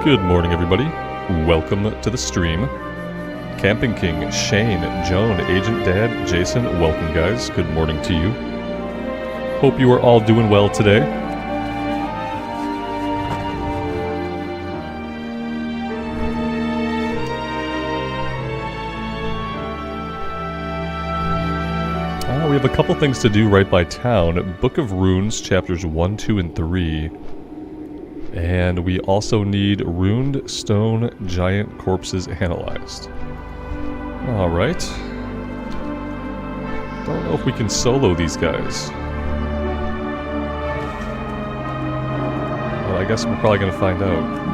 Good morning, everybody. Welcome to the stream. Camping King, Shane, Joan, Agent Dad, Jason, welcome guys. Good morning to you. Hope you are all doing well today. We have a couple things to do right by town. Book of Runes, chapters 1, 2, and 3. And we also need runed stone giant corpses analyzed. Alright. Don't know if we can solo these guys. Well, I guess we're probably going to find out.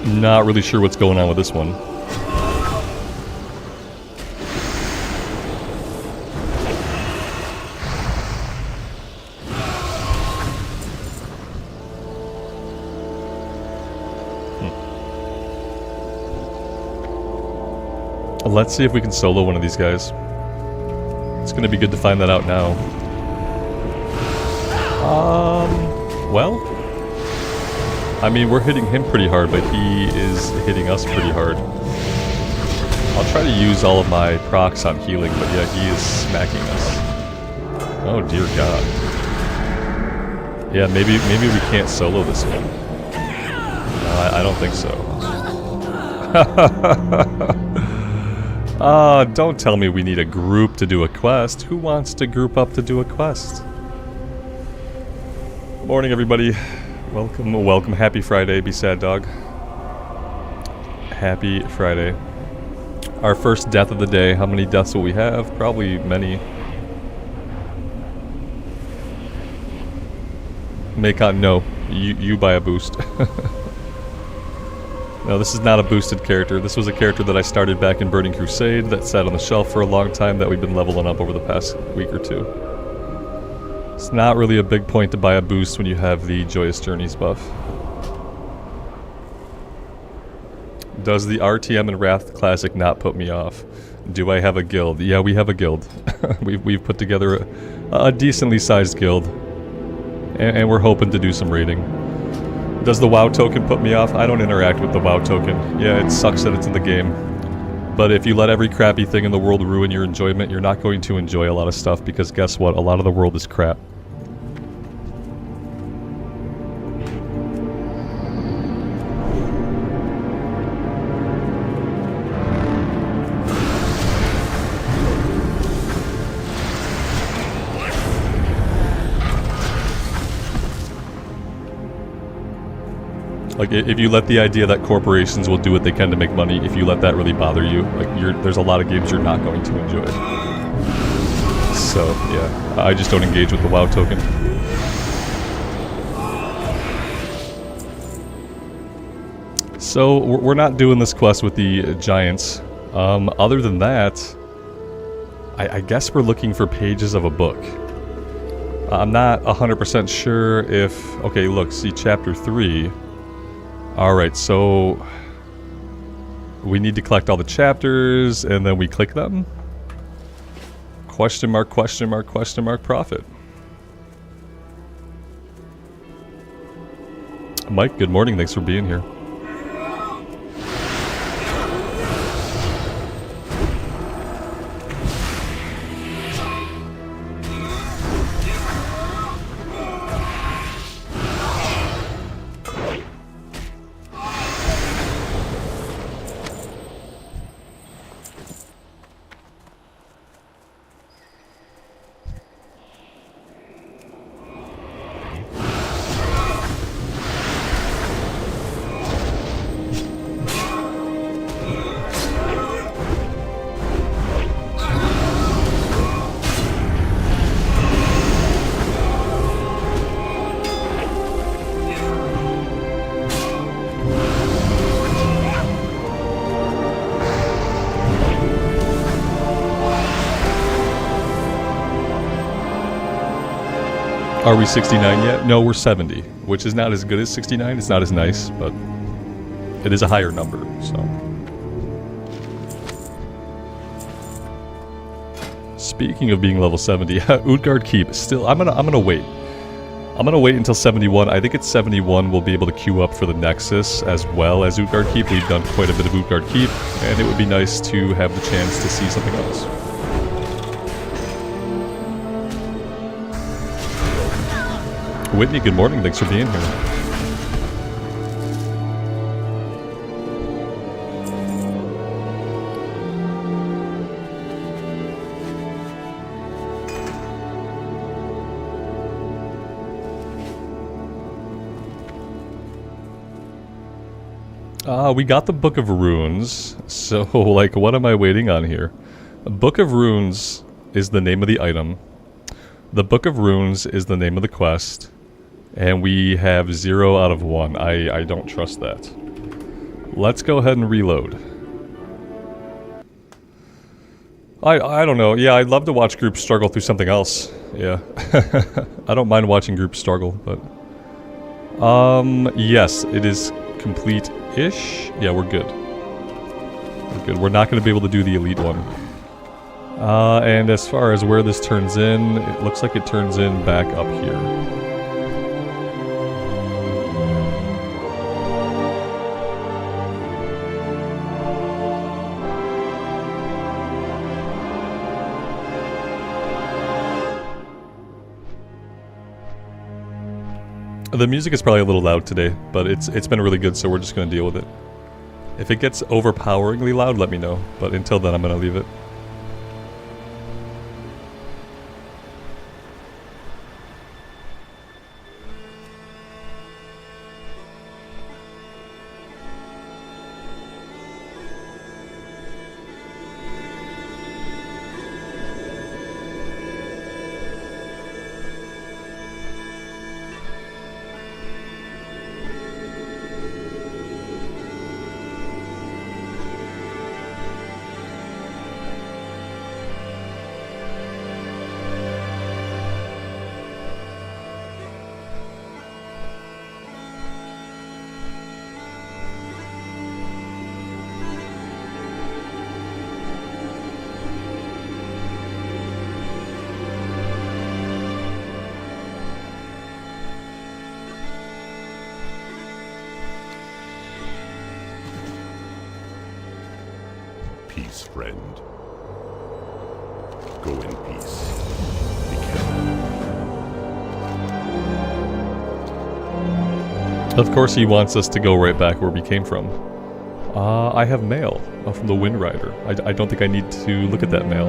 Not really sure what's going on with this one. Let's see if we can solo one of these guys. It's gonna be good to find that out now. Well, I mean, we're hitting him pretty hard, but he is hitting us pretty hard. I'll try to use all of my procs on healing, but yeah, he is smacking us. Oh dear god. Yeah, maybe we can't solo this one. No, I don't think so. Don't tell me we need a group to do a quest. Who wants to group up to do a quest? Morning, everybody. Welcome. Happy Friday, be sad dog. Happy Friday. Our first death of the day. How many deaths will we have? Probably many. Macon, no. You buy a boost. No, this is not a boosted character. This was a character that I started back in Burning Crusade that sat on the shelf for a long time that we've been leveling up over the past week or two. It's not really a big point to buy a boost when you have the Joyous Journeys buff. Does the RTM and Wrath Classic not put me off? Do I have a guild? Yeah, we have a guild. we've put together a decently sized guild. And we're hoping to do some raiding. Does the WoW token put me off? I don't interact with the WoW token. Yeah, it sucks that it's in the game. But if you let every crappy thing in the world ruin your enjoyment, you're not going to enjoy a lot of stuff, because guess what? A lot of the world is crap. Like, if you let the idea that corporations will do what they can to make money, if you let that really bother you, like, there's a lot of games you're not going to enjoy. So, yeah, I just don't engage with the WoW token. So, we're not doing this quest with the giants. Other than that, I guess we're looking for pages of a book. I'm not 100% sure if... Okay, look, see chapter 3... Alright, so we need to collect all the chapters and then we click them? Question mark, question mark, question mark, profit. Mike, good morning, thanks for being here. Are we 69 yet? No, we're 70, which is not as good as 69. It's not as nice, but it is a higher number, so. Speaking of being level 70, Utgarde Keep, still, I'm gonna wait. I'm gonna wait until 71. I think at 71 we'll be able to queue up for the Nexus as well as Utgarde Keep. We've done quite a bit of Utgarde Keep, and it would be nice to have the chance to see something else. Whitney, good morning. Thanks for being here. We got the Book of Runes, so, like, what am I waiting on here? Book of Runes is the name of the item. The Book of Runes is the name of the quest. And we have 0 out of 1. I don't trust that. Let's go ahead and reload. I don't know. Yeah, I'd love to watch groups struggle through something else. Yeah. I don't mind watching groups struggle, but... yes, it is complete-ish. Yeah, we're good. We're good. We're not going to be able to do the elite one. And as far as where this turns in, it looks like it turns in back up here. The music is probably a little loud today, but it's been really good, so we're just going to deal with it. If it gets overpoweringly loud, let me know, but until then I'm going to leave it. Peace, friend. Go in peace. Be careful. Of course he wants us to go right back where we came from. I have mail from the Wind Rider. I don't think I need to look at that mail.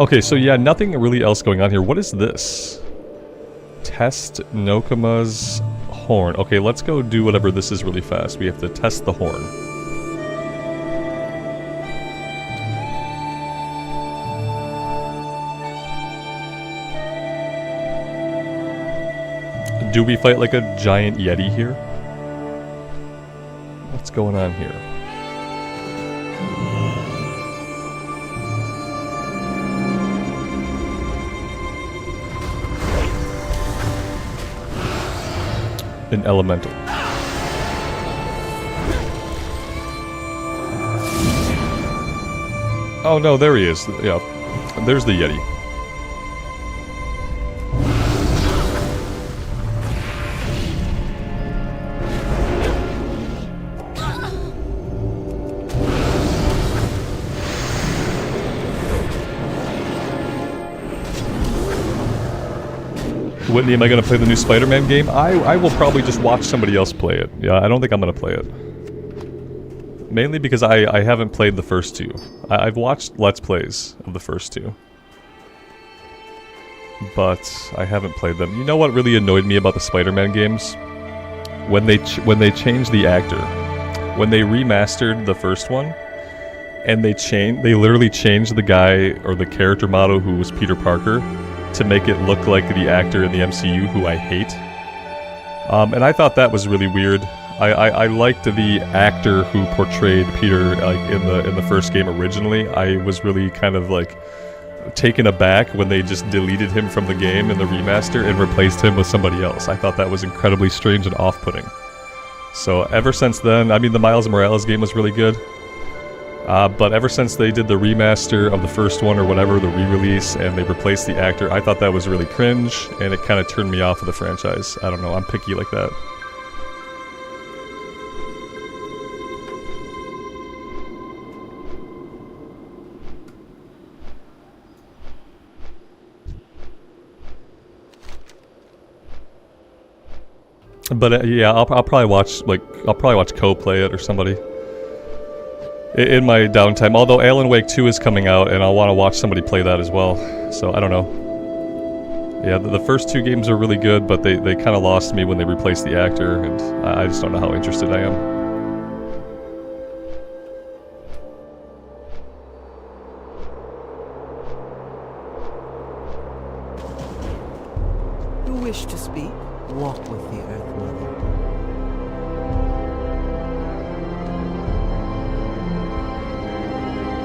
Okay, so yeah, nothing really else going on here. What is this? Test Nokoma's horn. Okay, let's go do whatever this is really fast. We have to test the horn. Do we fight like a giant yeti here? What's going on here? An elemental. Oh no, there he is. Yeah, there's the yeti. Whitney, am I going to play the new Spider-Man game? I will probably just watch somebody else play it. Yeah, I don't think I'm going to play it. Mainly because I haven't played the first two. I've watched Let's Plays of the first two. But I haven't played them. You know what really annoyed me about the Spider-Man games? When they changed the actor. When they remastered the first one, and they literally changed the guy, or the character model who was Peter Parker, to make it look like the actor in the MCU who I hate. And I thought that was really weird. I liked the actor who portrayed Peter like in the first game originally. I was really kind of like taken aback when they just deleted him from the game in the remaster and replaced him with somebody else. I thought that was incredibly strange and off-putting. So ever since then, I mean, the Miles Morales game was really good. But ever since they did the remaster of the first one or whatever, the re-release, and they replaced the actor, I thought that was really cringe, and it kind of turned me off of the franchise. I don't know, I'm picky like that. But yeah, I'll probably watch Co play it or somebody in my downtime. Although Alan Wake 2 is coming out, and I'll want to watch somebody play that as well. So I don't know. Yeah, the first two games are really good, but they kind of lost me when they replaced the actor, and I just don't know how interested I am. You wish to speak? Walk with the Earth Mother.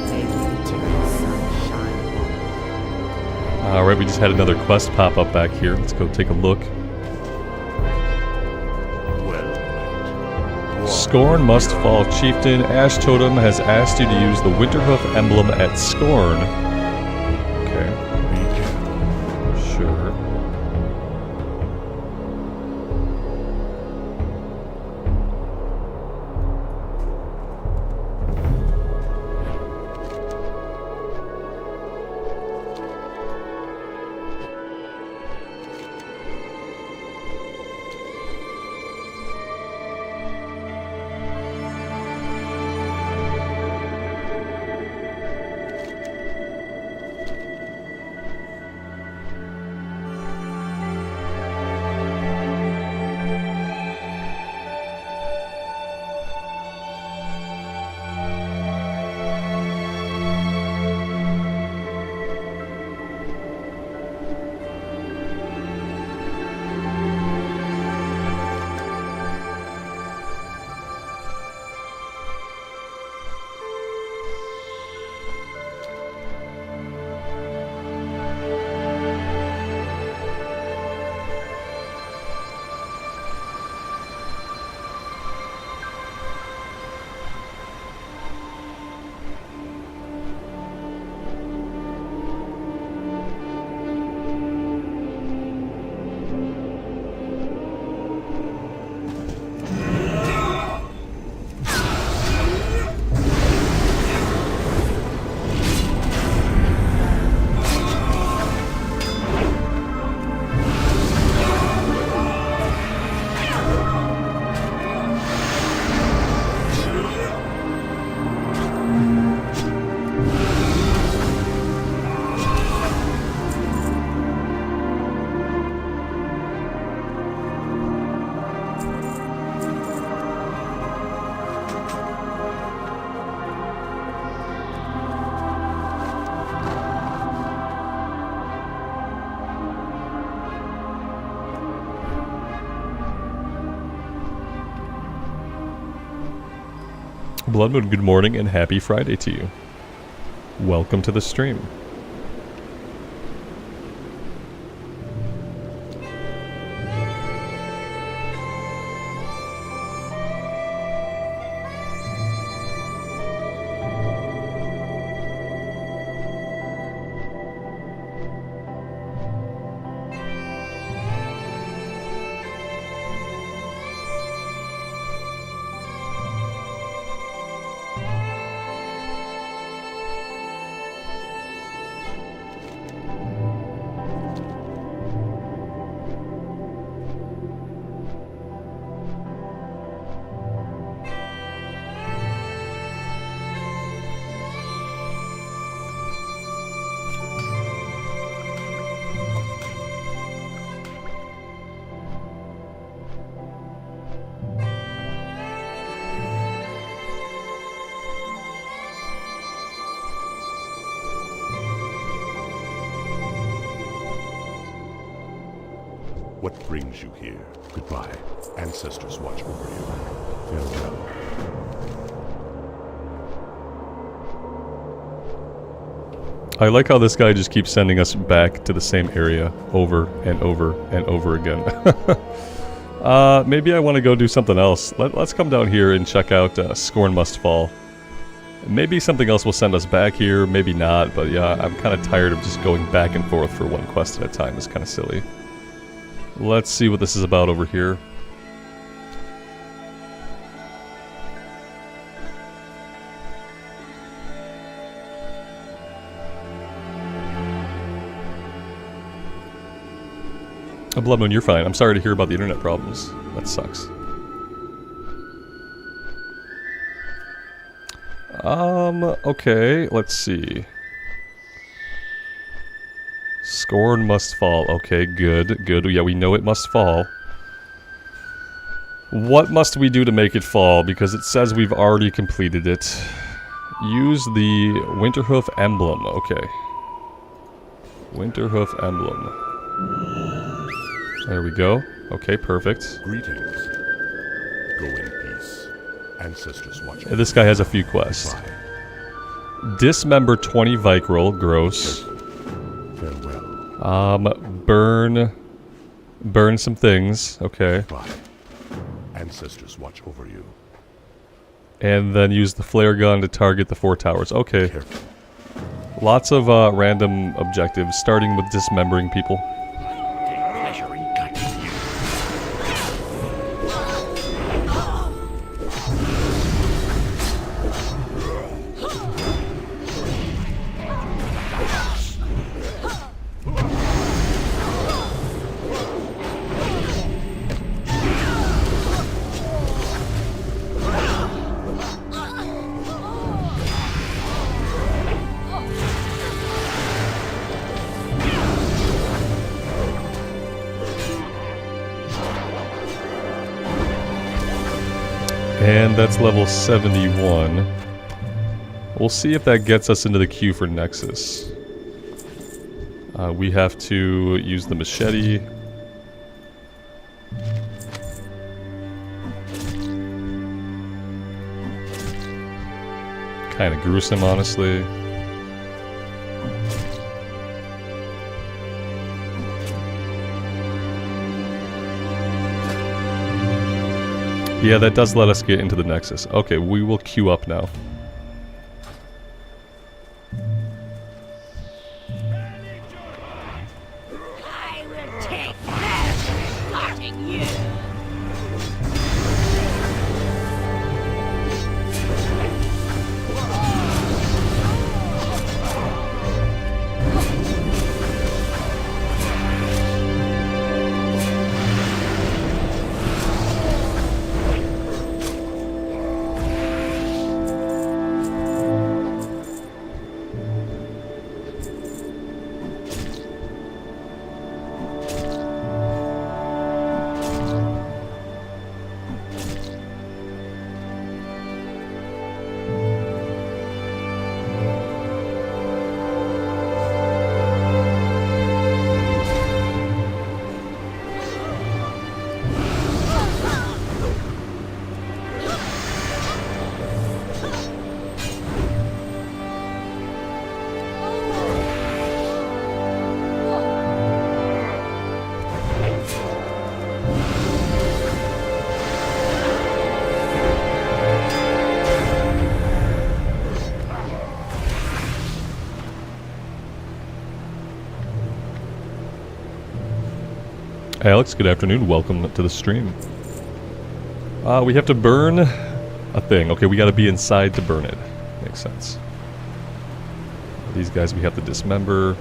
May the eternal sun shine upon you. Alright, we just had another quest pop up back here. Let's go take a look. Scorn must fall. Chieftain Ash Totem has asked you to use the Winterhoof emblem at Scorn. Okay. Sure. Bloodmoon, good morning and happy Friday to you. Welcome to the stream. What brings you here? Goodbye. Ancestors watch over you. Farewell. I like how this guy just keeps sending us back to the same area over and over and over again. Maybe I want to go do something else. Let's come down here and check out Scorn Must Fall. Maybe something else will send us back here, maybe not, but yeah, I'm kind of tired of just going back and forth for one quest at a time. It's kind of silly. Let's see what this is about over here. Blood Moon, you're fine. I'm sorry to hear about the internet problems. That sucks. Okay, let's see. Scorn must fall. Okay, good, good. Yeah, we know it must fall. What must we do to make it fall? Because it says we've already completed it. Use the Winterhoof emblem. Okay. Winterhoof emblem. There we go. Okay, perfect. Greetings. Go in peace. Ancestors watch over This guy has a few quests. Goodbye. Dismember 20 Vicryl. Gross. Farewell. Burn some things. Okay. Goodbye. Ancestors watch over you. And then use the flare gun to target the 4 towers. Okay. Careful. Lots of random objectives, starting with dismembering people. And that's level 71. We'll see if that gets us into the queue for Nexus. We have to use the machete. Kind of gruesome, honestly. Yeah, that does let us get into the Nexus. Okay, we will queue up now. I will take care of starting you. Alex, good afternoon. Welcome to the stream. We have to burn a thing. Okay, we gotta be inside to burn it. Makes sense. These guys we have to dismember.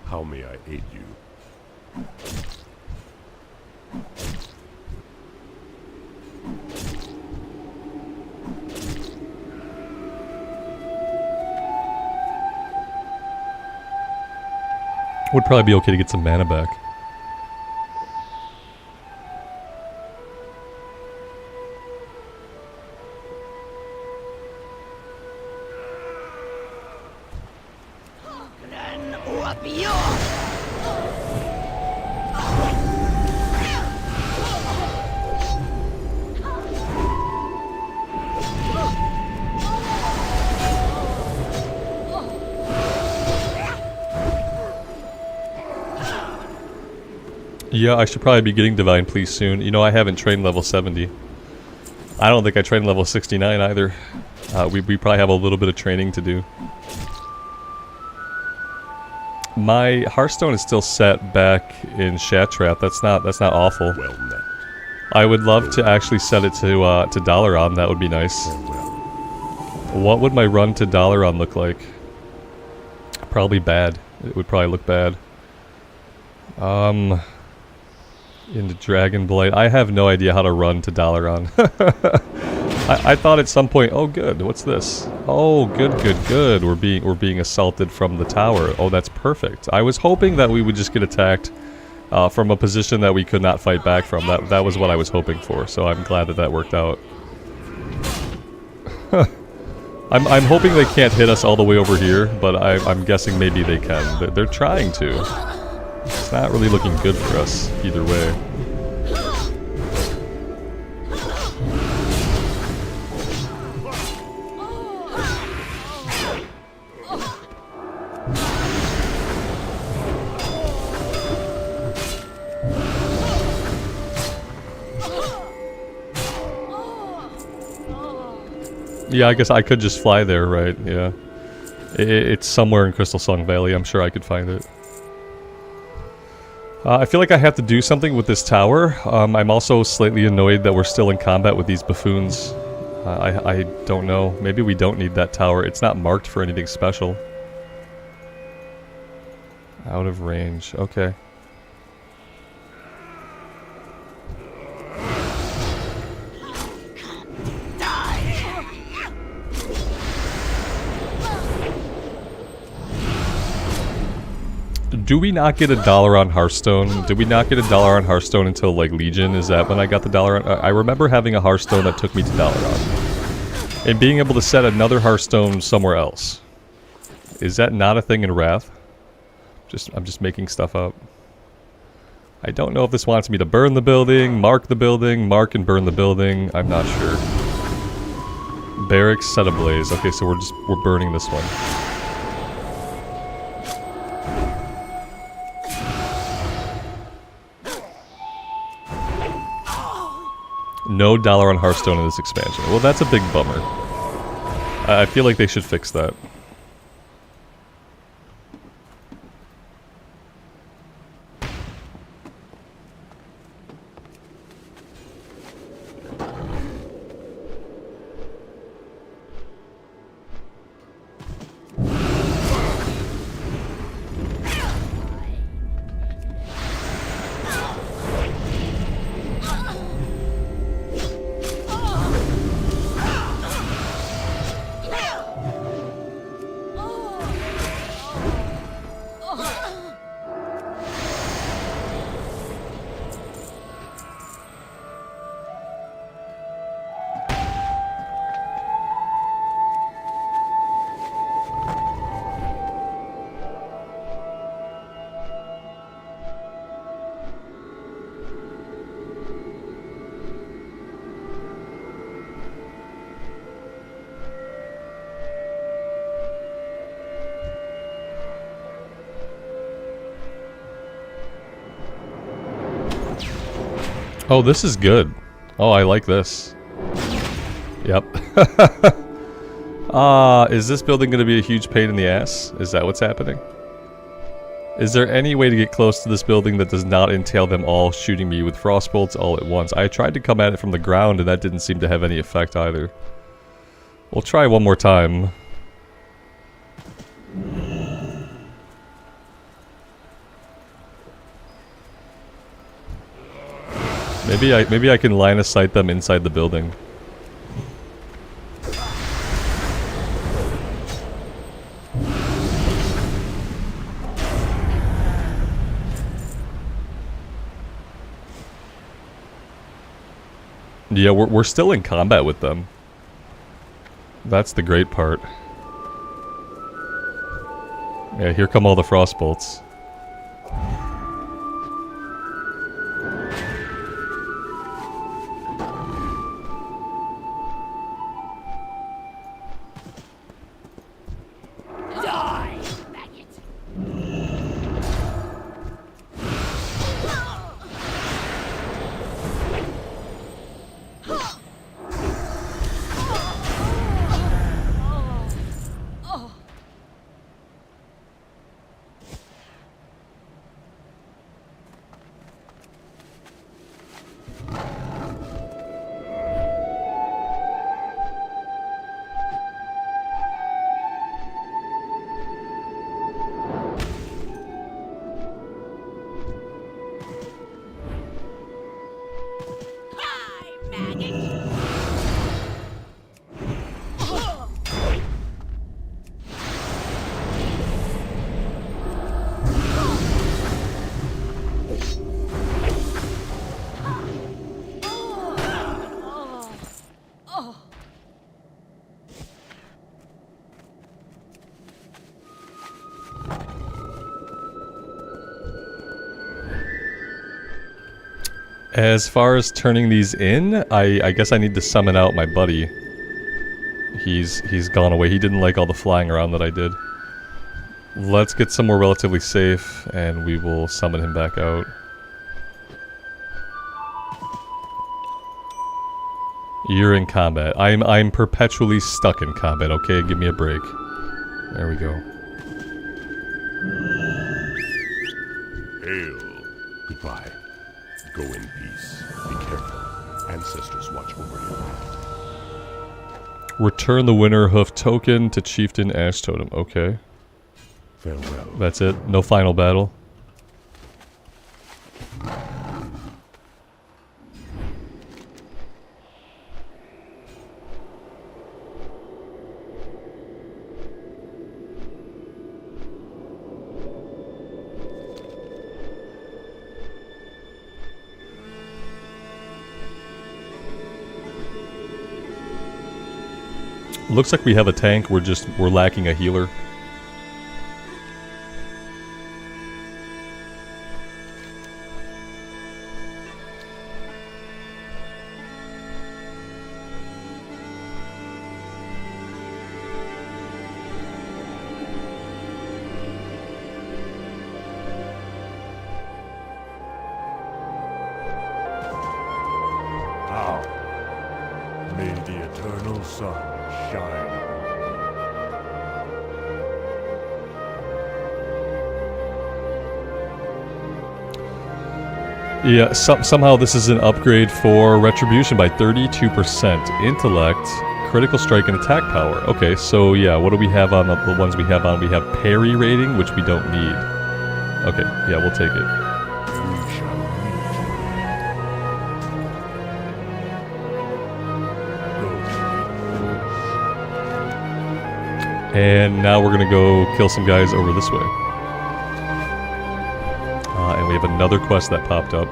How may I aid you? Would probably be okay to get some mana back. Yeah, I should probably be getting Divine Please soon. You know, I haven't trained level 70. I don't think I trained level 69 either. We probably have a little bit of training to do. My Hearthstone is still set back in Shattrap. That's not awful. Well met. I would love to actually set it to Dalaran. That would be nice. Farewell. What would my run to Dalaran look like? Probably bad. It would probably look bad. Into Dragonblight. I have no idea how to run to Dalaran. I thought at some point, oh good, what's this? Oh, good. We're being assaulted from the tower. Oh, that's perfect. I was hoping that we would just get attacked from a position that we could not fight back from. That was what I was hoping for, so I'm glad that worked out. I'm hoping they can't hit us all the way over here, but I'm guessing maybe they can. They're trying to. It's not really looking good for us, either way. Yeah, I guess I could just fly there, right? Yeah. It's somewhere in Crystal Song Valley. I'm sure I could find it. I feel like I have to do something with this tower. I'm also slightly annoyed that we're still in combat with these buffoons. I don't know. Maybe we don't need that tower. It's not marked for anything special. Out of range. Okay. Do we not get a Dalaran Hearthstone? Did we not get a Dalaran Hearthstone until, like, Legion? Is that when I got the Dalaran? I remember having a Hearthstone that took me to Dalaran. And being able to set another Hearthstone somewhere else. Is that not a thing in Wrath? I'm just making stuff up. I don't know if this wants me to burn the building, mark and burn the building. I'm not sure. Barracks set ablaze. Okay, so we're burning this one. No Dalaran Hearthstone in this expansion. Well, that's a big bummer. I feel like they should fix that. Oh, this is good. Oh, I like this. Yep. Is this building going to be a huge pain in the ass? Is that what's happening? Is there any way to get close to this building that does not entail them all shooting me with frostbolts all at once? I tried to come at it from the ground and that didn't seem to have any effect either. We'll try one more time. Maybe I can line of sight them inside the building. Yeah, we're still in combat with them. That's the great part. Yeah, here come all the frostbolts. Die, maggot! As far as turning these in, I guess I need to summon out my buddy. He's gone away. He didn't like all the flying around that I did. Let's get somewhere relatively safe, and we will summon him back out. You're in combat. I'm perpetually stuck in combat, okay? Give me a break. There we go. Hail. Goodbye. Go in peace. Be careful. Ancestors watch over you. Return the winter hoof token to Chieftain Ash Totem. Okay. Farewell. That's it. No final battle. Looks like we have a tank, we're lacking a healer. How? May the eternal sun shine. Yeah, somehow this is an upgrade for Retribution by 32%. Intellect, Critical Strike, and Attack Power. Okay, so yeah, what do we have on the ones we have on? We have Parry Rating, which we don't need. Okay, yeah, we'll take it. We shall meet. And now we're gonna go kill some guys over this way. And we have another quest that popped up.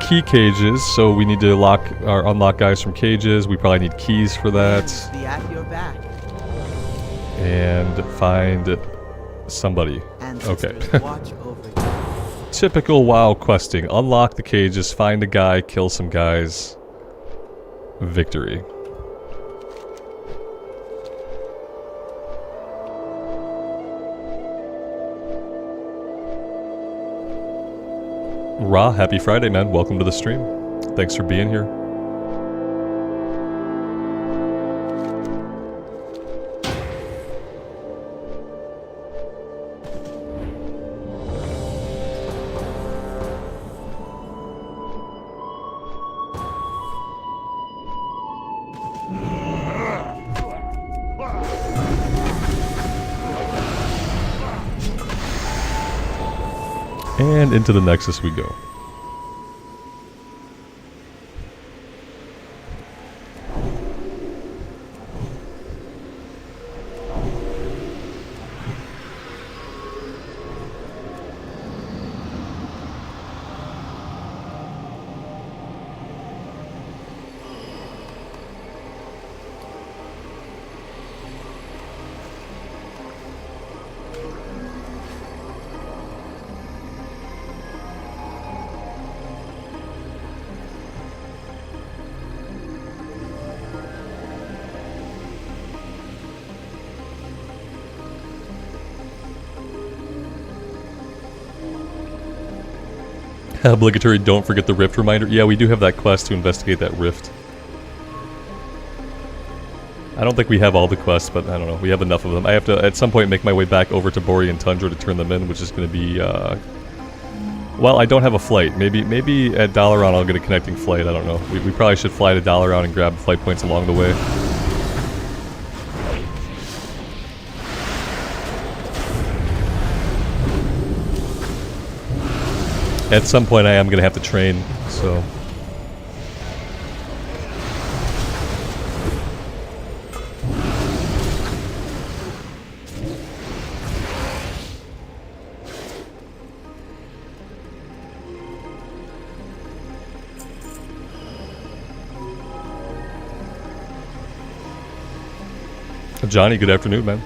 Key cages, so we need to unlock guys from cages. We probably need keys for that. Be at your back. And find somebody. Okay. Watch over you. Typical WoW questing. Unlock the cages, find a guy, kill some guys. Victory. Ra, happy Friday, man. Welcome to the stream. Thanks for being here. And into the Nexus we go. Obligatory, don't forget the rift reminder. Yeah, we do have that quest to investigate that rift. I don't think we have all the quests, but I don't know. We have enough of them. I have to, at some point, make my way back over to Borean Tundra to turn them in, which is going to be, well, I don't have a flight. Maybe at Dalaran I'll get a connecting flight. I don't know. We probably should fly to Dalaran and grab flight points along the way. At some point I am going to have to train, so... Johnny, good afternoon, man.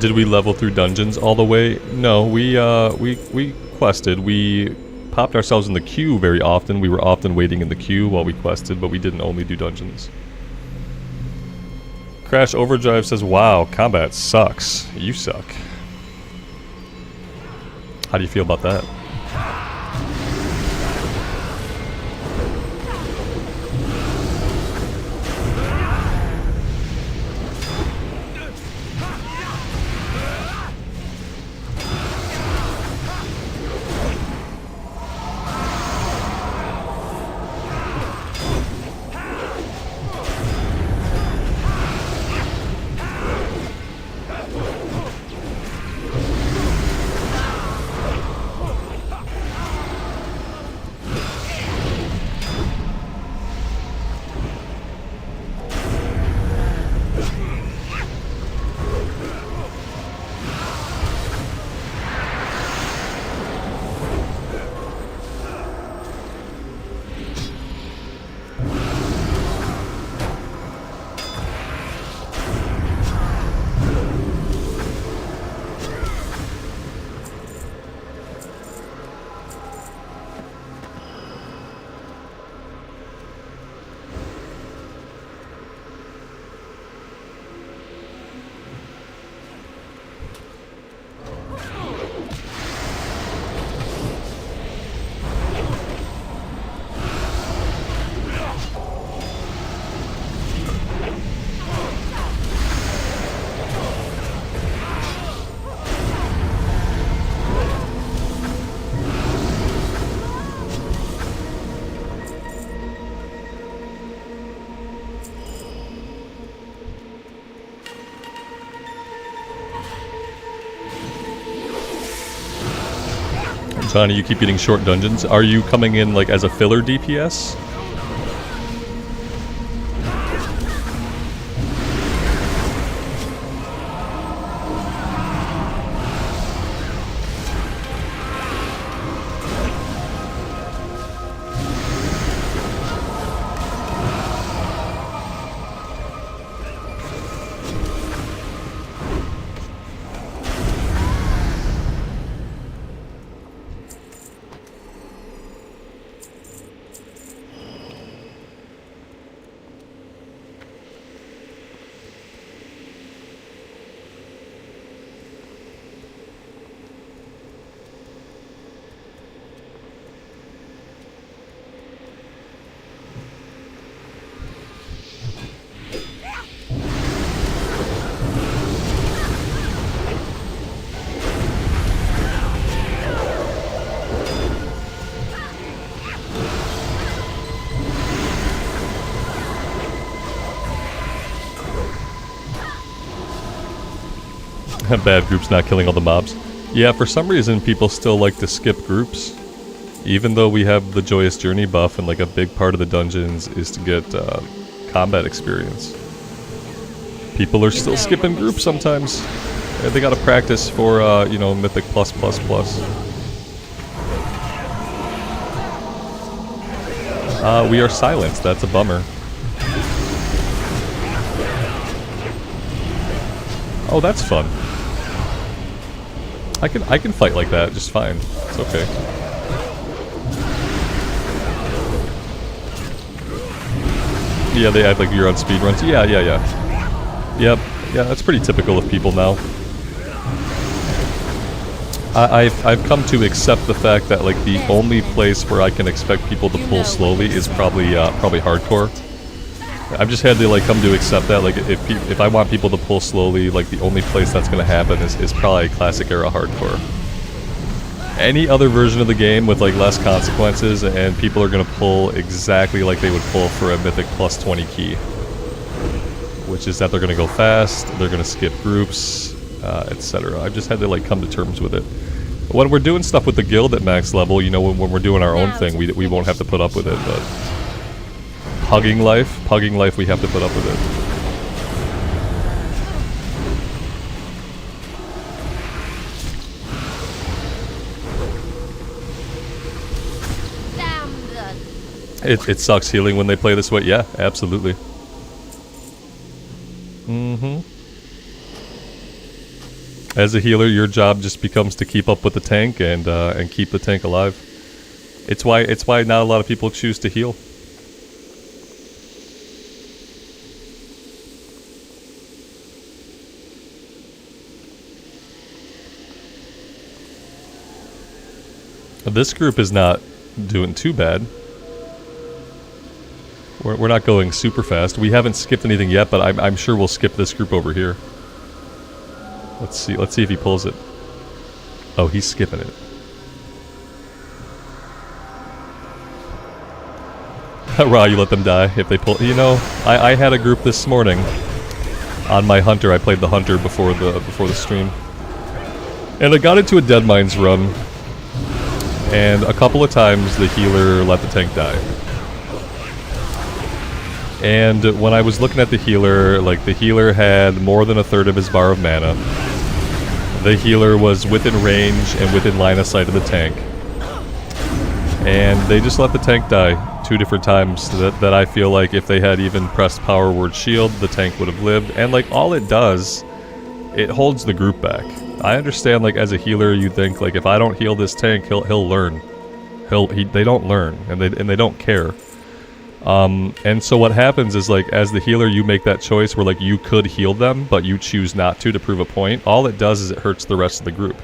Did we level through dungeons all the way? No, we quested. We popped ourselves in the queue very often. We were often waiting in the queue while we quested, but we didn't only do dungeons. Crash Overdrive says, wow, combat sucks. You suck. How do you feel about that? Johnny, you keep getting short dungeons. Are you coming in like as a filler DPS? Bad groups not killing all the mobs. Yeah, for some reason people still like to skip groups. Even though we have the Joyous Journey buff and like a big part of the dungeons is to get combat experience. People are still skipping groups sometimes. They gotta practice for, you know, Mythic+++. We are silenced, that's a bummer. Oh, that's fun. I can fight like that just fine. It's okay. Yeah, they act like you're on speedruns. Yeah. Yep. Yeah, that's pretty typical of people now. I've come to accept the fact that like the only place where I can expect people to pull slowly is probably hardcore. I've just had to like come to accept that like if I want people to pull slowly, like the only place that's gonna happen is probably classic era hardcore. Any other version of the game with like less consequences and people are gonna pull exactly like they would pull for a Mythic +20 key. Which is that they're gonna go fast, they're gonna skip groups, etc. I've just had to like come to terms with it. When we're doing stuff with the guild at max level, you know, when we're doing our own thing, we won't have to put up with it, but pugging life, we have to put up with it. It sucks healing when they play this way. Yeah, absolutely. As a healer, your job just becomes to keep up with the tank and keep the tank alive. It's why not a lot of people choose to heal. This group is not doing too bad. We're not going super fast. We haven't skipped anything yet, but I'm sure we'll skip this group over here. Let's see if he pulls it. Oh, he's skipping it. Raw, you let them die if they pull. You know, I had a group this morning on my hunter. I played the hunter before the stream, and I got into a Deadmines run. And a couple of times the healer let the tank die. And when I was looking at the healer, like the healer had more than a third of his bar of mana. The healer was within range and within line of sight of the tank. And they just let the tank die 2 different times that I feel like if they had even pressed power word shield, the tank would have lived. And like all it does, it holds the group back. I understand, like, as a healer, you think, like, if I don't heal this tank, he'll learn. They don't learn, and they don't care. And so what happens is, like, as the healer, you make that choice where, like, you could heal them, but you choose not to prove a point. All it does is it hurts the rest of the group.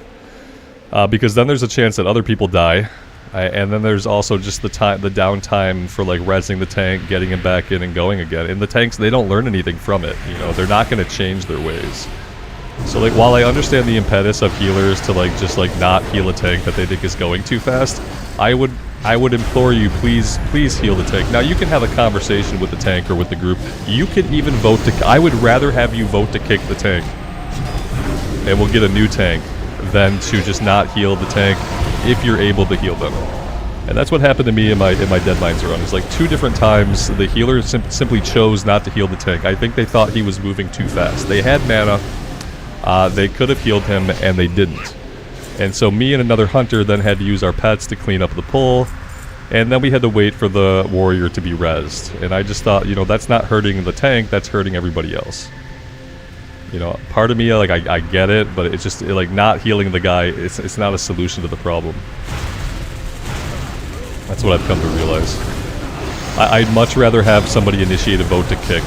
Because then there's a chance that other people die, and then there's also just the downtime for, like, rezzing the tank, getting him back in and going again. And the tanks, they don't learn anything from it, you know? They're not going to change their ways. So, like, while I understand the impetus of healers to, like, just, like, not heal a tank that they think is going too fast, I would implore you, please heal the tank. Now, you can have a conversation with the tank or with the group. You can even vote to... I would rather have you vote to kick the tank, and we'll get a new tank, than to just not heal the tank, if you're able to heal them. And that's what happened to me in my Dead Mines run. It's like 2 different times the healer simply chose not to heal the tank. I think they thought he was moving too fast. They had mana, they could have healed him, and they didn't. And so me and another hunter then had to use our pets to clean up the pull, and then we had to wait for the warrior to be rezzed. And I just thought, you know, that's not hurting the tank, that's hurting everybody else. You know, part of me, like, I get it, but it's just, like, not healing the guy, it's not a solution to the problem. That's what I've come to realize. I'd much rather have somebody initiate a vote to kick,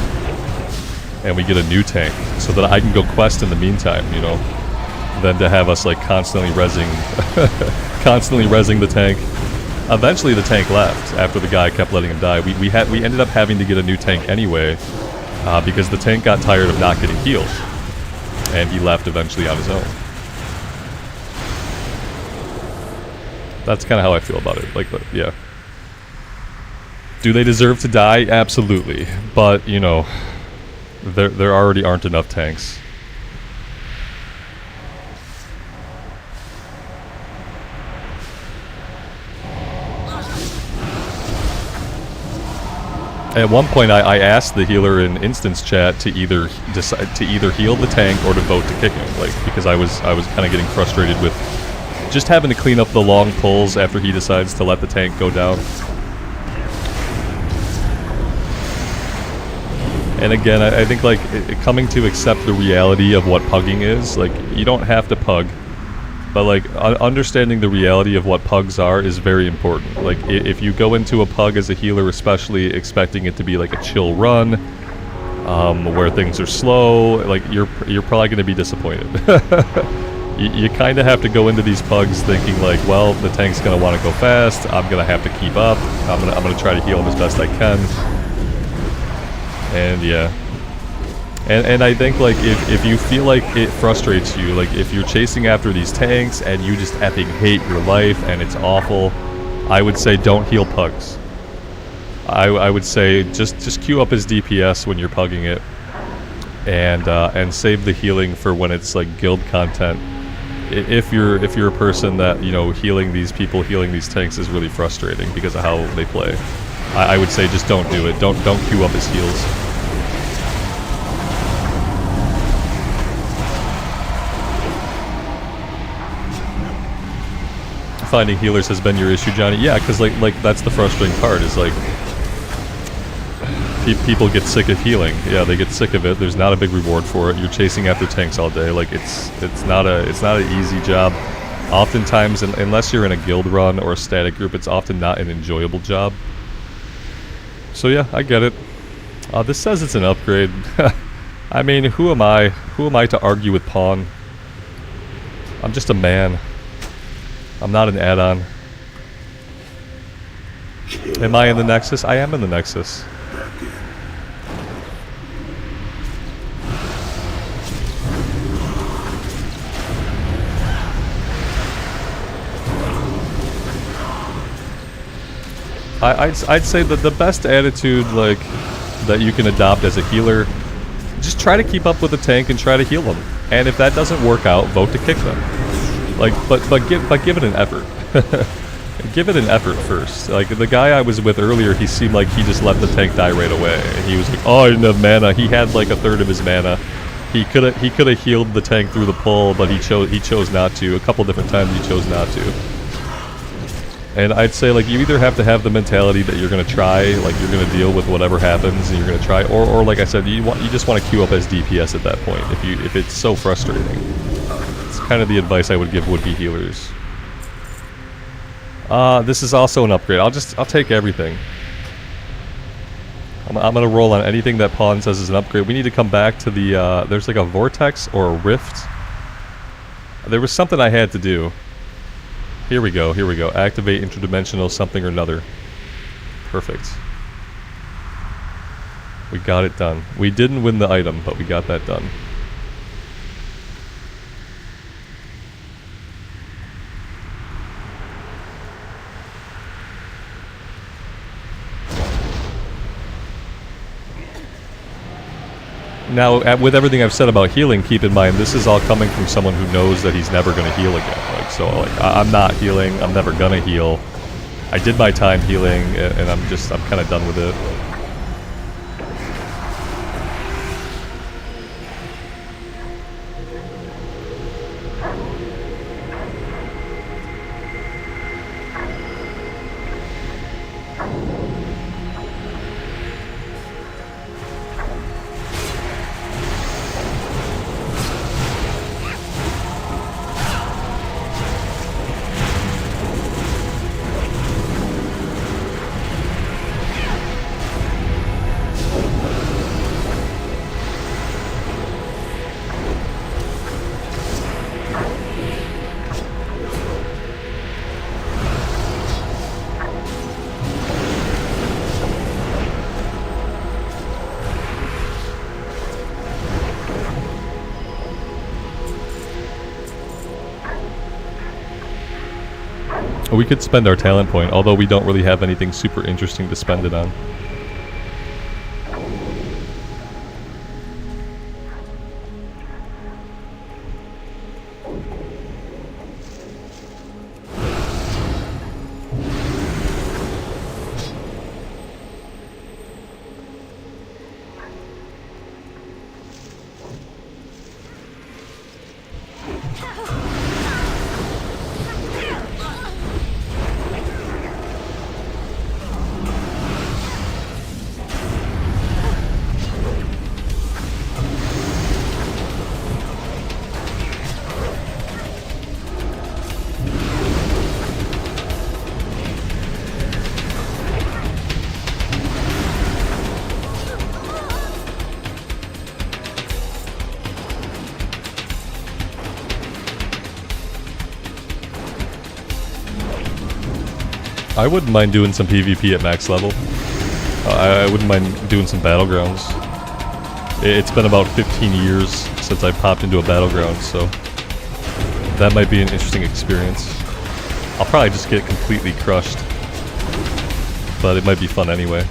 and we get a new tank, so that I can go quest in the meantime, you know, than to have us, like, constantly rezzing the tank. Eventually the tank left, after the guy kept letting him die. We ended up having to get a new tank anyway, because the tank got tired of not getting healed. And he left eventually on his own. That's kind of how I feel about it. Like, yeah. Do they deserve to die? Absolutely. But, you know, there already aren't enough tanks. At one point, I asked the healer in instance chat to either decide to heal the tank or to vote to kick him, like, because I was kind of getting frustrated with just having to clean up the long pulls after he decides to let the tank go down. And again, I think, like, coming to accept the reality of what pugging is, like, you don't have to pug. But, like, understanding the reality of what pugs are is very important. Like, if you go into a pug as a healer, especially expecting it to be, like, a chill run, where things are slow, like, you're probably going to be disappointed. you kind of have to go into these pugs thinking, like, well, the tank's going to want to go fast, I'm going to have to keep up, I'm going to try to heal him as best I can. And, yeah. And I think, like, if you feel like it frustrates you, like, if you're chasing after these tanks and you just effing hate your life and it's awful, I would say don't heal pugs. I would say just queue up his DPS when you're pugging it, and save the healing for when it's, like, guild content. If you're a person that, you know, healing these tanks is really frustrating because of how they play, I would say just don't do it. Don't queue up his heals. Finding healers has been your issue, Johnny. Yeah, because like that's the frustrating part. Is like people get sick of healing. Yeah, they get sick of it. There's not a big reward for it. You're chasing after tanks all day. Like it's not an easy job. Oftentimes, unless you're in a guild run or a static group, it's often not an enjoyable job. So yeah, I get it. This says it's an upgrade. I mean, who am I? Who am I to argue with Pawn? I'm just a man. I'm not an add-on. Am I in the Nexus? I am in the Nexus. I'd say that the best attitude, like, that you can adopt as a healer, just try to keep up with the tank and try to heal them. And if that doesn't work out, vote to kick them. Like, but give it an effort. Give it an effort first. Like, the guy I was with earlier, he seemed like he just let the tank die right away. And he was like, oh, I didn't have mana. He had like a third of his mana. He could have healed the tank through the pull, but he chose not to. A couple different times he chose not to. And I'd say, like, you either have to have the mentality that you're gonna try, like you're gonna deal with whatever happens, and you're gonna try, or like I said, you just want to queue up as DPS at that point. If it's so frustrating, it's kind of the advice I would give would-be healers. This is also an upgrade. I'll take everything. I'm gonna roll on anything that Pawn says is an upgrade. We need to come back to the there's like a vortex or a rift. There was something I had to do. Here we go. Activate interdimensional something or another. Perfect. We got it done. We didn't win the item, but we got that done. Now, with everything I've said about healing, keep in mind this is all coming from someone who knows that he's never going to heal again. Like, so, like, I'm not healing. I'm never going to heal. I did my time healing, and I'm kind of done with it. We could spend our talent point, although we don't really have anything super interesting to spend it on. I wouldn't mind doing some PvP at max level. I wouldn't mind doing some battlegrounds. It's been about 15 years since I popped into a battleground, so that might be an interesting experience. I'll probably just get completely crushed, but it might be fun anyway.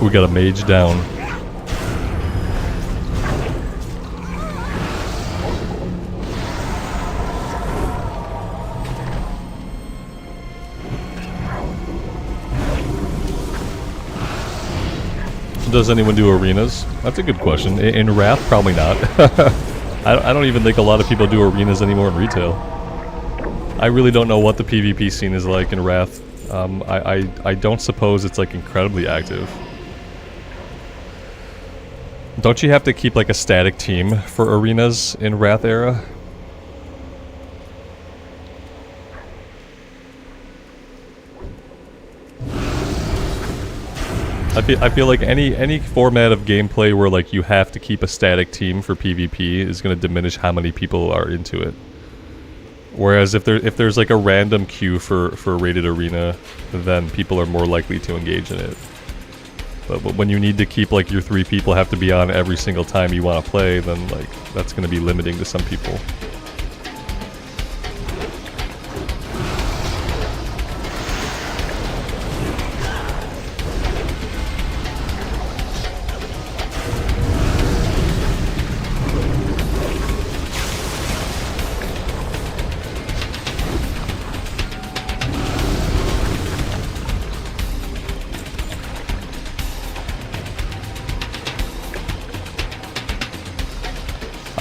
We got a mage down. Does anyone do arenas? That's a good question. In Wrath, probably not. I don't even think a lot of people do arenas anymore in retail. I really don't know what the PvP scene is like in Wrath. I don't suppose it's like incredibly active. Don't you have to keep like a static team for arenas in Wrath era? I feel like any format of gameplay where like you have to keep a static team for PvP is going to diminish how many people are into it. Whereas if there's like a random queue for a rated arena, then people are more likely to engage in it. But when you need to keep like your 3 people have to be on every single time you want to play, then like that's going to be limiting to some people.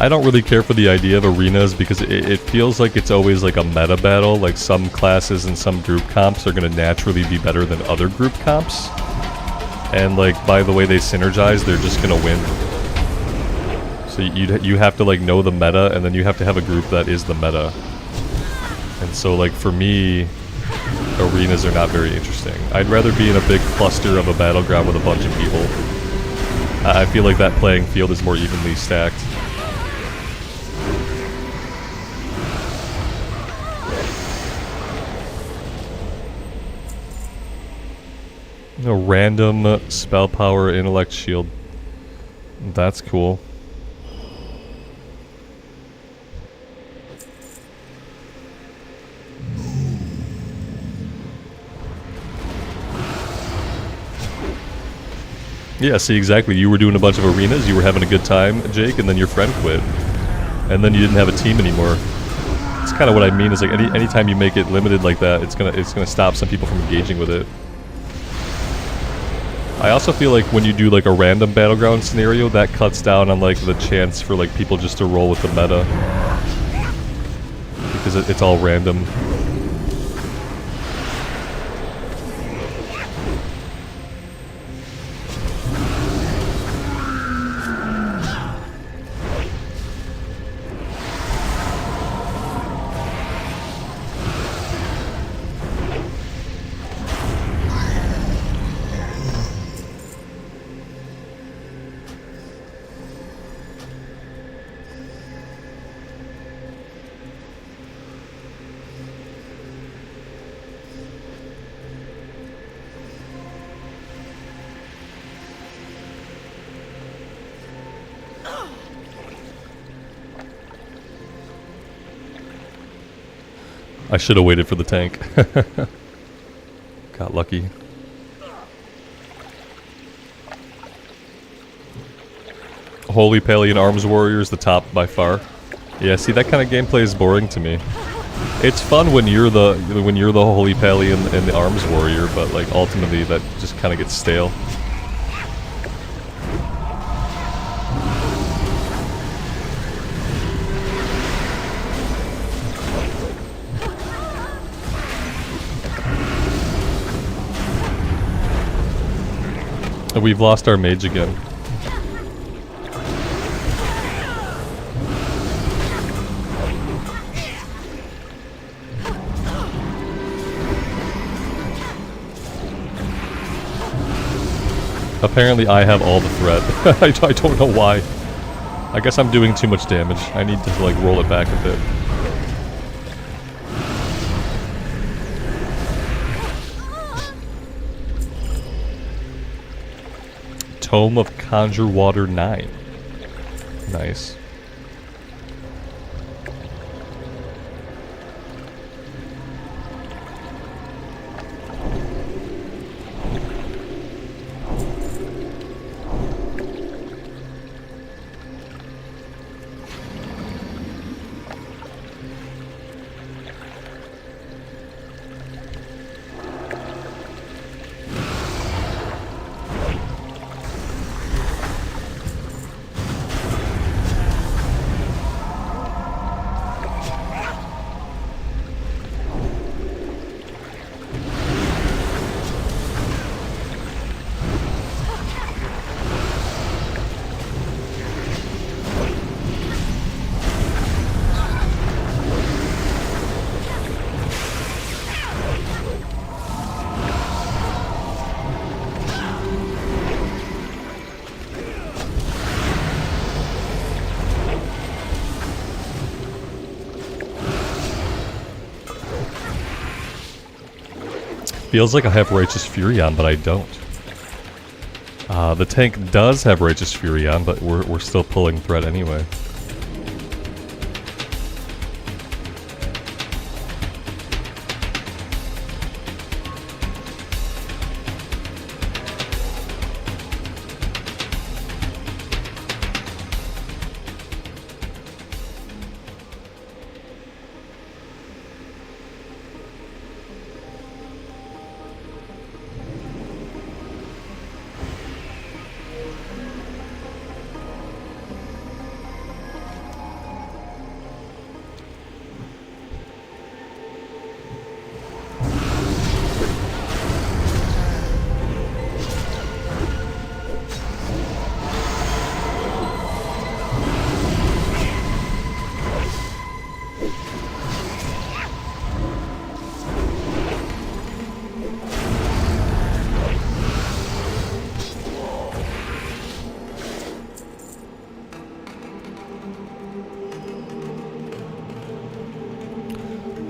I don't really care for the idea of arenas because it feels like it's always like a meta battle. Like some classes and some group comps are going to naturally be better than other group comps. And like by the way they synergize, they're just going to win. So you have to like know the meta, and then you have to have a group that is the meta. And so like for me, arenas are not very interesting. I'd rather be in a big cluster of a battleground with a bunch of people. I feel like that playing field is more evenly stacked. A random spell power intellect shield. That's cool. Yeah, see, exactly. You were doing a bunch of arenas, you were having a good time, Jake, and then your friend quit. And then you didn't have a team anymore. That's kind of what I mean, is like anytime you make it limited like that, it's gonna stop some people from engaging with it. I also feel like when you do like a random battleground scenario, that cuts down on like the chance for like people just to roll with the meta. Because it's all random. I should have waited for the tank. Got lucky. Holy Palian Arms Warrior is the top by far. Yeah, see, that kind of gameplay is boring to me. It's fun when you're the Holy Palian and the Arms Warrior, but like ultimately that just kind of gets stale. We've lost our mage again. Apparently I have all the threat. I don't know why. I guess I'm doing too much damage. I need to like roll it back a bit. Tome of Conjure Water 9. Nice. Feels like I have Righteous Fury on, but I don't. The tank does have Righteous Fury on, but we're still pulling threat anyway.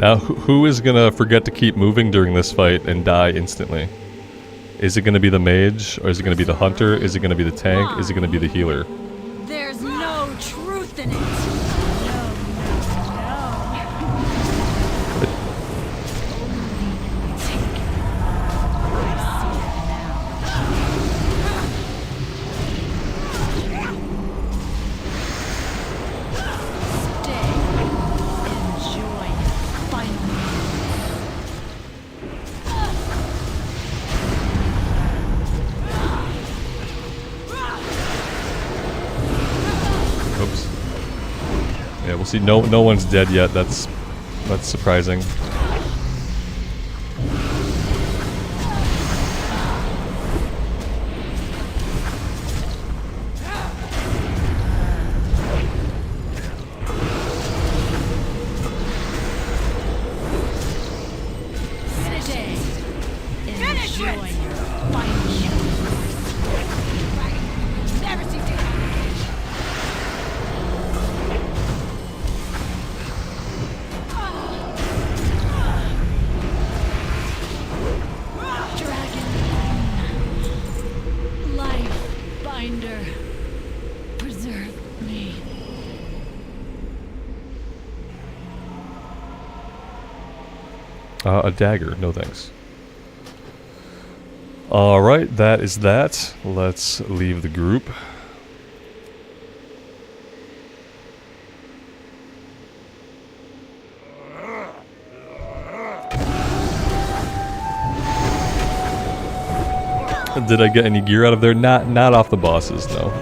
Now, who is gonna forget to keep moving during this fight and die instantly? Is it gonna be the mage, or is it gonna be the hunter? Is it gonna be the tank? Is it gonna be the healer? There's no truth in it. Yeah, we'll see. No one's dead yet. That's surprising. A dagger, no thanks. Alright, that is that. Let's leave the group. Did I get any gear out of there? Not off the bosses, no.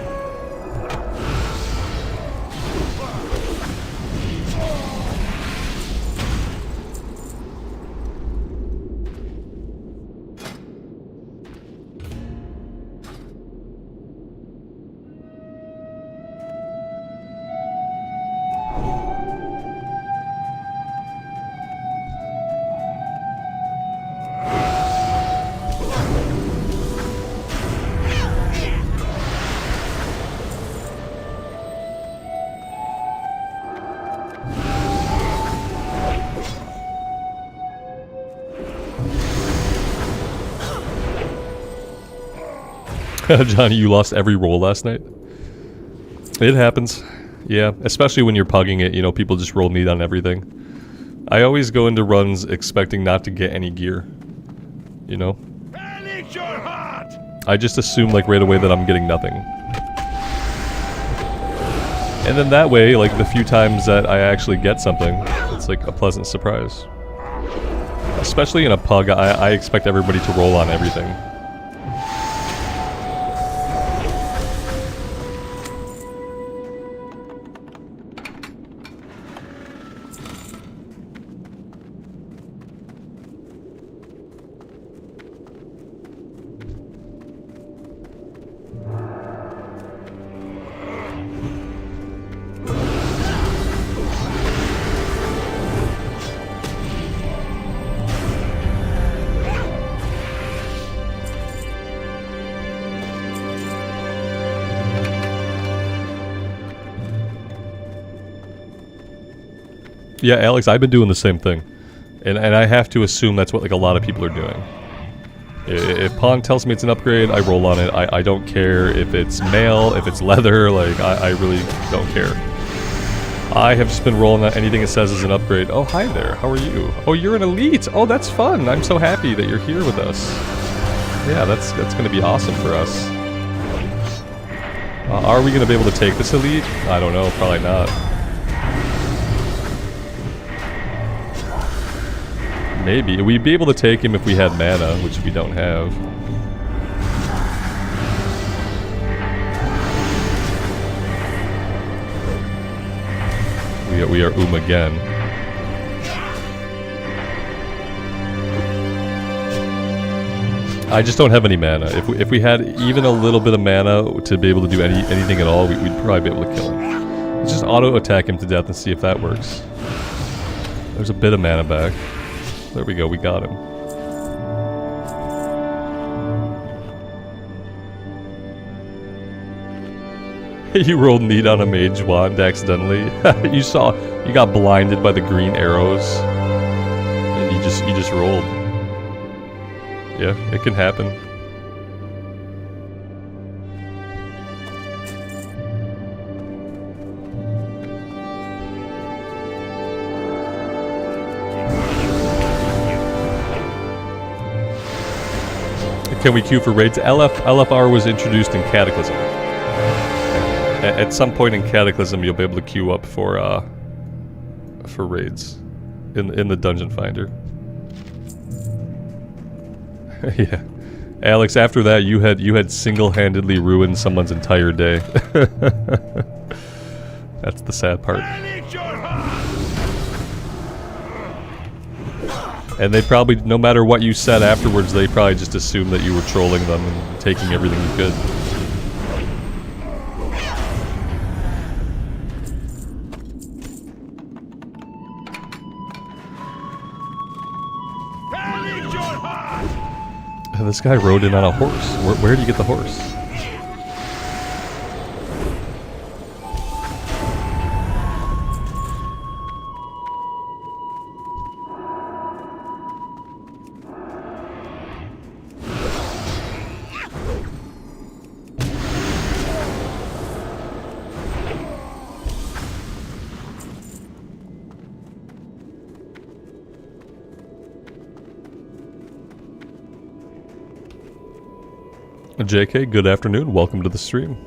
Johnny, you lost every roll last night? It happens. Yeah, especially when you're pugging it, you know, people just roll neat on everything. I always go into runs expecting not to get any gear. You know? I just assume, like, right away that I'm getting nothing. And then that way, like, the few times that I actually get something, it's like a pleasant surprise. Especially in a pug, I expect everybody to roll on everything. Yeah, Alex, I've been doing the same thing. And I have to assume that's what, like, a lot of people are doing. If Pawn tells me it's an upgrade, I roll on it. I don't care if it's mail, if it's leather, like, I really don't care. I have just been rolling on anything it says is an upgrade. Oh, hi there, how are you? Oh, you're an elite! Oh, that's fun! I'm so happy that you're here with us. Yeah, that's gonna be awesome for us. Are we gonna be able to take this elite? I don't know, probably not. Maybe. We'd be able to take him if we had mana, which we don't have. We are again. I just don't have any mana. If we had even a little bit of mana to be able to do anything at all, we'd probably be able to kill him. Let's just auto attack him to death and see if that works. There's a bit of mana back. There we go, we got him. You rolled neat on a mage wand accidentally. You got blinded by the green arrows. and you just rolled. Yeah, it can happen. Can we queue for raids? LFR was introduced in Cataclysm. At some point in Cataclysm, you'll be able to queue up for raids in the Dungeon Finder. Yeah, Alex. After that, you had single-handedly ruined someone's entire day. That's the sad part. And they probably, no matter what you said afterwards, they probably just assumed that you were trolling them and taking everything you could. This guy rode in on a horse. Where did you get the horse? JK, good afternoon. Welcome to the stream.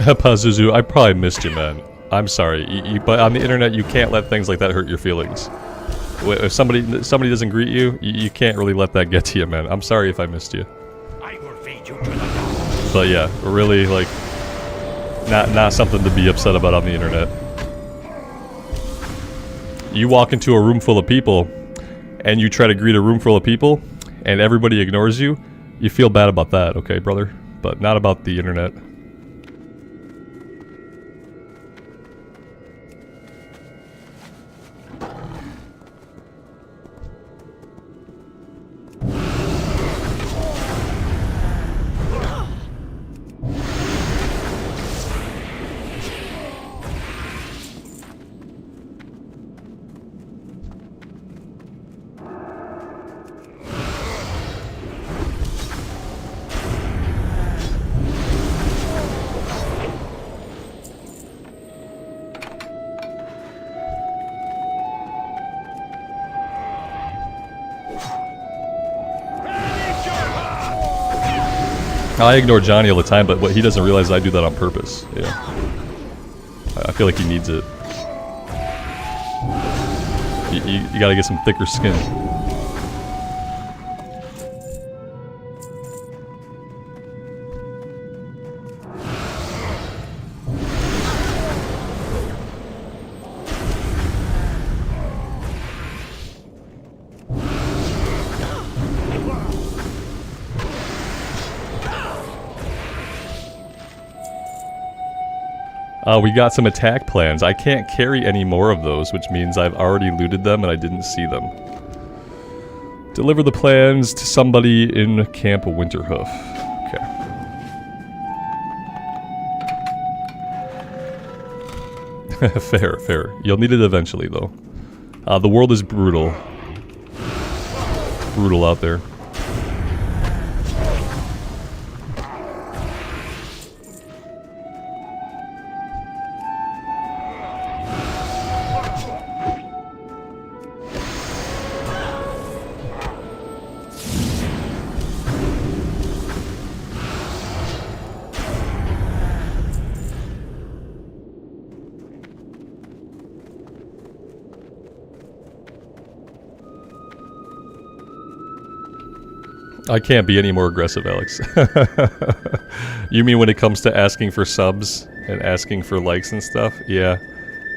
Pazuzu, I probably missed you, man. I'm sorry, but on the internet you can't let things like that hurt your feelings. If somebody doesn't greet you, you can't really let that get to you, man. I'm sorry if I missed you. I will feed you to the dogs. But yeah, really, like, not something to be upset about on the internet. You walk into a room full of people, and you try to greet a room full of people, and everybody ignores you, you feel bad about that, okay, brother? But not about the internet. I ignore Johnny all the time, but what he doesn't realize is I do that on purpose. Yeah, I feel like he needs it. You gotta get some thicker skin. We got some attack plans. I can't carry any more of those, which means I've already looted them and I didn't see them. Deliver the plans to somebody in Camp Winterhoof. Okay. Fair. You'll need it eventually, though. The world is brutal. Brutal out there. I can't be any more aggressive, Alex. You mean when it comes to asking for subs and asking for likes and stuff? Yeah.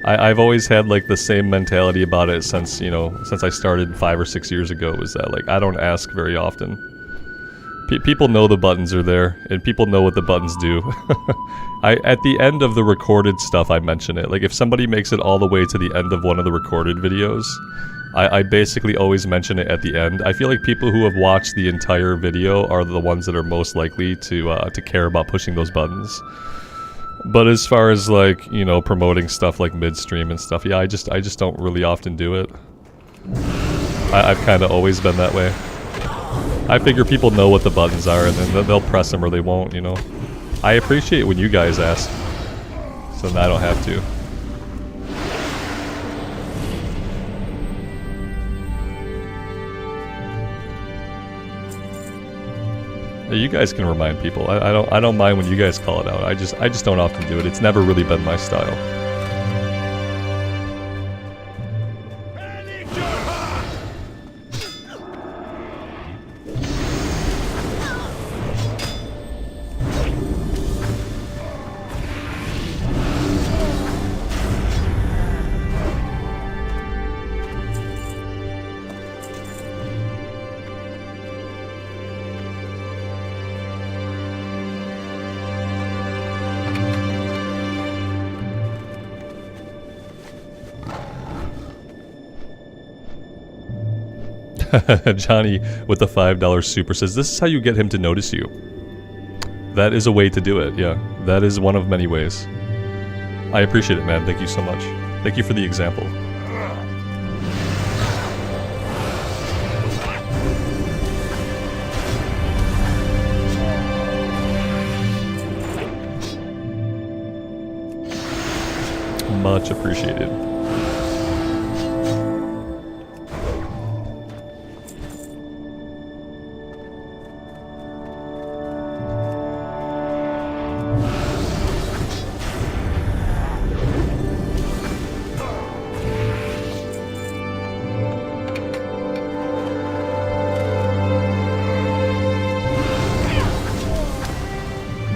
I've always had like the same mentality about it since, you know, since I started 5 or 6 years ago, was that like I don't ask very often. People know the buttons are there, and people know what the buttons do. At the end of the recorded stuff, I mention it. Like if somebody makes it all the way to the end of one of the recorded videos, I basically always mention it at the end. I feel like people who have watched the entire video are the ones that are most likely to care about pushing those buttons. But as far as like, you know, promoting stuff like midstream and stuff, yeah, I just don't really often do it. I've kind of always been that way. I figure people know what the buttons are, and then they'll press them or they won't, you know. I appreciate when you guys ask, so then I don't have to. You guys can remind people. I don't mind when you guys call it out. I just don't often do it. It's never really been my style. Johnny with the $5 super says, this is how you get him to notice you. That is a way to do it, yeah. That is one of many ways. I appreciate it, man. Thank you so much. Thank you for the example. Much appreciated.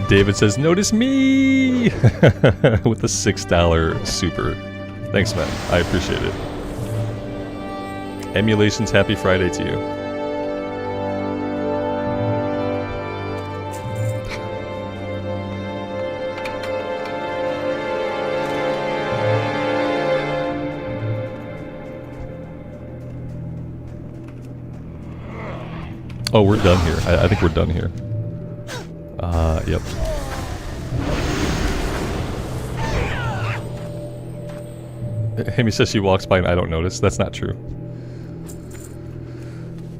David says, notice me! With the $6 super. Thanks, man. I appreciate it. Emulations, happy Friday to you. Oh, we're done here. I think we're done here. Yep. Amy says she walks by and I don't notice. That's not true.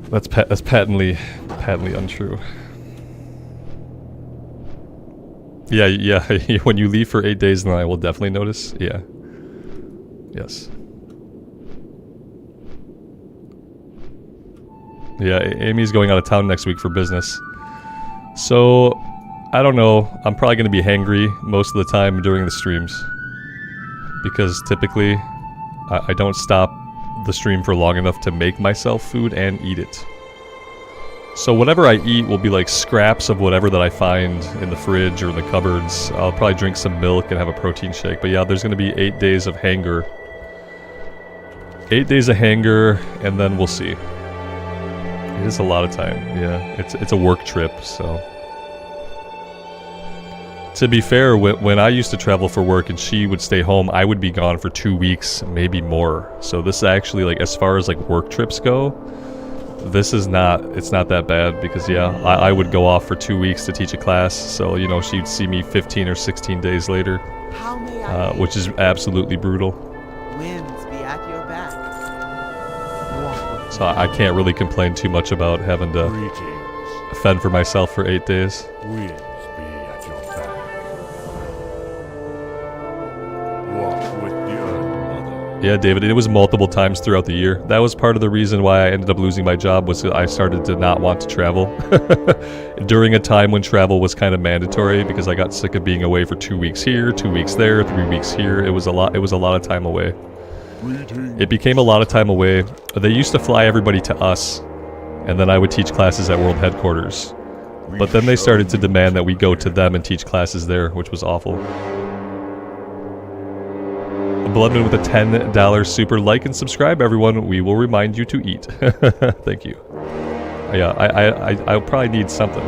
That's patently untrue. Yeah. When you leave for 8 days, then I will definitely notice. Yeah. Yes. Yeah, Amy's going out of town next week for business. So, I don't know. I'm probably going to be hangry most of the time during the streams. Because typically, I don't stop the stream for long enough to make myself food and eat it. So whatever I eat will be like scraps of whatever that I find in the fridge or in the cupboards. I'll probably drink some milk and have a protein shake. But yeah, there's going to be 8 days of hanger. 8 days of hanger, and then we'll see. It is a lot of time, yeah. It's a work trip, so... To be fair, when I used to travel for work and she would stay home, I would be gone for 2 weeks, maybe more. So this actually, like, as far as, like, work trips go, this is not, it's not that bad because, yeah, I would go off for 2 weeks to teach a class. So, you know, she'd see me 15 or 16 days later, which is absolutely brutal. Winds be at your back. So I can't really complain too much about having to fend for myself for 8 days. Winds be at your back. Walk with the earth, mother. Yeah, David, it was multiple times throughout the year. That was part of the reason why I ended up losing my job, was I started to not want to travel. During a time when travel was kind of mandatory, because I got sick of being away for 2 weeks here, 2 weeks there, 3 weeks here. It was a lot of time away. It became a lot of time away. They used to fly everybody to us, and then I would teach classes at World Headquarters. But then they started to demand that we go to them and teach classes there, which was awful. Bloodman with a $10 super like and subscribe, everyone. We will remind you to eat. Thank you. Yeah, I'll probably need something.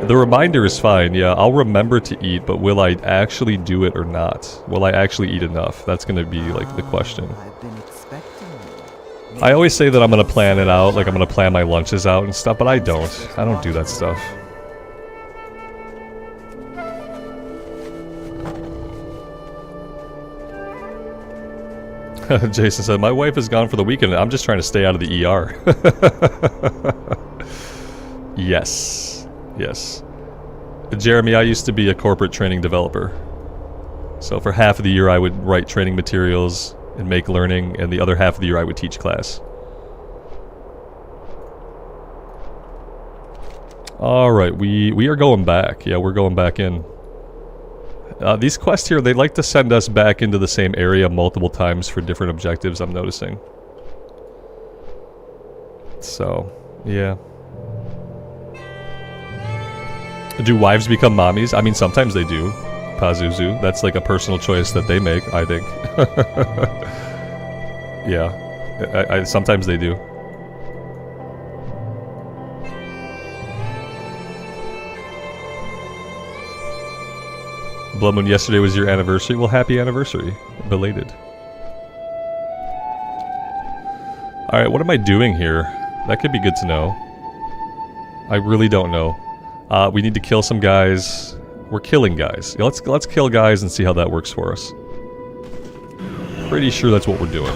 The reminder is fine, yeah, I'll remember to eat, but will I actually do it or not? Will I actually eat enough? That's gonna be, like, the question. I've been expecting you. I always say that I'm gonna plan it out, like I'm gonna plan my lunches out and stuff, but I don't. I don't do that stuff. Jason said, my wife is gone for the weekend and I'm just trying to stay out of the ER. Yes. Yes. Jeremy, I used to be a corporate training developer. So for half of the year I would write training materials and make learning, and the other half of the year I would teach class. Alright, we are going back. Yeah, we're going back in. These quests here, they like to send us back into the same area multiple times for different objectives, I'm noticing. So, yeah. Do wives become mommies? I mean, sometimes they do. Pazuzu. That's like a personal choice that they make, I think. Yeah. Sometimes they do. Blood Moon, yesterday was your anniversary. Well, happy anniversary. Belated. Alright, what am I doing here? That could be good to know. I really don't know. We need to kill some guys. We're killing guys. Yeah, let's kill guys and see how that works for us. Pretty sure that's what we're doing.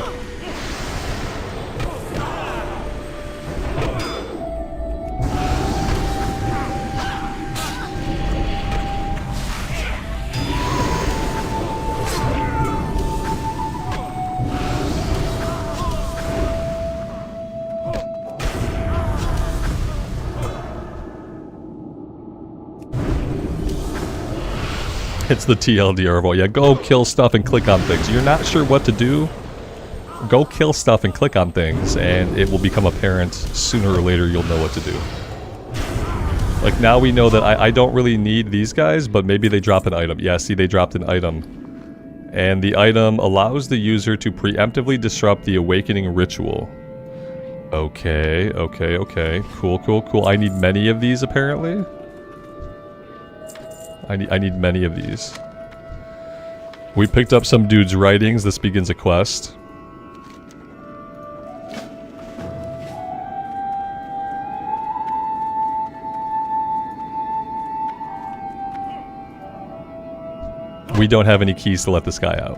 It's the TLDR vote. Yeah, go kill stuff and click on things. You're not sure what to do? Go kill stuff and click on things, and it will become apparent sooner or later you'll know what to do. Like, now we know that I don't really need these guys, but maybe they drop an item. Yeah, see, they dropped an item. And the item allows the user to preemptively disrupt the awakening ritual. Okay, okay, okay. Cool, cool, cool. I need many of these, apparently. I need many of these. We picked up some dude's writings. This begins a quest. We don't have any keys to let this guy out.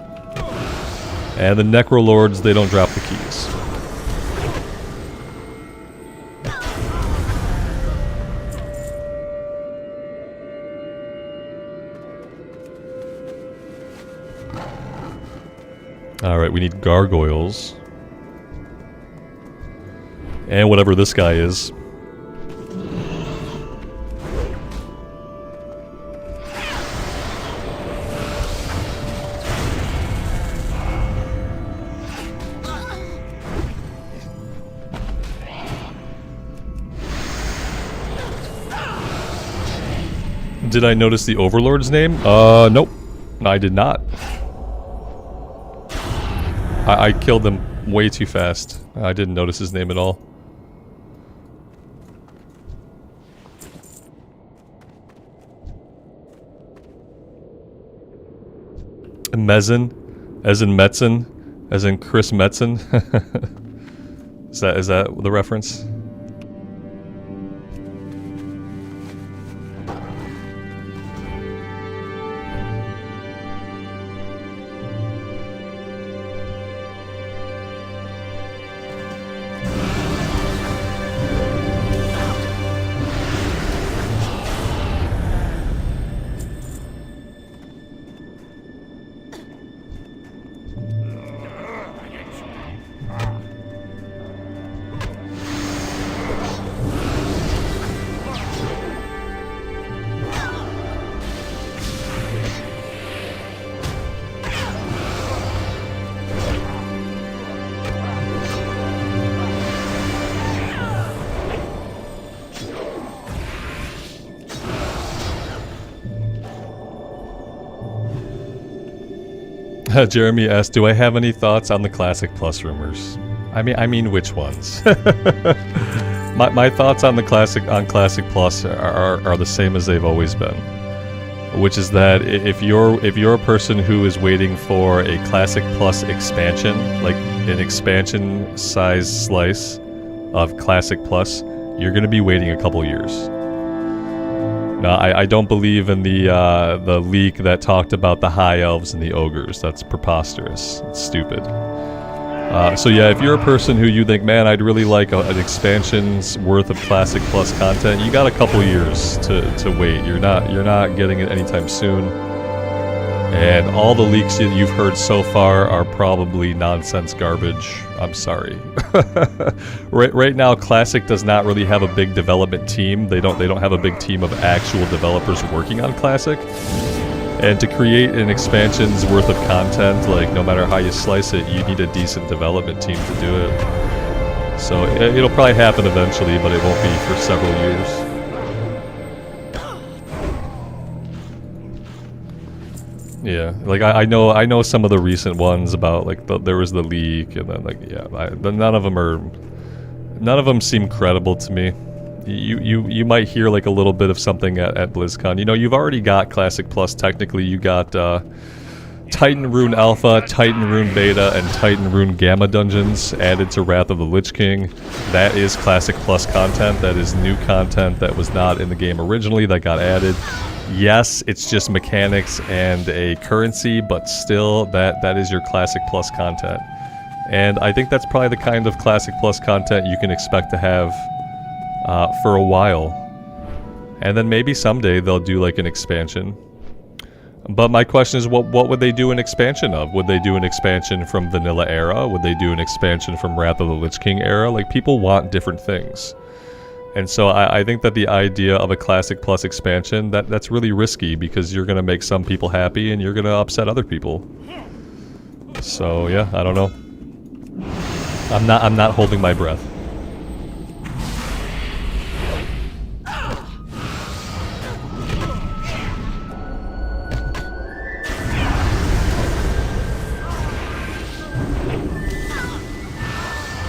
And the Necrolords, they don't drop the keys. Alright, we need gargoyles. And whatever this guy is. Did I notice the Overlord's name? Nope. I did not. I killed them way too fast. I didn't notice his name at all. Mezen, as in Metzen, as in Chris Metzen. Is that the reference? Jeremy asked, "Do I have any thoughts on the Classic Plus rumors?" I mean, which ones? my thoughts on the Classic Plus are the same as they've always been, which is that if you're a person who is waiting for a Classic Plus expansion, like an expansion size slice of Classic Plus, you're going to be waiting a couple years. Now, I don't believe in the leak that talked about the high elves and the ogres. That's preposterous. It's stupid. So yeah, if you're a person who you think, man, I'd really like an expansion's worth of Classic Plus content, you got a couple years to wait. You're not getting it anytime soon. And all the leaks that you've heard so far are probably nonsense garbage. I'm sorry. Right now, Classic does not really have a big development team. They don't have a big team of actual developers working on Classic. And to create an expansion's worth of content, like no matter how you slice it, you need a decent development team to do it. So it'll probably happen eventually, but it won't be for several years. Yeah, like I know some of the recent ones about like there was the leak, and then like none of them seem credible to me. You might hear like a little bit of something at BlizzCon. You know, you've already got Classic Plus. Technically, you got Titan Rune Alpha, Titan Rune Beta, and Titan Rune Gamma dungeons added to Wrath of the Lich King. That is Classic Plus content. That is new content that was not in the game originally that got added. Yes, it's just mechanics and a currency, but still, that is your Classic Plus content. And I think that's probably the kind of Classic Plus content you can expect to have for a while. And then maybe someday they'll do like an expansion. But my question is, what would they do an expansion of? Would they do an expansion from Vanilla era? Would they do an expansion from Wrath of the Lich King era? Like, people want different things. And so I think that the idea of a Classic Plus expansion, that's really risky, because you're going to make some people happy and you're going to upset other people. So yeah, I don't know. I'm not holding my breath.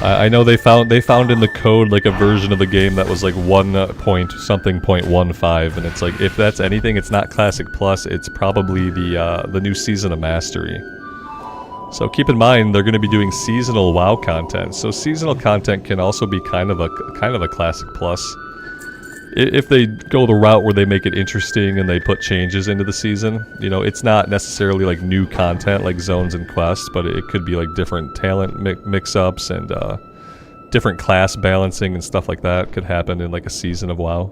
I know they found in the code like a version of the game that was like 1.something.15, and it's like, if that's anything, it's not Classic Plus. It's probably the new season of Mastery. So keep in mind, they're going to be doing seasonal WoW content. So seasonal content can also be kind of a Classic Plus. If they go the route where they make it interesting and they put changes into the season, you know, it's not necessarily like new content like zones and quests, but it could be like different talent mix-ups and different class balancing and stuff like that could happen in like a season of WoW.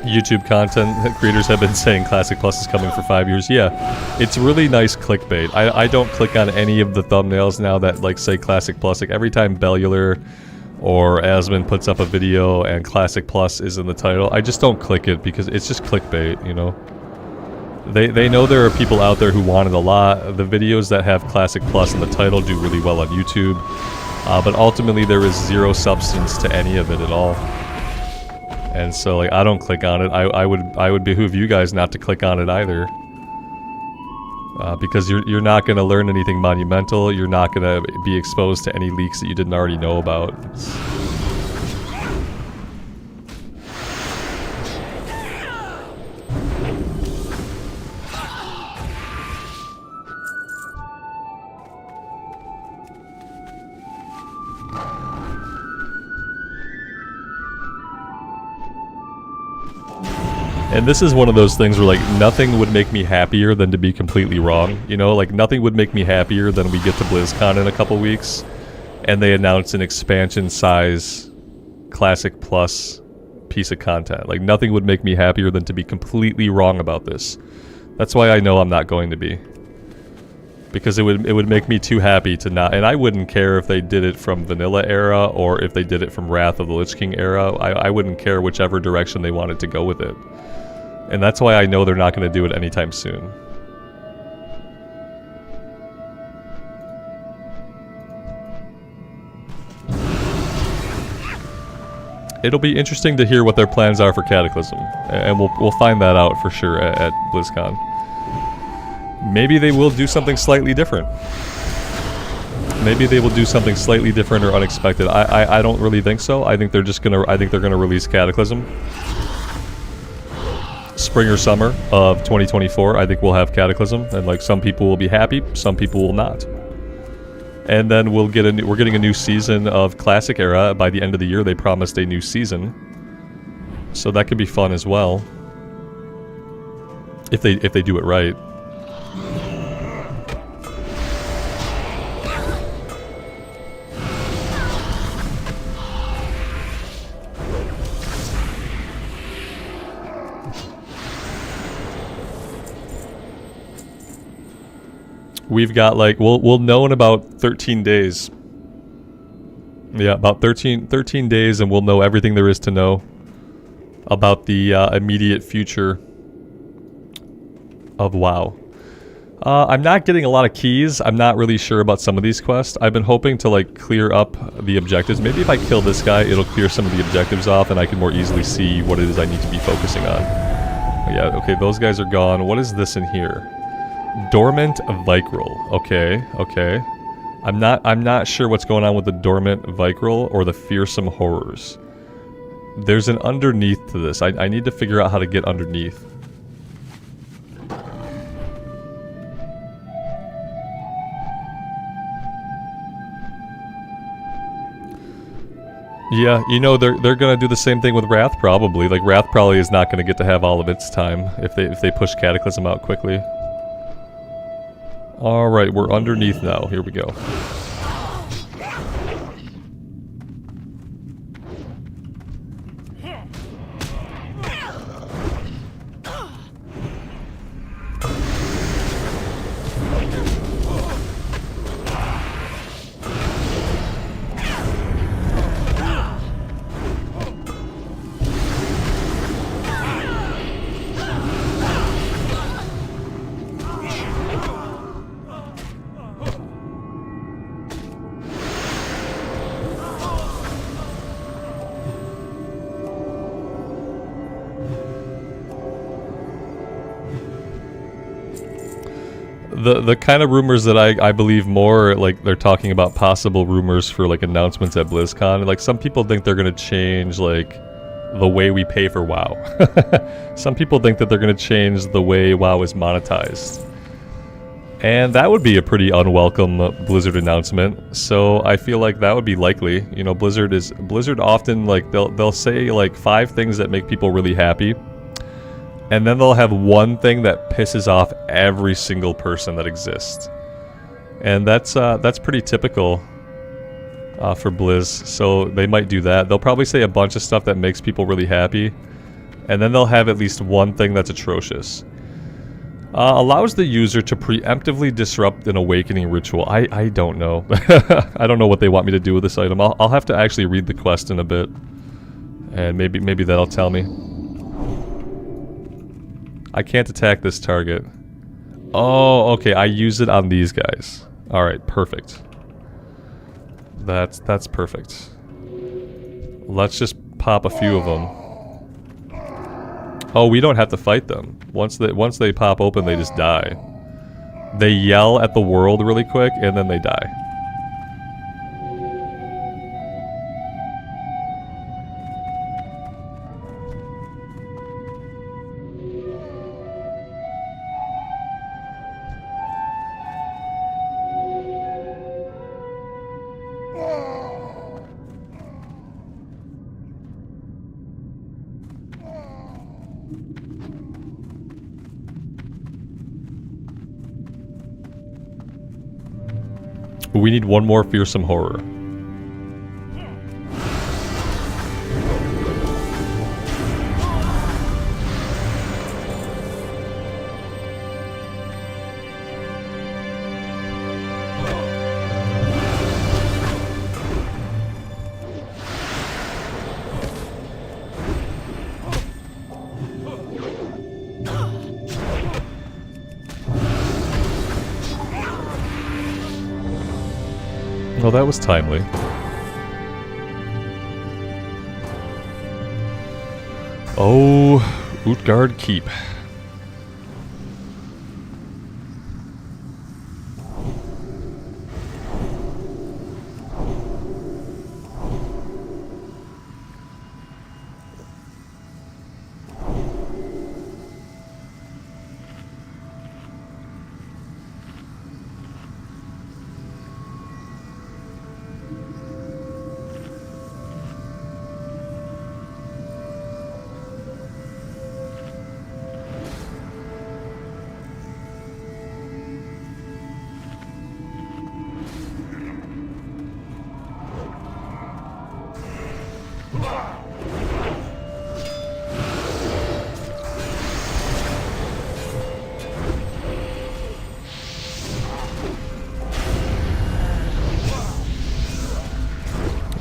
YouTube content creators have been saying Classic Plus is coming for 5 years. Yeah, it's really nice clickbait. I don't click on any of the thumbnails now that like say Classic Plus. Like every time Bellular or Asmon puts up a video and Classic Plus is in the title, I just don't click it because it's just clickbait, you know. They know there are people out there who want it a lot. The videos that have Classic Plus in the title do really well on YouTube, but ultimately there is zero substance to any of it at all. And so, like, I don't click on it. I would behoove you guys not to click on it either, because you're not going to learn anything monumental. You're not going to be exposed to any leaks that you didn't already know about. And this is one of those things where, like, nothing would make me happier than to be completely wrong. You know, like, nothing would make me happier than we get to BlizzCon in a couple weeks and they announce an expansion size Classic Plus piece of content. Like, nothing would make me happier than to be completely wrong about this. That's why I know I'm not going to be. Because it would make me too happy to not... And I wouldn't care if they did it from Vanilla era or if they did it from Wrath of the Lich King era. I wouldn't care whichever direction they wanted to go with it. And that's why I know they're not going to do it anytime soon. It'll be interesting to hear what their plans are for Cataclysm, and we'll find that out for sure at BlizzCon. Maybe they will do something slightly different. Maybe they will do something slightly different or unexpected. I don't really think so. I think they're gonna release Cataclysm. Spring or summer of 2024, I think we'll have Cataclysm, and like some people will be happy, some people will not. And then we're getting a new season of Classic Era. By the end of the year, they promised a new season, so that could be fun as well. If they do it right. We've got like, we'll know in about 13 days. Yeah, about 13 days, and we'll know everything there is to know about the immediate future of WoW. I'm not getting a lot of keys. I'm not really sure about some of these quests. I've been hoping to like clear up the objectives. Maybe if I kill this guy, it'll clear some of the objectives off, and I can more easily see what it is I need to be focusing on. Yeah, okay, those guys are gone. What is this in here? Dormant Vicryl. Okay, okay. I'm not sure what's going on with the Dormant Vicryl or the Fearsome Horrors. There's an underneath to this. I need to figure out how to get underneath. Yeah, you know, they're gonna do the same thing with Wrath probably. Like Wrath probably is not gonna get to have all of its time if they push Cataclysm out quickly. Alright, we're underneath now. Here we go. The kind of rumors that I believe more, like they're talking about possible rumors for like announcements at BlizzCon. Like some people think they're gonna change like the way we pay for WoW. Some people think that they're gonna change the way WoW is monetized. And that would be a pretty unwelcome Blizzard announcement. So I feel like that would be likely. You know, Blizzard often like they'll say like 5 things that make people really happy. And then they'll have one thing that pisses off every single person that exists. And that's pretty typical for Blizz. So they might do that. They'll probably say a bunch of stuff that makes people really happy. And then they'll have at least one thing that's atrocious. Allows the user to preemptively disrupt an awakening ritual. I don't know. I don't know what they want me to do with this item. I'll have to actually read the quest in a bit. And maybe that'll tell me. I can't attack this target. Oh, okay, I use it on these guys. Alright, perfect. That's perfect. Let's just pop a few of them. Oh, we don't have to fight them. Once they pop open, they just die. They yell at the world really quick, and then they die. We need one more Fearsome Horror. Well, that was timely. Oh, Utgarde Keep.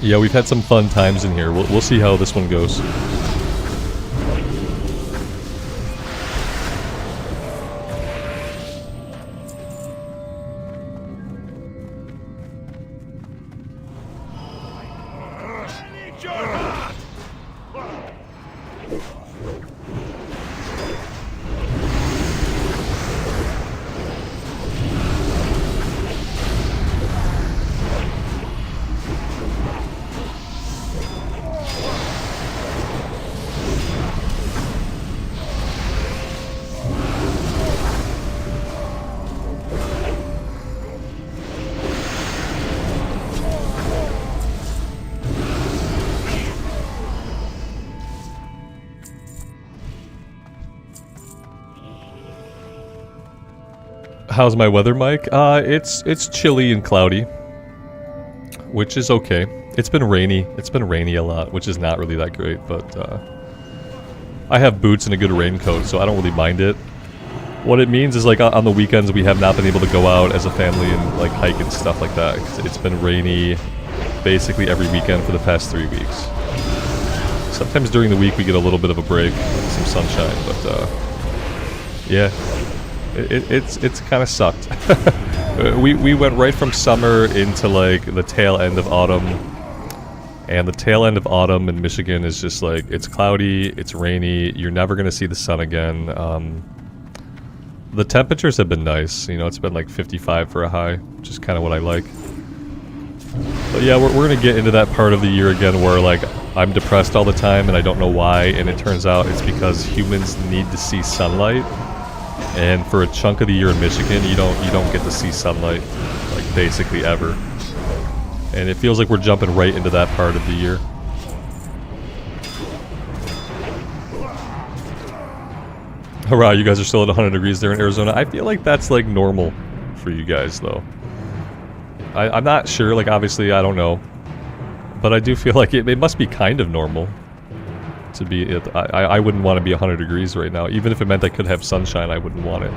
Yeah, we've had some fun times in here. We'll see how this one goes. How's my weather, Mike? It's chilly and cloudy, which is okay. It's been rainy. It's been rainy a lot, which is not really that great, but I have boots and a good raincoat, so I don't really mind it. What it means is, like, on the weekends we have not been able to go out as a family and, like, hike and stuff like that. It's been rainy basically every weekend for the past 3 weeks. Sometimes during the week we get a little bit of a break, some sunshine, but yeah. It's kind of sucked. we went right from summer into, like, the tail end of autumn, and the tail end of autumn in Michigan is just like, it's cloudy, it's rainy, you're never gonna see the sun again. The temperatures have been nice, you know, it's been like 55 for a high, which is kind of what I like. But yeah, we're gonna get into that part of the year again where, like, I'm depressed all the time and I don't know why, and it turns out it's because humans need to see sunlight. And for a chunk of the year in Michigan, you don't get to see sunlight, like, basically ever. And it feels like we're jumping right into that part of the year. Hurrah, you guys are still at 100 degrees there in Arizona. I feel like that's, like, normal for you guys, though. I'm not sure, like, obviously, I don't know. But I do feel like it must be kind of normal. To be, I wouldn't want to be 100 degrees right now. Even if it meant I could have sunshine, I wouldn't want it.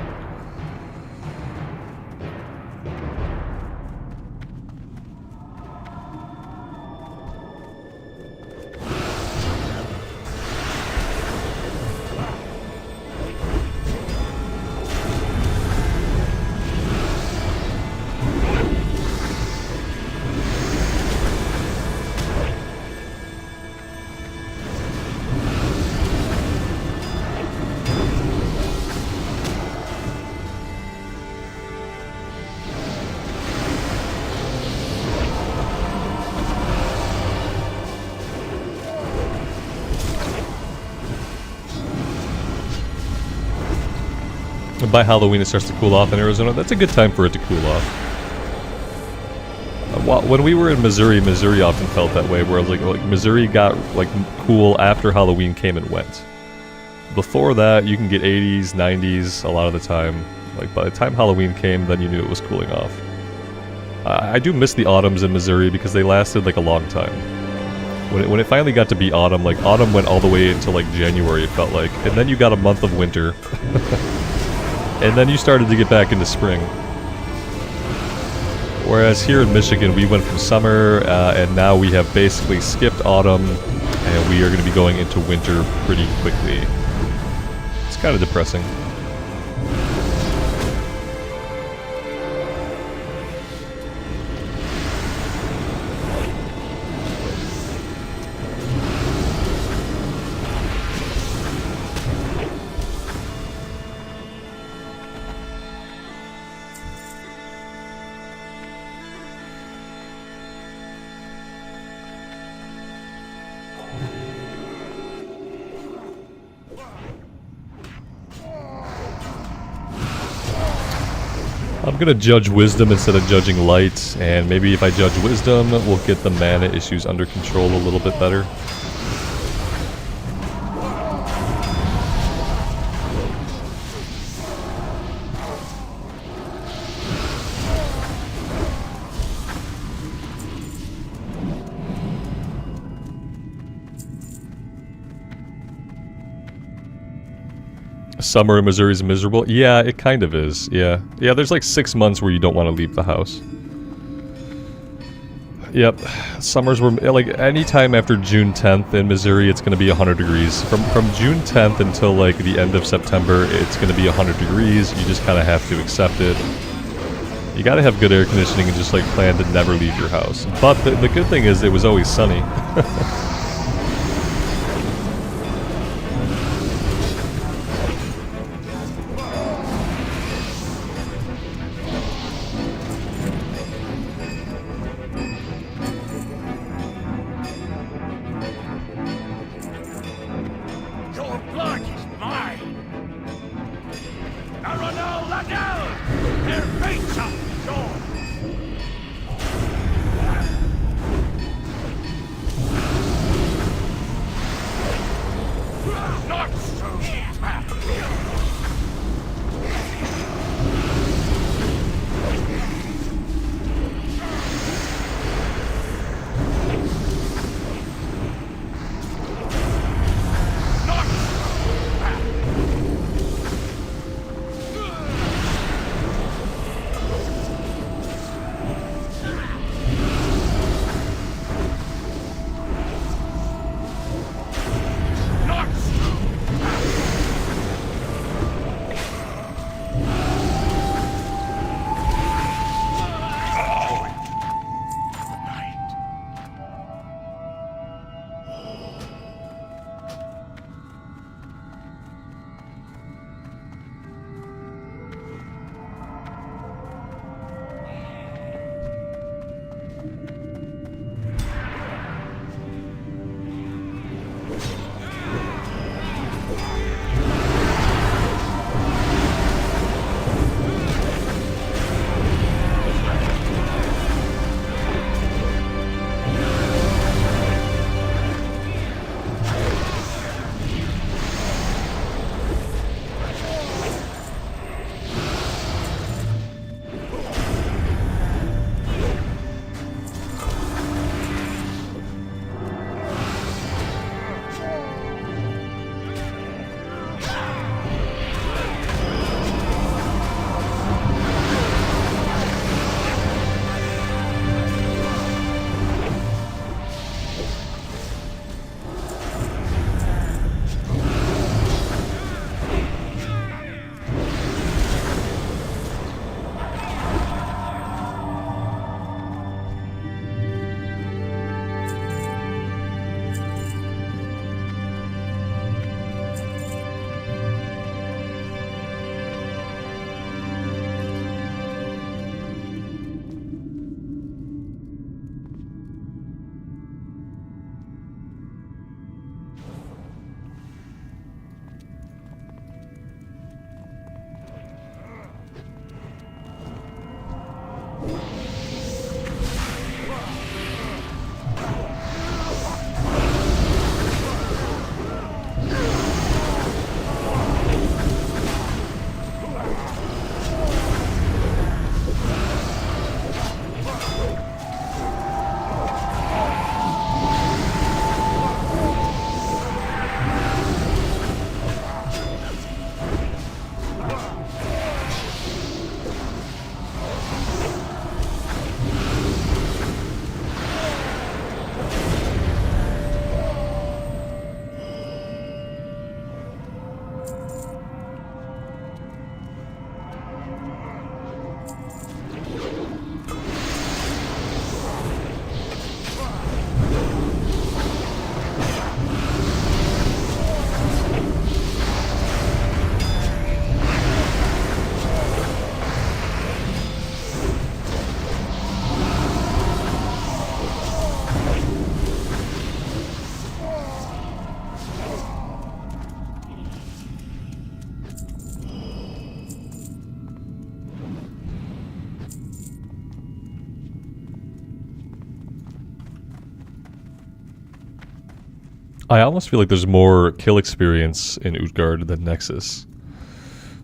By Halloween it starts to cool off in Arizona. That's a good time for it to cool off. When we were in Missouri, Missouri often felt that way, where like Missouri got, like, cool after Halloween came and went. Before that, you can get 80s, 90s a lot of the time. Like, by the time Halloween came, then you knew it was cooling off. I do miss the autumns in Missouri because they lasted, like, a long time. When it finally got to be autumn, like, autumn went all the way into, like, January, it felt like. And then you got a month of winter. And then you started to get back into spring. Whereas here in Michigan, we went from summer, and now we have basically skipped autumn, and we are going to be going into winter pretty quickly. It's kind of depressing. I'm gonna judge wisdom instead of judging light, and maybe if I judge wisdom, we'll get the mana issues under control a little bit better. Summer in Missouri is miserable. Yeah, it kind of is. Yeah. Yeah, there's like 6 months where you don't want to leave the house. Yep. Summers were like anytime after June 10th in Missouri, it's going to be 100 degrees. From June 10th until like the end of September, it's going to be 100 degrees. You just kind of have to accept it. You got to have good air conditioning and just like plan to never leave your house. But the good thing is it was always sunny. Your blood is mine! Arano Ladell! Their fates are yours! Not so fast! I almost feel like there's more kill experience in Utgarde than Nexus.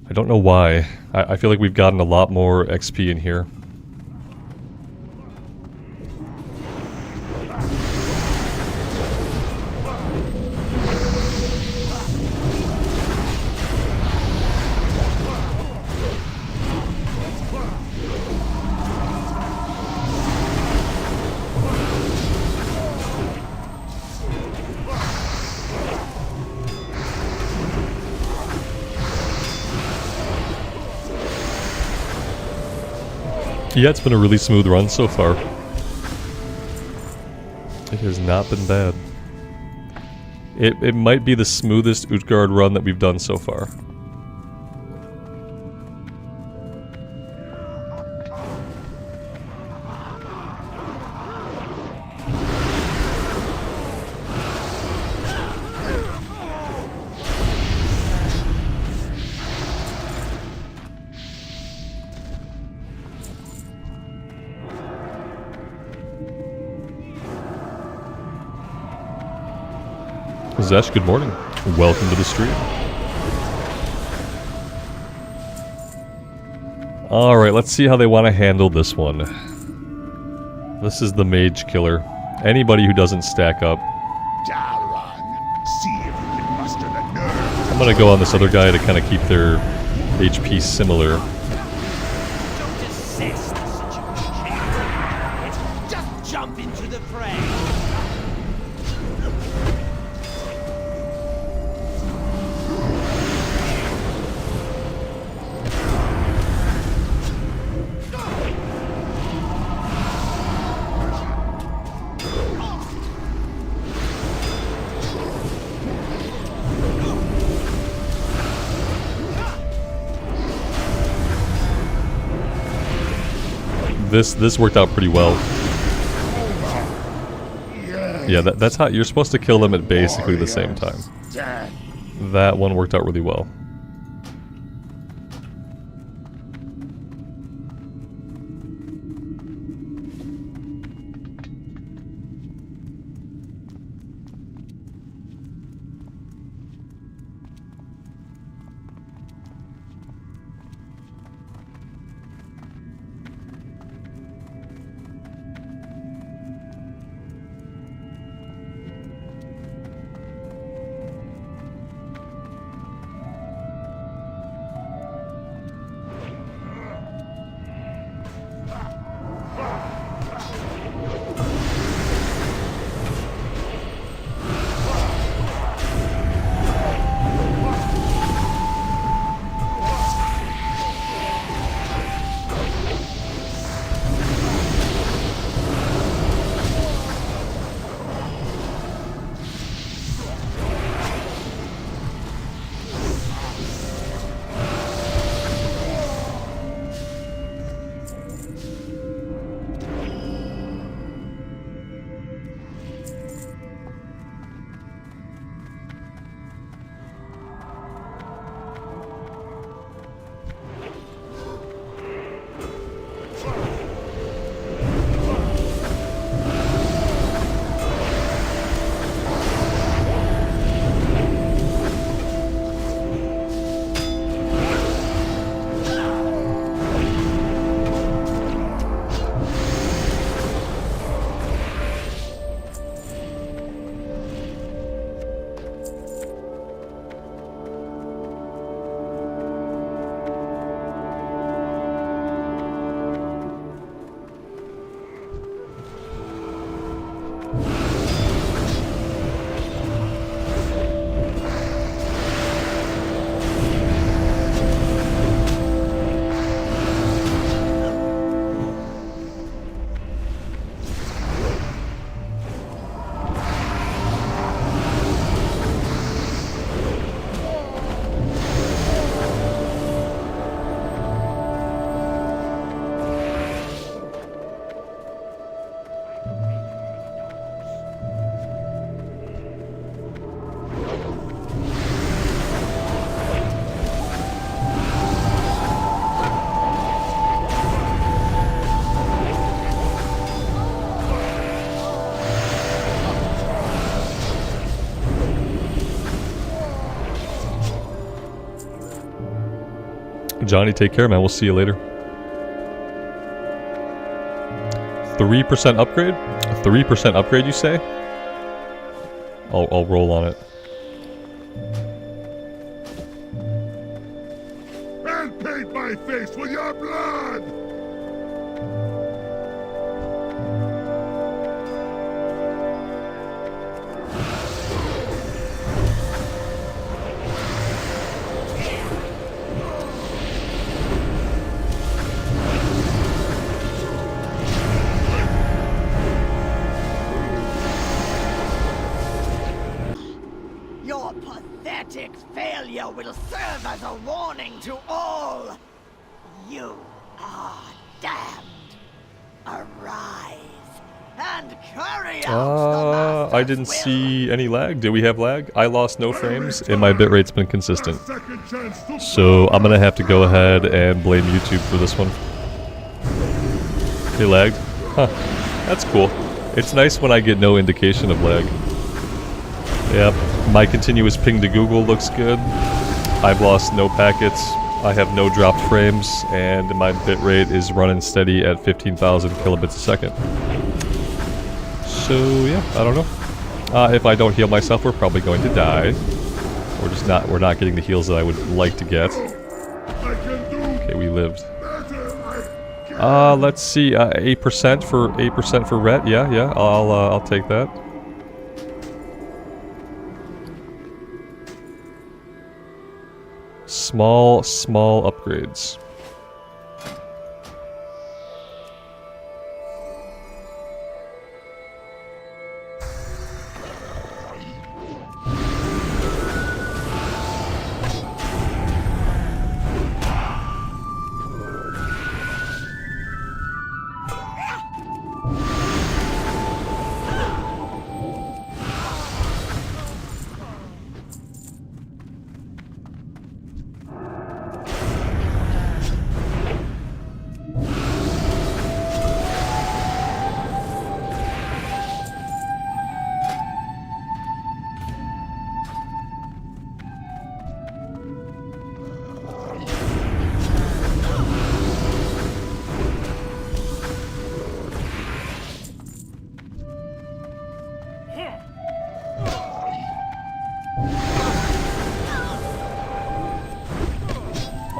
I don't know why. I feel like we've gotten a lot more XP in here. Yeah, it's been a really smooth run so far. It has not been bad. It might be the smoothest Utgarde run that we've done so far. Zesh, good morning. Welcome to the stream. Alright, let's see how they want to handle this one. This is the mage killer. Anybody who doesn't stack up. Dalaran, see if you can muster the nerve. I'm gonna go on this other guy to kind of keep their HP similar. Don't assess the situation. Just jump into the fray. This worked out pretty well. Yeah, that's how you're supposed to kill them at basically the same time. That one worked out really well. Johnny, take care, man. We'll see you later. 3% upgrade? A 3% upgrade, you say? I'll roll on it. And paint my face with your blood! Your pathetic failure will serve as a warning to all. You are damned. Arise and carry out the I didn't see any lag. Did we have lag? I lost no frames, and my bitrate's been consistent. So I'm gonna have to go ahead and blame YouTube for this one. They lagged? Huh. That's cool. It's nice when I get no indication of lag. Yep, my continuous ping to Google looks good. I've lost no packets. I have no dropped frames, and my bitrate is running steady at 15,000 kilobits a second. So yeah, I don't know. If I don't heal myself, we're probably going to die. We're not getting the heals that I would like to get. Okay, we lived. Let's see, 8% for Ret. Yeah, I'll take that. Small upgrades.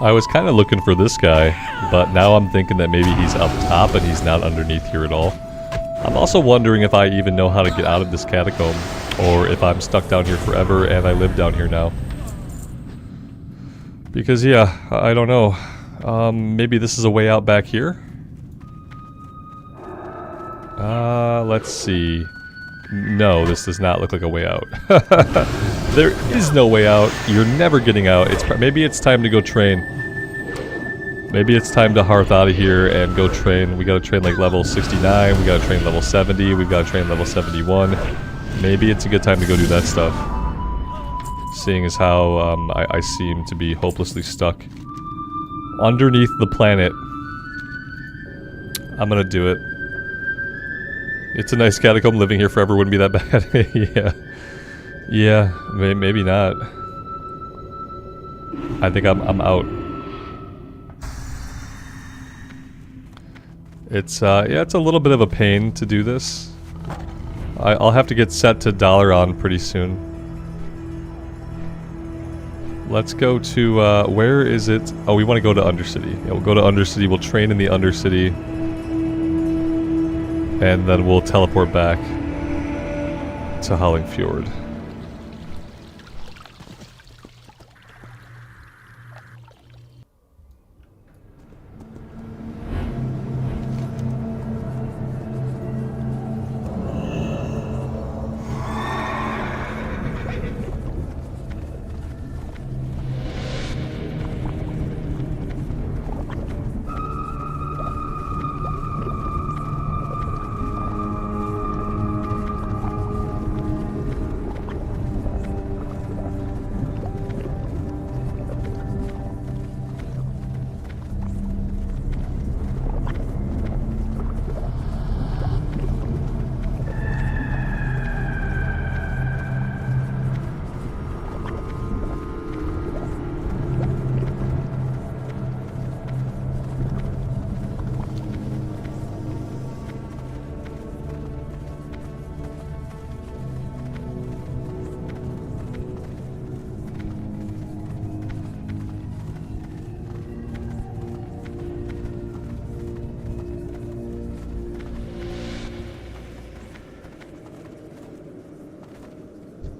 I was kind of looking for this guy, but now I'm thinking that maybe he's up top and he's not underneath here at all. I'm also wondering if I even know how to get out of this catacomb, or if I'm stuck down here forever and I live down here now. Because yeah, I don't know. Maybe this is a way out back here? Let's see. No, this does not look like a way out. There is no way out. You're never getting out. Maybe it's time to go train. Maybe it's time to hearth out of here and go train. We gotta train like level 69. We gotta train level 70. We've gotta train level 71. Maybe it's a good time to go do that stuff. Seeing as how I seem to be hopelessly stuck underneath the planet. I'm gonna do it. It's a nice catacomb. Living here forever wouldn't be that bad. Yeah, maybe not. I think I'm out. It's yeah, it's a little bit of a pain to do this. I'll have to get set to Dalaran pretty soon. Let's go to where is it? Oh, we want to go to Undercity. Yeah, we'll go to Undercity. We'll train in the Undercity. And then we'll teleport back to Howling Fjord.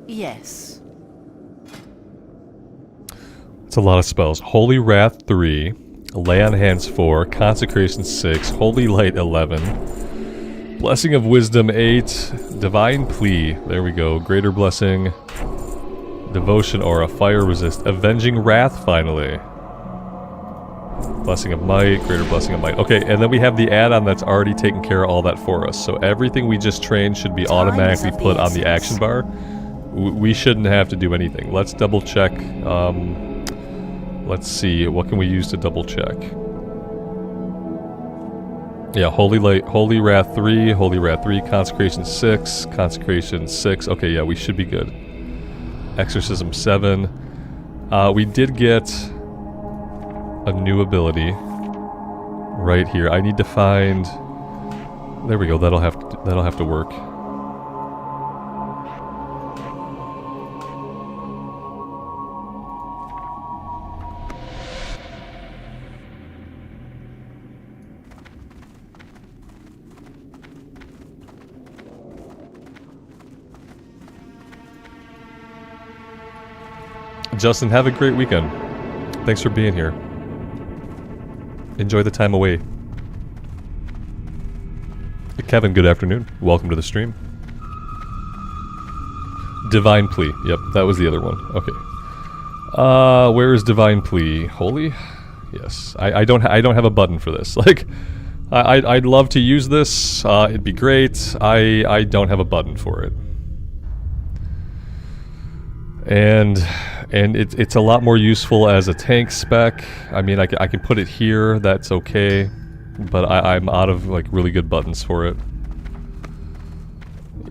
Yes. It's a lot of spells. Holy Wrath 3, Lay on Hands 4, Consecration 6, Holy Light 11, Blessing of Wisdom 8, Divine Plea, there we go, Greater Blessing, Devotion Aura, Fire Resist, Avenging Wrath finally. Blessing of Might, Greater Blessing of Might. Okay, and then we have the add-on that's already taken care of all that for us. So everything we just trained should be automatically put on the action bar. We shouldn't have to do anything. Let's double check. Let's see, what can we use to double check? Yeah, Holy Wrath 3, Consecration 6, Consecration 6. Okay, yeah, we should be good. Exorcism 7. We did get a new ability right here. I need to find. There we go. That'll have to work. Justin, have a great weekend. Thanks for being here. Enjoy the time away. Kevin, good afternoon. Welcome to the stream. Divine Plea. Yep, that was the other one. Okay. Where is Divine Plea? Holy? Yes. I don't have a button for this. Like, I'd love to use this. It'd be great. I don't have a button for it. And it's a lot more useful as a tank spec. I mean, I can put it here, that's okay, but I'm out of like really good buttons for it.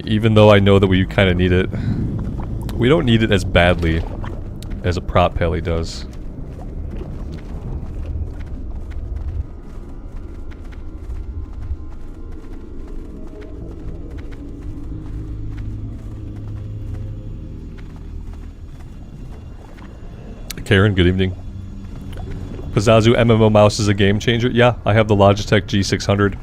Even though I know that we kind of need it. We don't need it as badly as a prop pally does. Karen, good evening. Pizzazu MMO mouse is a game changer. Yeah, I have the Logitech G600.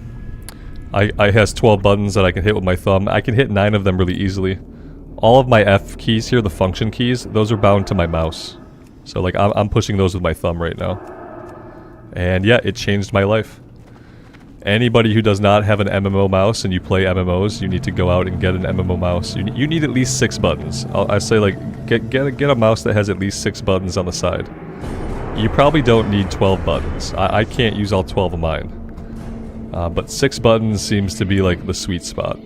I has 12 buttons that I can hit with my thumb. I can hit 9 of them really easily. All of my F keys here, the function keys, those are bound to my mouse. So like I'm pushing those with my thumb right now. And yeah, it changed my life. Anybody who does not have an MMO mouse and you play MMOs, you need to go out and get an MMO mouse. You need at least 6 buttons. I say like, get a mouse that has at least 6 buttons on the side. You probably don't need 12 buttons. I can't use all 12 of mine. But 6 buttons seems to be like the sweet spot.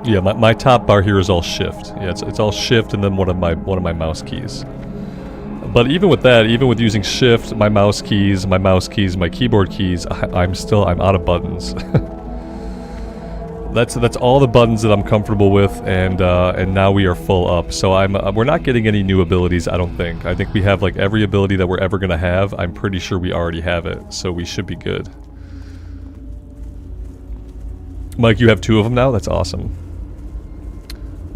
Yeah, my top bar here is all shift. Yeah, it's all shift and then one of my mouse keys. But even with that, even with using shift, my mouse keys, my keyboard keys, I'm out of buttons. That's all the buttons that I'm comfortable with, and now we are full up. So we're not getting any new abilities, I don't think. I think we have like every ability that we're ever gonna have. I'm pretty sure we already have it, so we should be good. Mike, you have 2 of them now? That's awesome.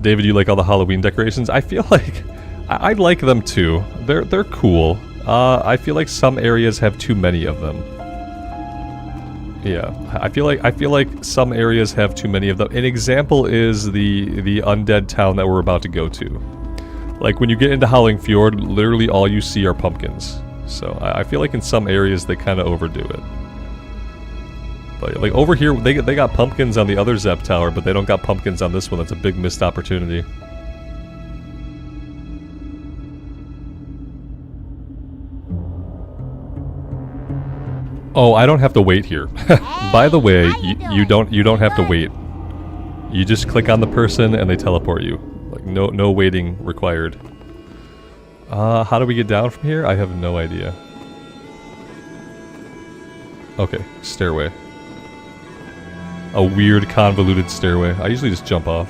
David, you like all the Halloween decorations? I feel like I like them too. They're cool. I feel like some areas have too many of them. Yeah, I feel like some areas have too many of them. An example is the undead town that we're about to go to. Like when you get into Howling Fjord, literally all you see are pumpkins. So I feel like in some areas they kind of overdo it. But like over here, they got pumpkins on the other Zep tower, but they don't got pumpkins on this one. That's a big missed opportunity. Oh, I don't have to wait here. By the way, you don't have to wait. You just click on the person and they teleport you. Like no waiting required. How do we get down from here? I have no idea. Okay, stairway. A weird convoluted stairway. I usually just jump off.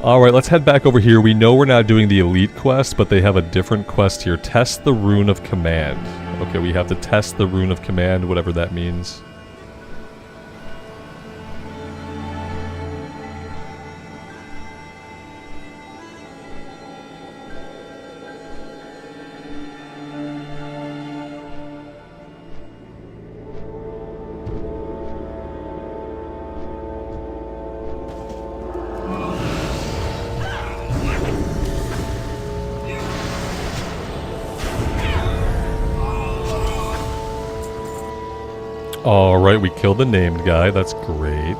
Alright, let's head back over here. We know we're not doing the elite quest, but they have a different quest here. Test the Rune of Command. Okay, we have to test the Rune of Command, whatever that means. Alright, we killed the named guy. That's great.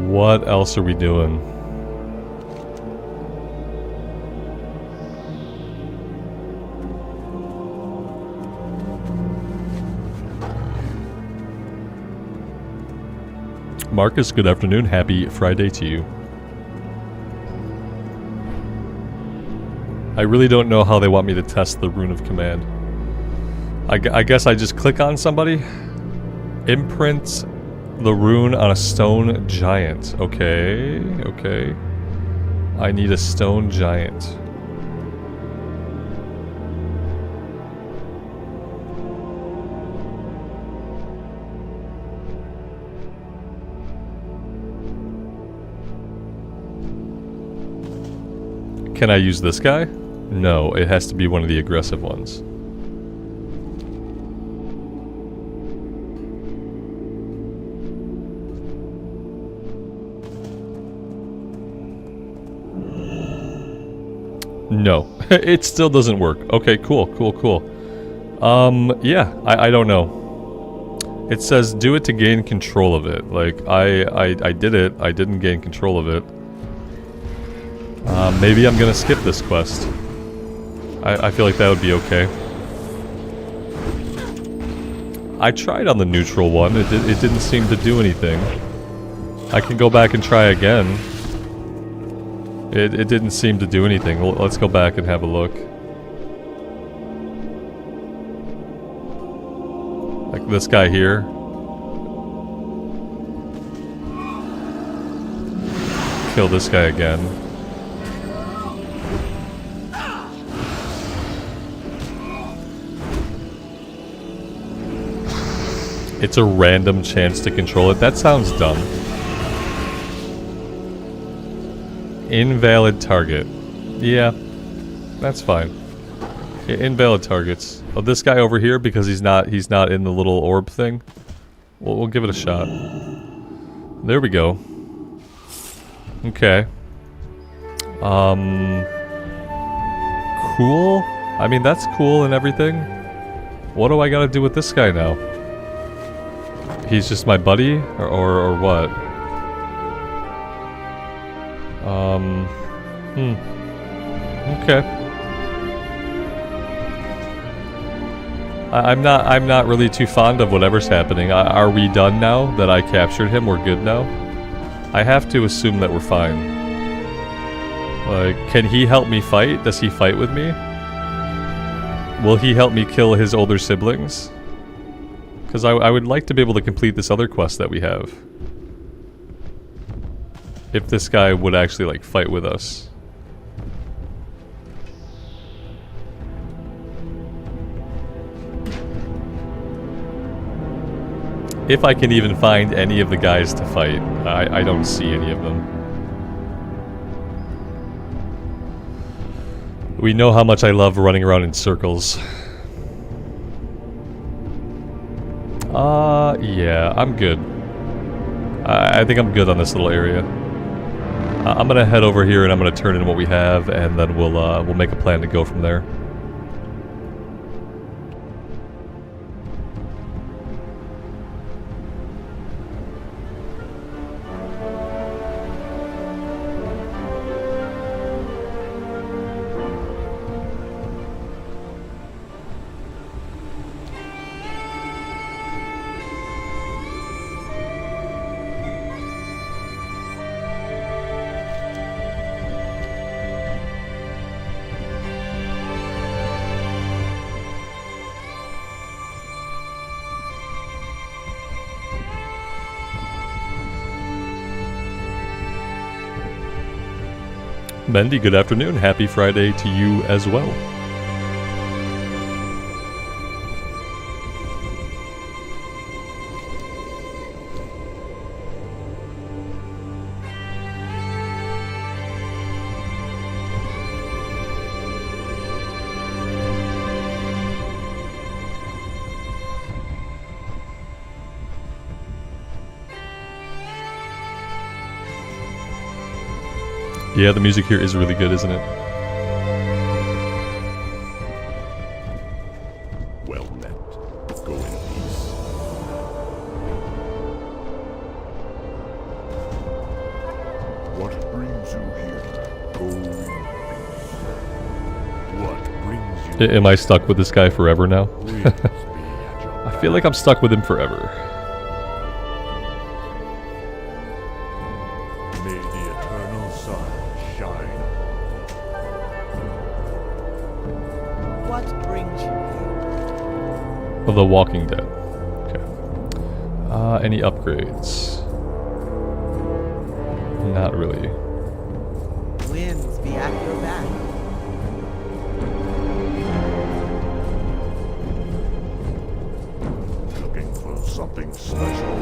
What else are we doing? Marcus, good afternoon. Happy Friday to you. I really don't know how they want me to test the rune of command. I guess I just click on somebody. Imprint the rune on a stone giant. Okay, okay. I need a stone giant. Can I use this guy? No, it has to be one of the aggressive ones. No, it still doesn't work. Okay, cool, cool, cool. Yeah, I don't know. It says do it to gain control of it. Like, I did it. I didn't gain control of it. Maybe I'm gonna skip this quest. I feel like that would be okay. I tried on the neutral one. It didn't seem to do anything. I can go back and try again. It didn't seem to do anything. Let's go back and have a look. Like this guy here. Kill this guy again. It's a random chance to control it. That sounds dumb. Invalid target. Yeah, that's fine. Yeah, invalid targets. Oh, this guy over here, because he's not in the little orb thing. We'll give it a shot. There we go. Okay. Cool. I mean, that's cool and everything. What do I gotta do with this guy now? He's just my buddy, or what? Okay. I'm not really too fond of whatever's happening. Are we done now that I captured him? We're good now? I have to assume that we're fine. Like, can he help me fight? Does he fight with me? Will he help me kill his older siblings? Because I would like to be able to complete this other quest that we have. If this guy would actually, like, fight with us. If I can even find any of the guys to fight. I don't see any of them. We know how much I love running around in circles. Yeah, I'm good. I think I'm good on this little area. I'm gonna head over here and I'm gonna turn in what we have, and then we'll make a plan to go from there. Bendy, good afternoon. Happy Friday to you as well. Yeah, the music here is really good, isn't it? What brings you here? Go in peace. What brings you Am I stuck with this guy forever now? Please be at your I feel like I'm stuck with him forever. May the eternal sun shine. What brings you here? Of The Walking Dead. Okay. Any upgrades? Not really. Winds be at your back. Looking for something special.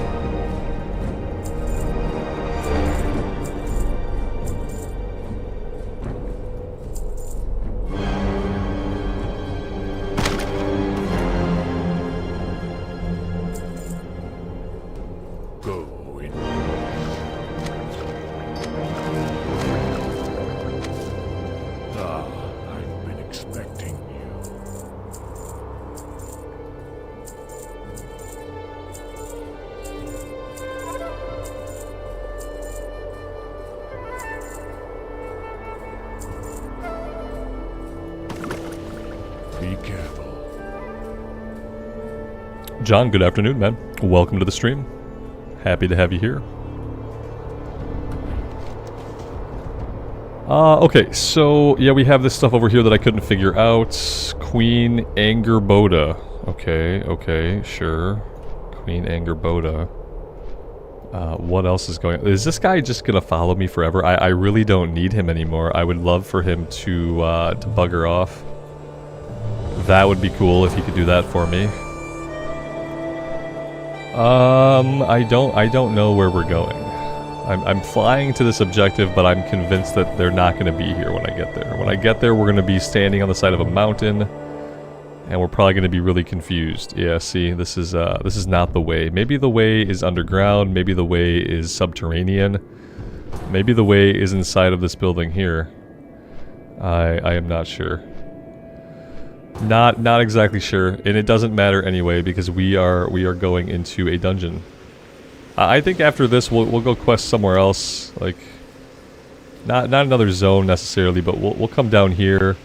Go in. Ah, I've been expecting you. Be careful. John, good afternoon, man. Welcome to the stream. Happy to have you here. Okay, so yeah, we have this stuff over here that I couldn't figure out. Queen Angerboda. Okay, sure. Queen Angerboda. What else is going on? Is this guy just gonna follow me forever? I really don't need him anymore. I would love for him to bugger off. That would be cool if he could do that for me. I don't know where we're going. I'm flying to this objective, but I'm convinced that they're not going to be here when I get there. When I get there, we're going to be standing on the side of a mountain, and we're probably going to be really confused. Yeah, see, this is not the way. Maybe the way is underground. Maybe the way is subterranean. Maybe the way is inside of this building here. I am not sure. Not exactly sure, and it doesn't matter anyway because we are going into a dungeon. I think after this we'll go quest somewhere else, like not another zone necessarily, but we'll come down here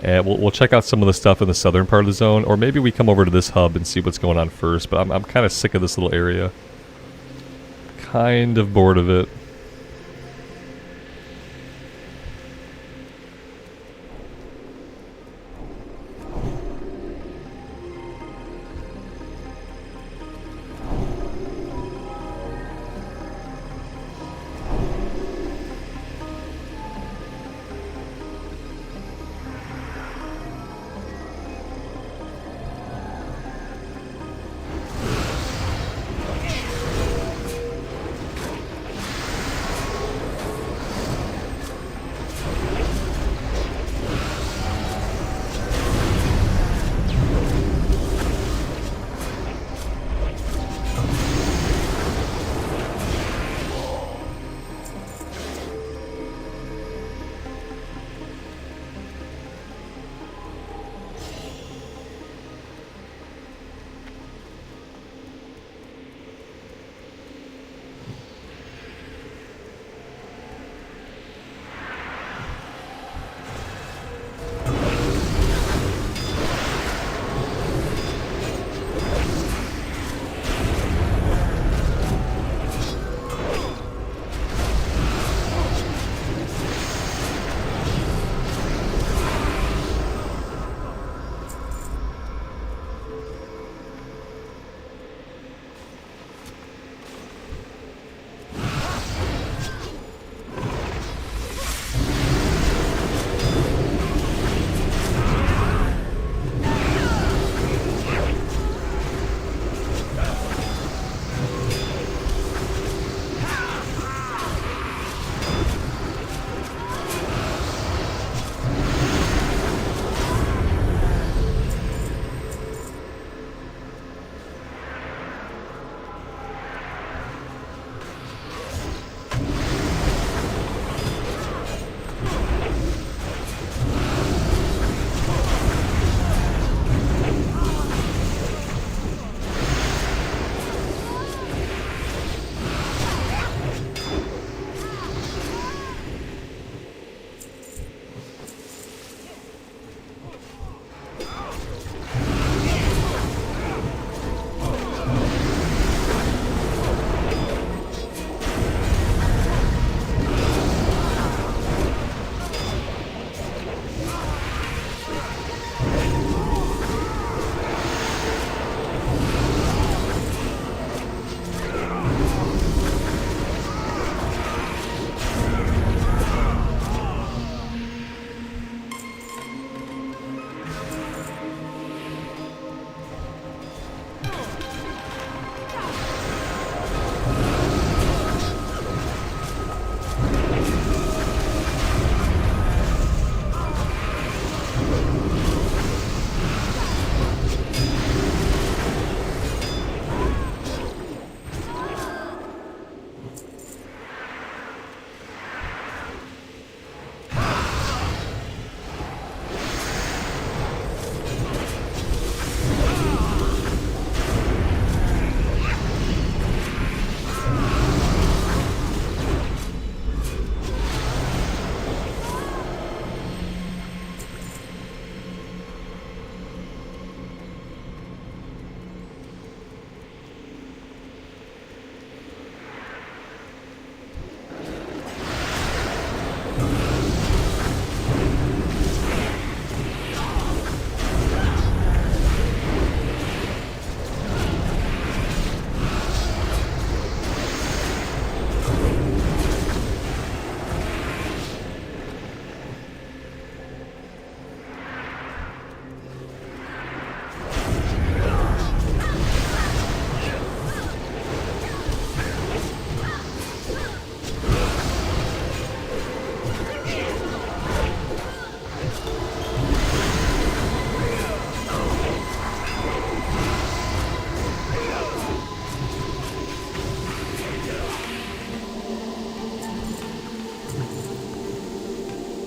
and we'll check out some of the stuff in the southern part of the zone, or maybe we come over to this hub and see what's going on first. But I'm kind of sick of this little area. Kind of bored of it.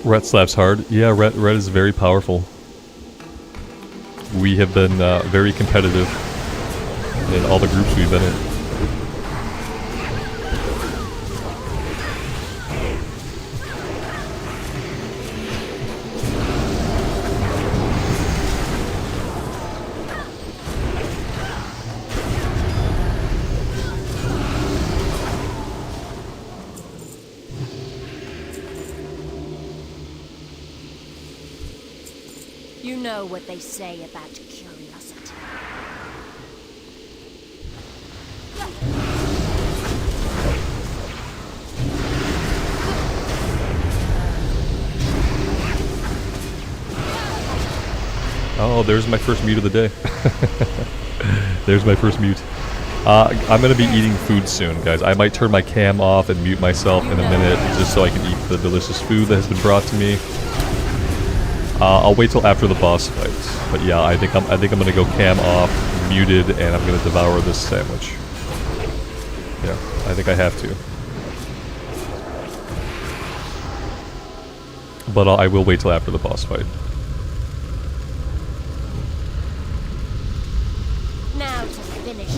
Ret slaps hard. Yeah, Ret is very powerful. We have been very competitive in all the groups we've been in. You know what they say about curiosity. Oh, there's my first mute of the day. There's my first mute. I'm gonna be eating food soon, guys. I might turn my cam off and mute myself in a minute, just so I can eat the delicious food that has been brought to me. I'll wait till after the boss fight. But yeah, I think I'm gonna go cam off, muted, and I'm gonna devour this sandwich. Yeah, I think I have to. But I will wait till after the boss fight. Now to finish.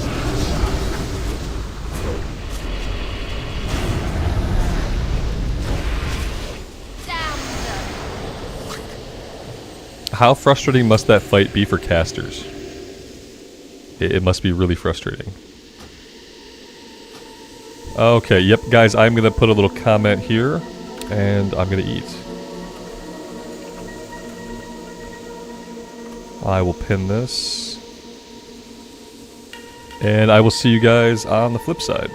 How frustrating must that fight be for casters? It must be really frustrating. Okay, yep, guys, I'm gonna put a little comment here, and I'm gonna eat. I will pin this. And I will see you guys on the flip side.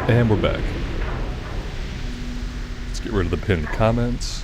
And we're back. Let's get rid of the pinned comments.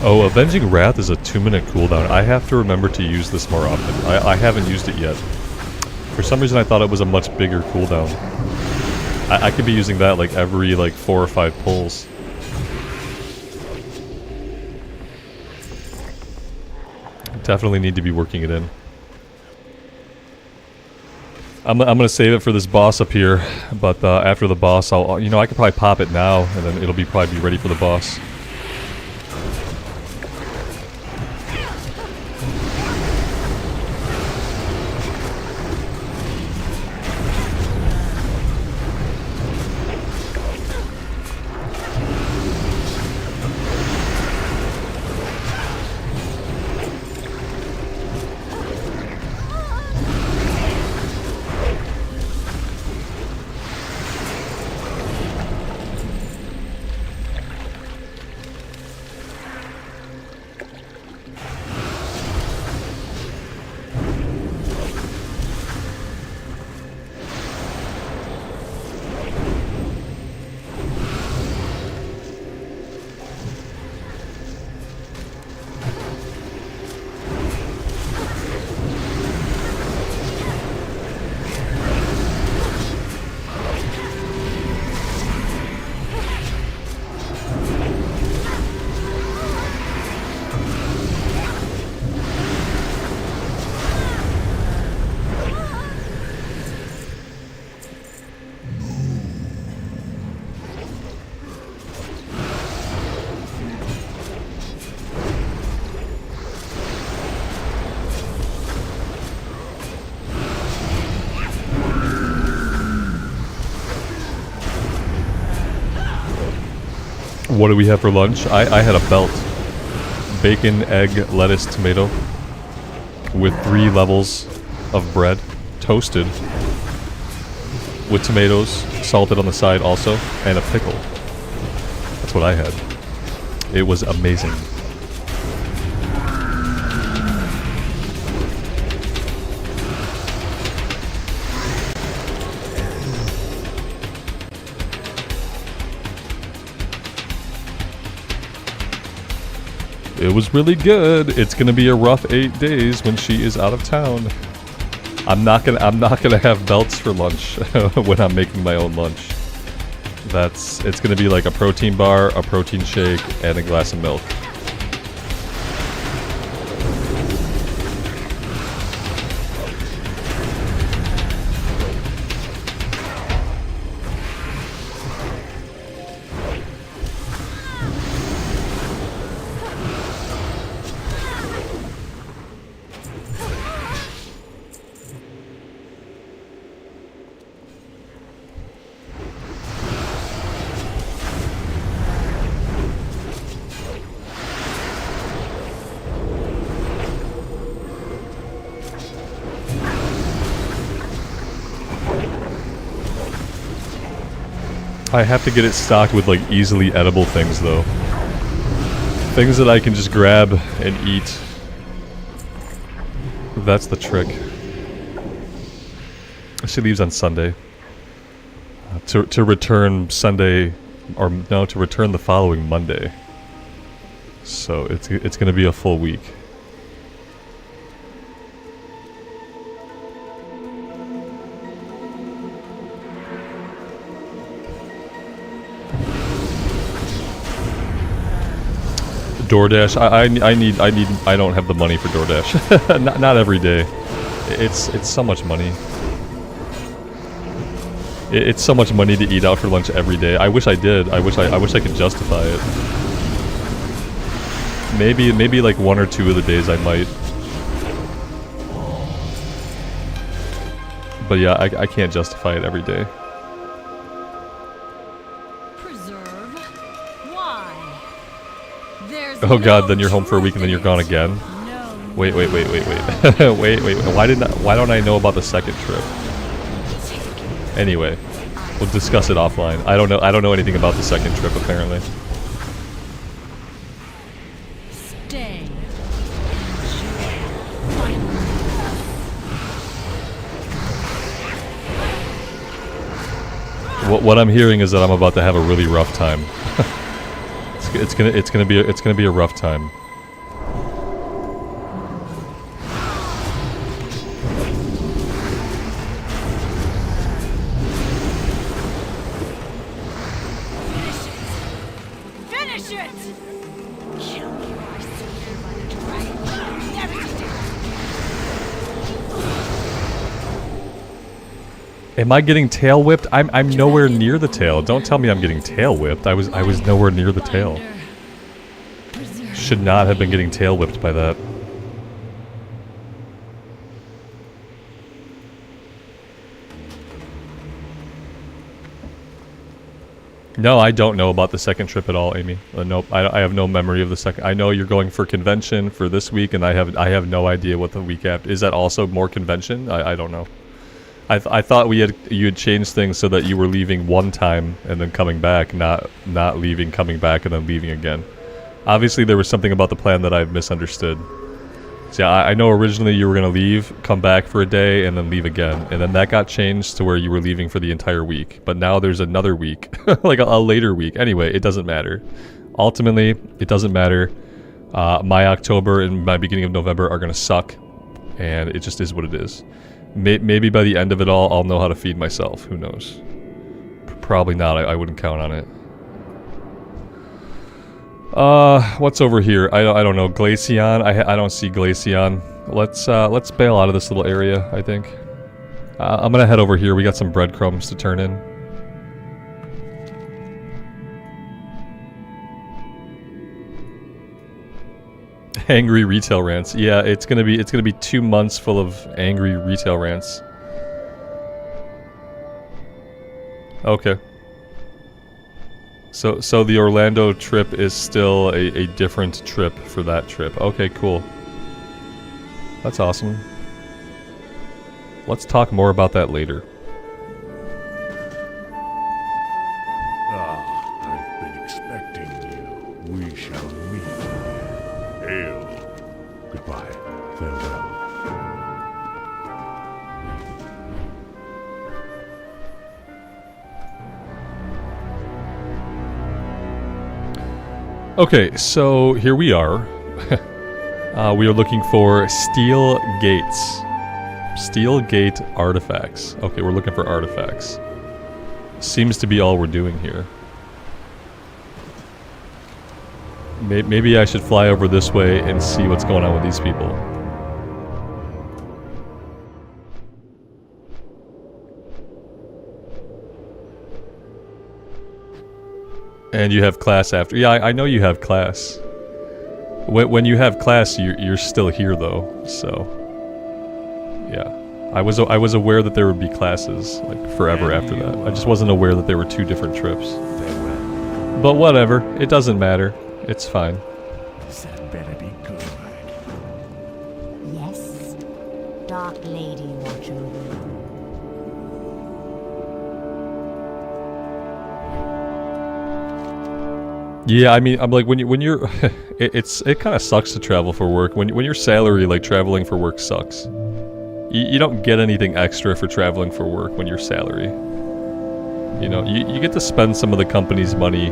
Oh, Avenging Wrath is a 2-minute cooldown. I have to remember to use this more often. I haven't used it yet. For some reason I thought it was a much bigger cooldown. I could be using that like every 4 or 5 pulls. Definitely need to be working it in. I'm gonna save it for this boss up here, but after the boss I could probably pop it now and then it'll probably be ready for the boss. What do we have for lunch? I had a belt. Bacon, egg, lettuce, tomato. With 3 levels of bread. Toasted. With tomatoes. Salted on the side also. And a pickle. That's what I had. It was amazing. It was really good. It's gonna be a rough 8 days when she is out of town. I'm not gonna have belts for lunch when I'm making my own lunch. It's gonna be like a protein bar, a protein shake, and a glass of milk. I have to get it stocked with like easily edible things though. Things that I can just grab and eat. That's the trick. She leaves on Sunday. To return Sunday, or no, to return the following Monday. So it's gonna be a full week. DoorDash. I don't have the money for DoorDash. not every day. It's so much money. It's so much money to eat out for lunch every day. I wish I did. I wish I could justify it. Maybe like 1 or 2 of the days I might. But yeah, I can't justify it every day. Oh god, then you're home for a week and then you're gone again? Wait. wait. Why don't I know about the second trip? Anyway, we'll discuss it offline. I don't know anything about the second trip apparently. Stay. What I'm hearing is that I'm about to have a really rough time. It's gonna be a rough time. Finish it! Am I getting tail whipped? I'm nowhere near the tail. Don't tell me I'm getting tail whipped. I was nowhere near the tail. Should not have been getting tail whipped by that. No, I don't know about the second trip at all, Amy. Nope, I have no memory of the second. I know you're going for convention for this week, and I have no idea what the week after. Is that also more convention? I don't know. I thought you had changed things so that you were leaving one time and then coming back, not leaving, coming back, and then leaving again. Obviously, there was something about the plan that I've misunderstood. So yeah, I know originally you were going to leave, come back for a day, and then leave again. And then that got changed to where you were leaving for the entire week. But now there's another week, like a later week. Anyway, it doesn't matter. Ultimately, it doesn't matter. My October and my beginning of November are going to suck. And it just is what it is. Maybe by the end of it all, I'll know how to feed myself. Who knows? Probably not. I wouldn't count on it. What's over here? I don't know. Glaceon? I don't see Glaceon. Let's bail out of this little area, I think. I'm gonna head over here. We got some breadcrumbs to turn in. Angry retail rants. Yeah, it's gonna be 2 months full of angry retail rants. Okay. So the Orlando trip is still a different trip for that trip. Okay, cool. That's awesome. Let's talk more about that later. I've been expecting you. We shall meet. Hail. Goodbye. Farewell. Okay, so here we are. We are looking for steel gates. Steel Gate artifacts. Okay, we're looking for artifacts. Seems to be all we're doing here. Maybe I should fly over this way and see what's going on with these people. And you have class after. Yeah, I know you have class. When you have class, you're still here though, so... Yeah. I was aware that there would be classes, like, forever after that. I just wasn't aware that there were 2 different trips. But whatever, it doesn't matter. It's fine. That better be good. Yes. Dark Lady watch over you. Yeah, I mean, I'm like, when you're... it kind of sucks to travel for work. When your salary, like, traveling for work sucks. You don't get anything extra for traveling for work when you're salary. You know, you get to spend some of the company's money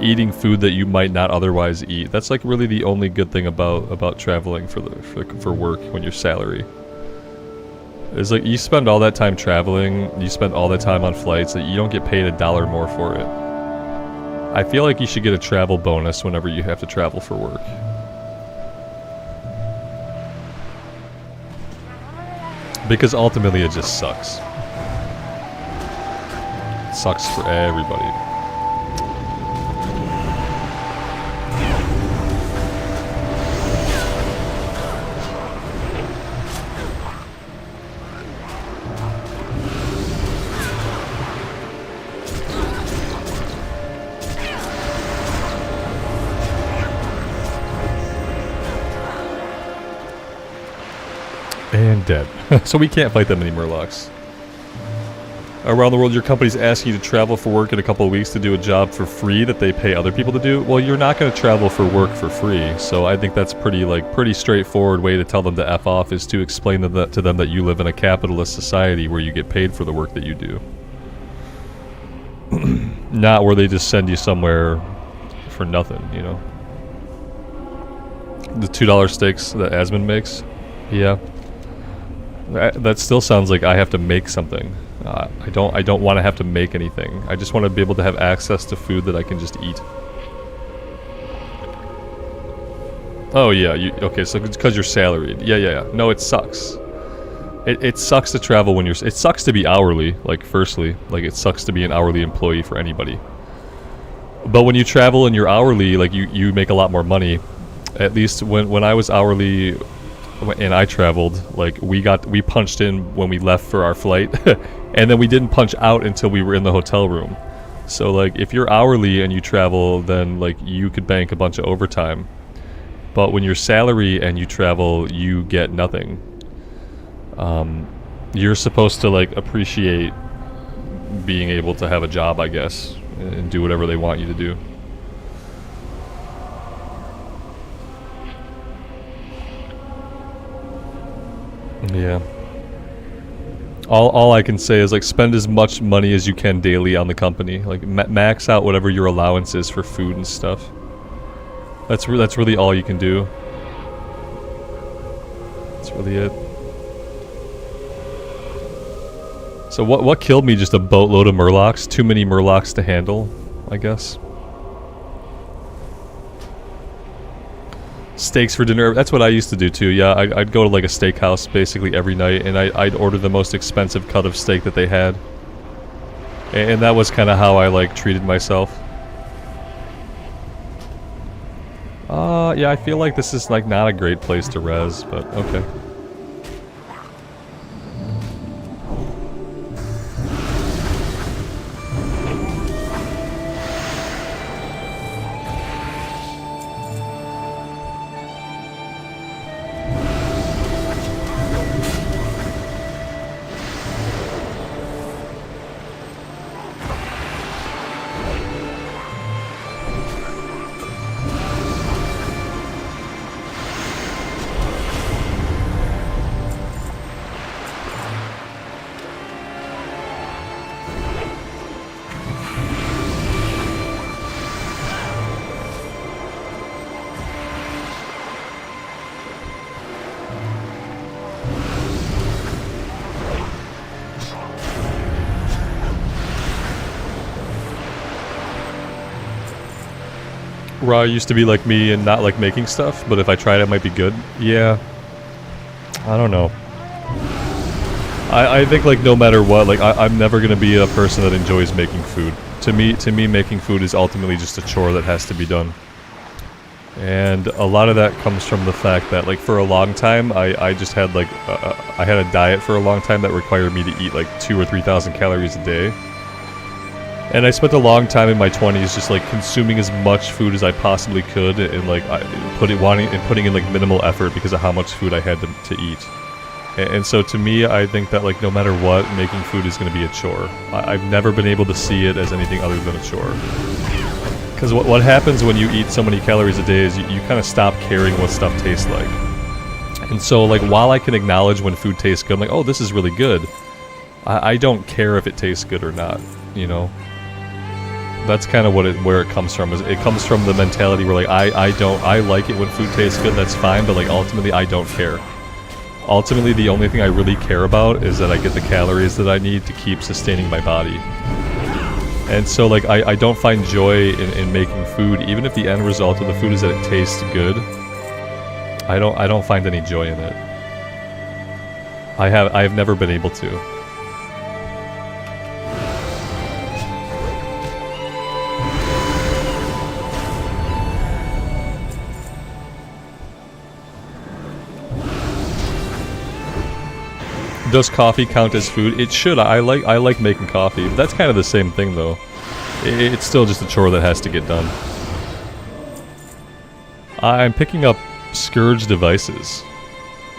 eating food that you might not otherwise eat. That's like really the only good thing about traveling for work when you're salary. It's like you spend all that time traveling, you spend all that time on flights, that you don't get paid $1 more for it. I feel like you should get a travel bonus whenever you have to travel for work. Because ultimately it just sucks. It sucks for everybody. And dead. So we can't fight that many Murlocs. Around the world, your company's asking you to travel for work in a couple of weeks to do a job for free that they pay other people to do. Well, you're not going to travel for work for free. So I think that's pretty straightforward way to tell them to F off, is to explain to them that you live in a capitalist society where you get paid for the work that you do. Not where they just send you somewhere for nothing, you know. The $2 steaks that Asmund makes? Yeah. That still sounds like I have to make something. I don't want to have to make anything. I just want to be able to have access to food that I can just eat. Oh yeah, okay, so it's because you're salaried. Yeah. No, it sucks. It sucks to travel when it sucks to be hourly, like, firstly. Like, it sucks to be an hourly employee for anybody. But when you travel and you're hourly, like, you make a lot more money. At least when I was hourly... and I traveled, like, we punched in when we left for our flight, and then we didn't punch out until we were in the hotel room. So, like, if you're hourly and you travel, then, like, you could bank a bunch of overtime. But when you're salary and you travel, you get nothing. You're supposed to, like, appreciate being able to have a job, I guess, and do whatever they want you to do. Yeah. All I can say is, like, spend as much money as you can daily on the company. Like, max out whatever your allowance is for food and stuff. That's really all you can do. That's really it. So what killed me? Just a boatload of Murlocs. Too many Murlocs to handle, I guess. Steaks for dinner. That's what I used to do too. Yeah, I'd go to, like, a steakhouse basically every night, and I'd order the most expensive cut of steak that they had. And that was kind of how I, like, treated myself. Yeah, I feel like this is, like, not a great place to res, but okay. Raw used to be like me and not like making stuff, but if I tried it might be good. Yeah. I don't know. I think like no matter what, like I'm never gonna be a person that enjoys making food. To me making food is ultimately just a chore that has to be done. And a lot of that comes from the fact that like for a long time I just had like I had a diet for a long time that required me to eat like 2,000 or 3,000 calories a day. And I spent a long time in my 20s just like consuming as much food as I possibly could and like putting in like minimal effort because of how much food I had to eat. And so to me, I think that like no matter what, making food is going to be a chore. I've never been able to see it as anything other than a chore. Because what happens when you eat so many calories a day is you kind of stop caring what stuff tastes like. And so like while I can acknowledge when food tastes good, I'm like, oh, this is really good. I don't care if it tastes good or not, you know? That's kind of where it comes from. Is it comes from the mentality where like I like it when food tastes good, that's fine, but like ultimately I don't care. Ultimately, the only thing I really care about is that I get the calories that I need to keep sustaining my body. And so, like, I don't find joy in making food, even if the end result of the food is that it tastes good. I don't find any joy in it. I've never been able to. Does coffee count as food? It should. I like making coffee. But that's kind of the same thing, though. It's still just a chore that has to get done. I'm picking up Scourge devices.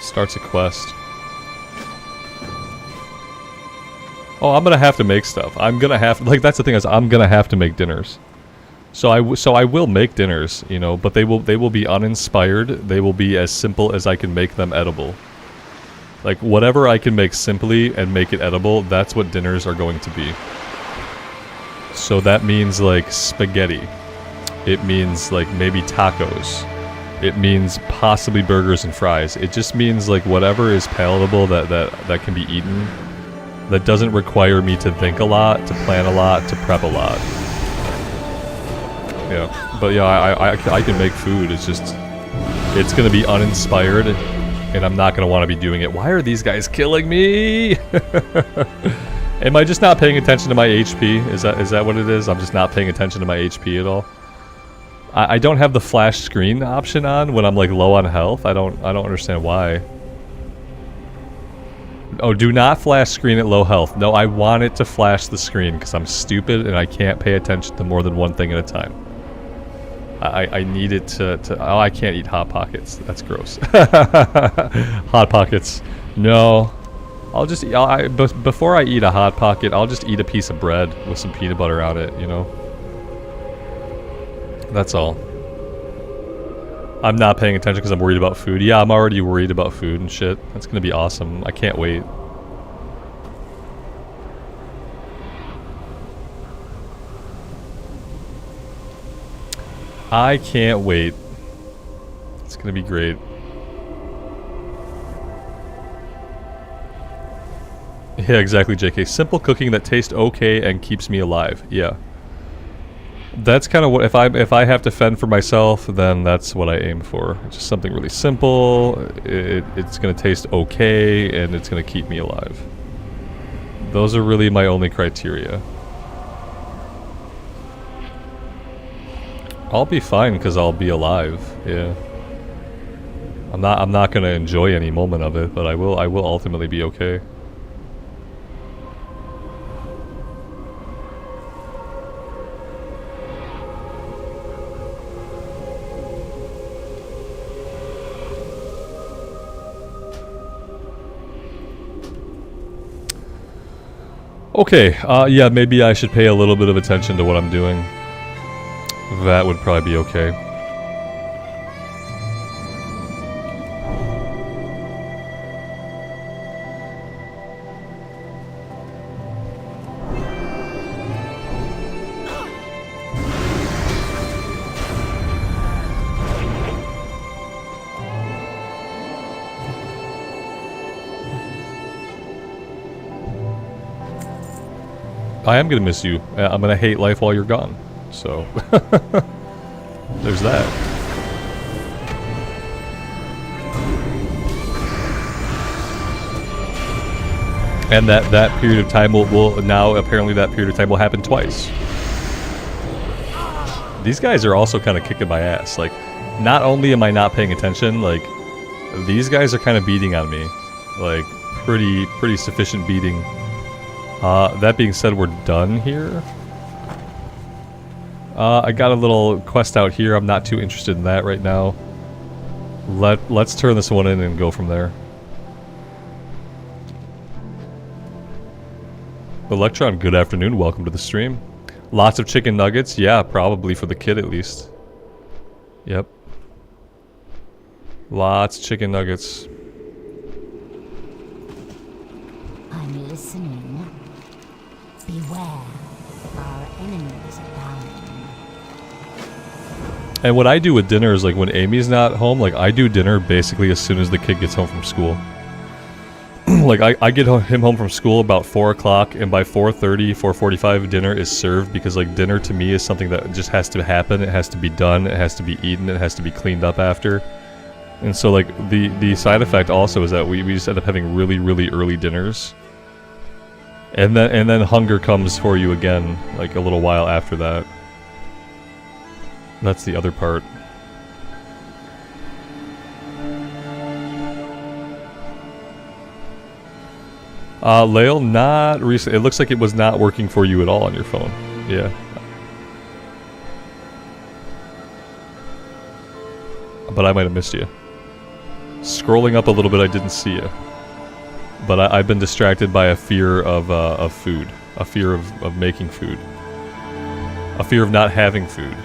Starts a quest. Oh, I'm gonna have to make stuff. I'm gonna have to, like, that's the thing, is I'm gonna have to make dinners. So I will make dinners, you know, but they will be uninspired. They will be as simple as I can make them edible. Like, whatever I can make simply and make it edible, that's what dinners are going to be. So that means, like, spaghetti. It means, like, maybe tacos. It means possibly burgers and fries. It just means, like, whatever is palatable that can be eaten, that doesn't require me to think a lot, to plan a lot, to prep a lot. Yeah. But, yeah, I can make food. It's just... it's gonna be uninspired. And I'm not going to want to be doing it. Why are these guys killing me? Am I just not paying attention to my HP? Is that what it is? I'm just not paying attention to my HP at all? I don't have the flash screen option on when I'm like low on health. I don't understand why. Oh, do not flash screen at low health. No, I want it to flash the screen because I'm stupid and I can't pay attention to more than one thing at a time. I need it to... oh, I can't eat Hot Pockets. That's gross. Hot Pockets. No. I'll just... before I eat a Hot Pocket, I'll just eat a piece of bread with some peanut butter on it, you know? That's all. I'm not paying attention because I'm worried about food. Yeah, I'm already worried about food and shit. That's gonna be awesome. I can't wait. I can't wait. It's gonna be great. Yeah, exactly, JK. Simple cooking that tastes okay and keeps me alive. Yeah. That's kind of what... if I have to fend for myself, then that's what I aim for. Just something really simple. It's gonna taste okay, and it's gonna keep me alive. Those are really my only criteria. I'll be fine because I'll be alive. Yeah. I'm not gonna enjoy any moment of it, but I will ultimately be okay. Okay, yeah, maybe I should pay a little bit of attention to what I'm doing. That would probably be okay. I am gonna miss you. I'm gonna hate life while you're gone. So... there's that. And that period of time will now, apparently that period of time will happen twice. These guys are also kind of kicking my ass. Like, not only am I not paying attention, like, these guys are kind of beating on me. Like, pretty sufficient beating. That being said, we're done here. I got a little quest out here. I'm not too interested in that right now. Let's turn this one in and go from there. Electron, good afternoon. Welcome to the stream. Lots of chicken nuggets. Yeah, probably for the kid at least. Yep. Lots of chicken nuggets. I'm listening. Beware, our enemies abound. And what I do with dinner is, like, when Amy's not home, like, I do dinner basically as soon as the kid gets home from school. Like, I get him home from school about 4 o'clock, and by 4:30, 4:45, dinner is served, because, like, dinner to me is something that just has to happen. It has to be done. It has to be eaten. It has to be cleaned up after. And so, like, the side effect also is that we just end up having really, really early dinners. And then hunger comes for you again, like, a little while after that. That's the other part. Lael, not recently. It looks like it was not working for you at all on your phone. Yeah. But I might have missed you. Scrolling up a little bit, I didn't see you. But I've been distracted by a fear of food. A fear of making food. A fear of not having food.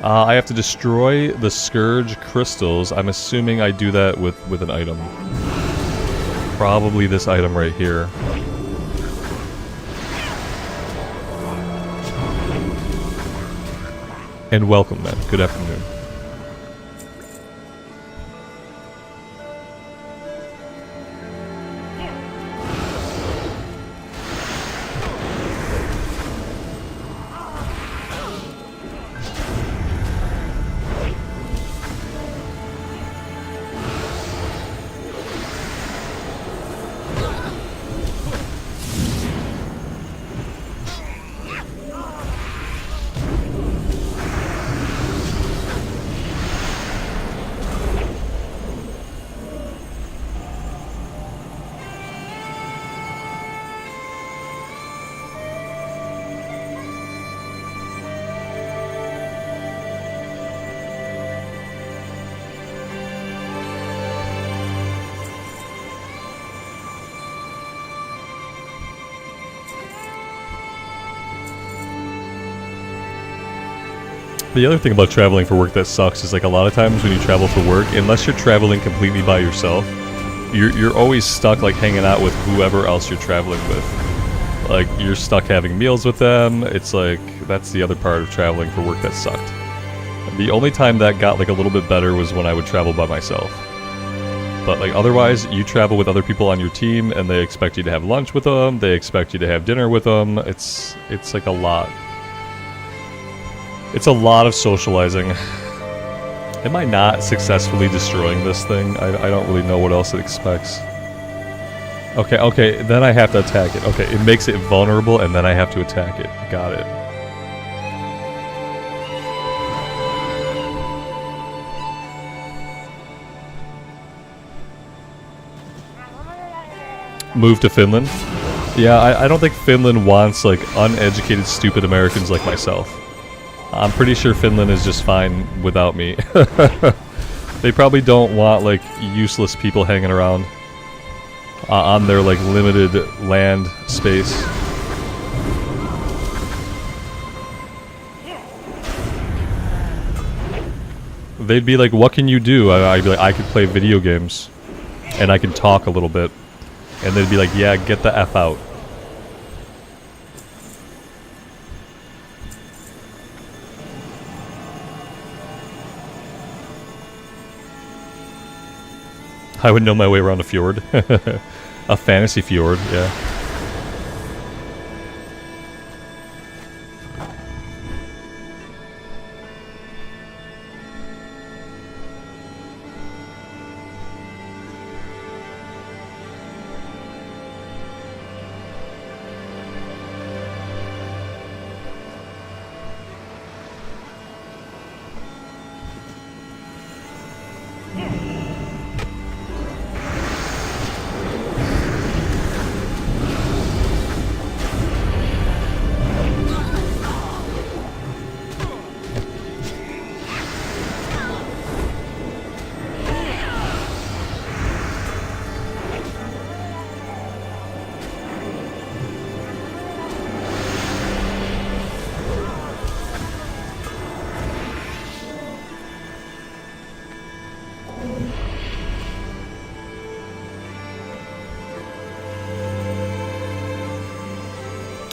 I have to destroy the Scourge crystals. I'm assuming I do that with an item. Probably this item right here. And welcome, then. Good afternoon. The other thing about traveling for work that sucks is, like, a lot of times when you travel for work, unless you're traveling completely by yourself, you're always stuck, like, hanging out with whoever else you're traveling with. Like, you're stuck having meals with them. It's like, that's the other part of traveling for work that sucked. The only time that got, like, a little bit better was when I would travel by myself. But, like, otherwise, you travel with other people on your team, and they expect you to have lunch with them, they expect you to have dinner with them. It's like a lot. It's a lot of socializing. Am I not successfully destroying this thing? I don't really know what else it expects. Okay, then I have to attack it. Okay, it makes it vulnerable, and then I have to attack it. Got it. Move to Finland? Yeah, I don't think Finland wants, like, uneducated, stupid Americans like myself. I'm pretty sure Finland is just fine without me. They probably don't want, like, useless people hanging around on their, like, limited land space. They'd be like, what can you do? I'd be like, I could play video games. And I can talk a little bit. And they'd be like, yeah, get the F out. I would know my way around a fjord. A fantasy fjord, yeah.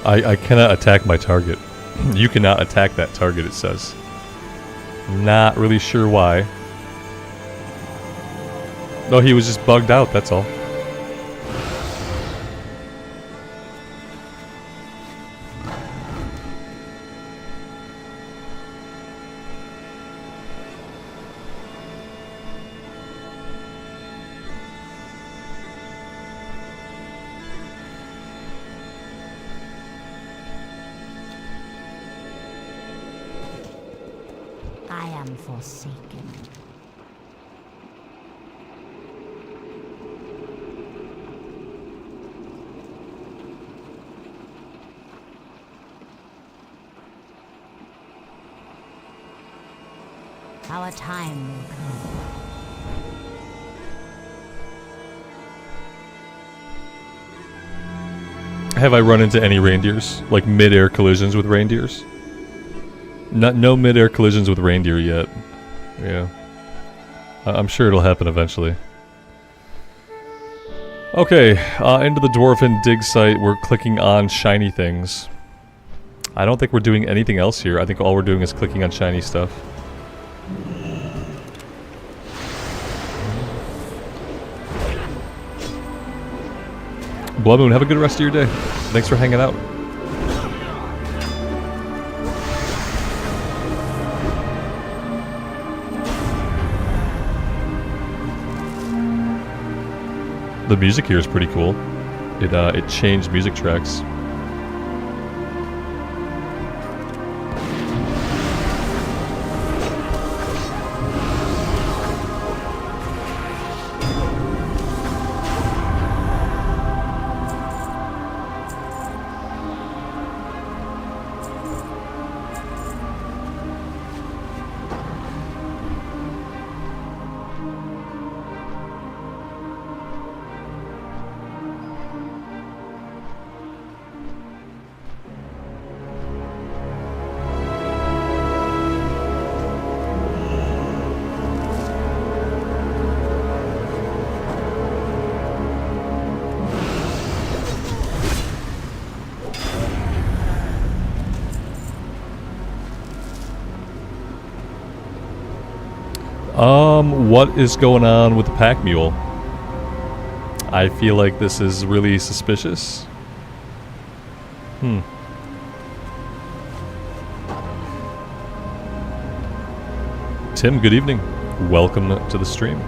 I cannot attack my target. You cannot attack that target, it says. Not really sure why. No, he was just bugged out, that's all. I am forsaken. Our time will come. Have I run into any reindeers? Like mid-air collisions with reindeers? No mid-air collisions with reindeer yet. Yeah. I'm sure it'll happen eventually. Okay, into the Dwarven dig site, we're clicking on shiny things. I don't think we're doing anything else here. I think all we're doing is clicking on shiny stuff. Blood Moon, have a good rest of your day. Thanks for hanging out. The music here is pretty cool. It changed music tracks. What is going on with the pack mule? I feel like this is really suspicious. Tim, good evening. Welcome to the stream.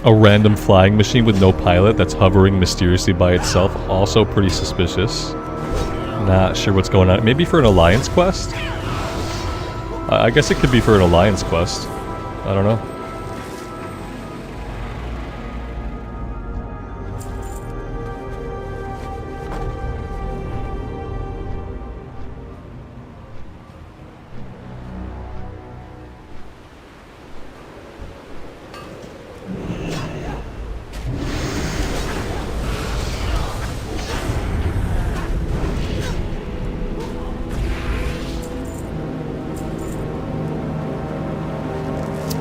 A random flying machine with no pilot that's hovering mysteriously by itself, also pretty suspicious. Not sure what's going on. Maybe for an alliance quest? I guess it could be for an alliance quest. I don't know.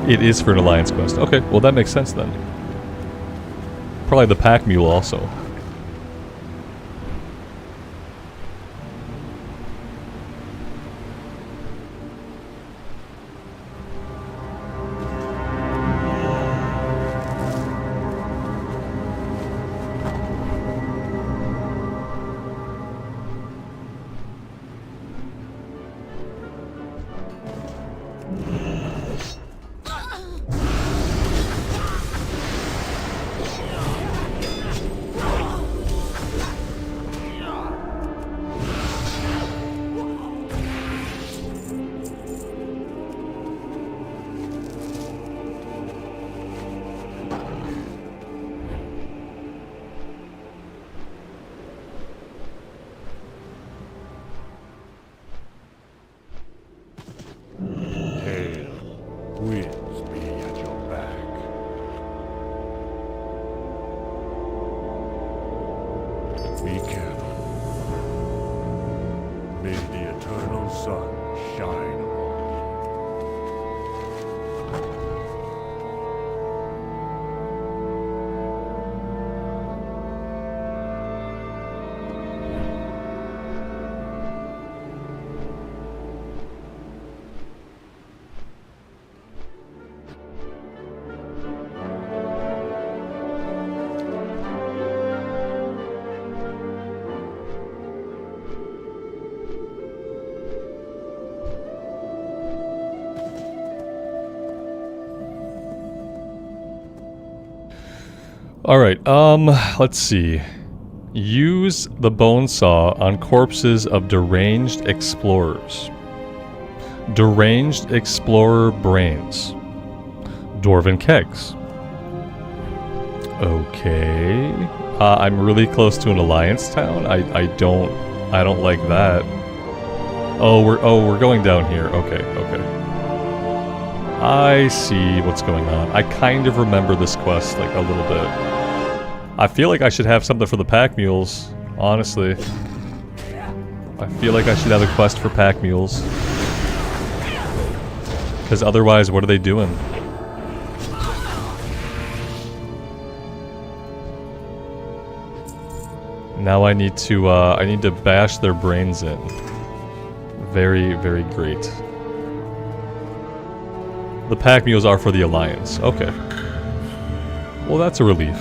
It is for an alliance quest. Okay, well that makes sense then. Probably the pack mule also. Be careful. May the eternal sun shine upon you. Alright, let's see. Use the bone saw on corpses of deranged explorers. Deranged explorer brains. Dwarven kegs. Okay. I'm really close to an alliance town. I don't like that. Oh, we're going down here. Okay, okay. I see what's going on. I kind of remember this quest like a little bit. I feel like I should have something for the pack mules, honestly. I feel like I should have a quest for pack mules. Because otherwise, what are they doing? Now I need to bash their brains in. Very, very great. The pack mules are for the Alliance. Okay. Well, that's a relief.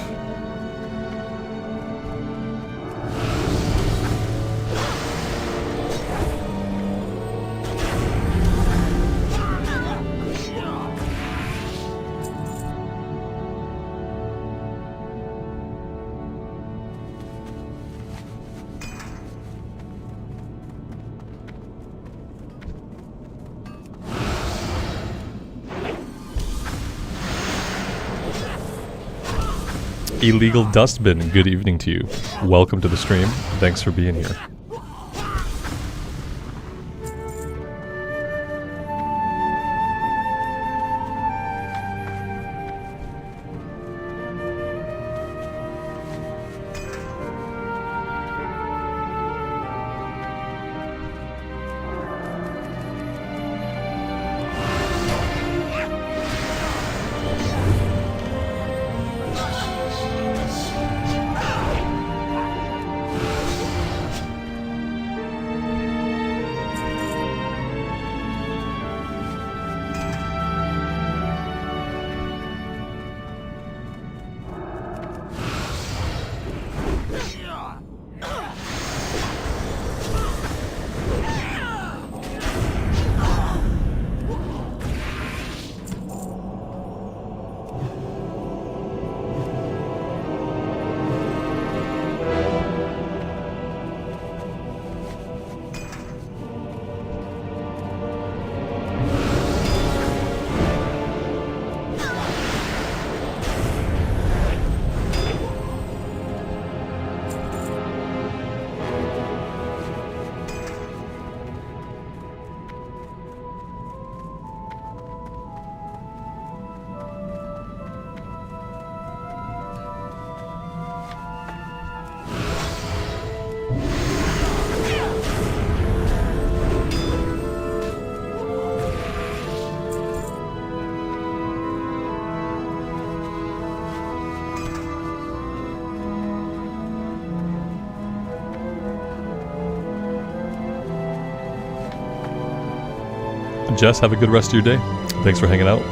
Illegal Dustbin, good evening to you. Welcome to the stream. Thanks for being here. Jess, have a good rest of your day. Thanks for hanging out.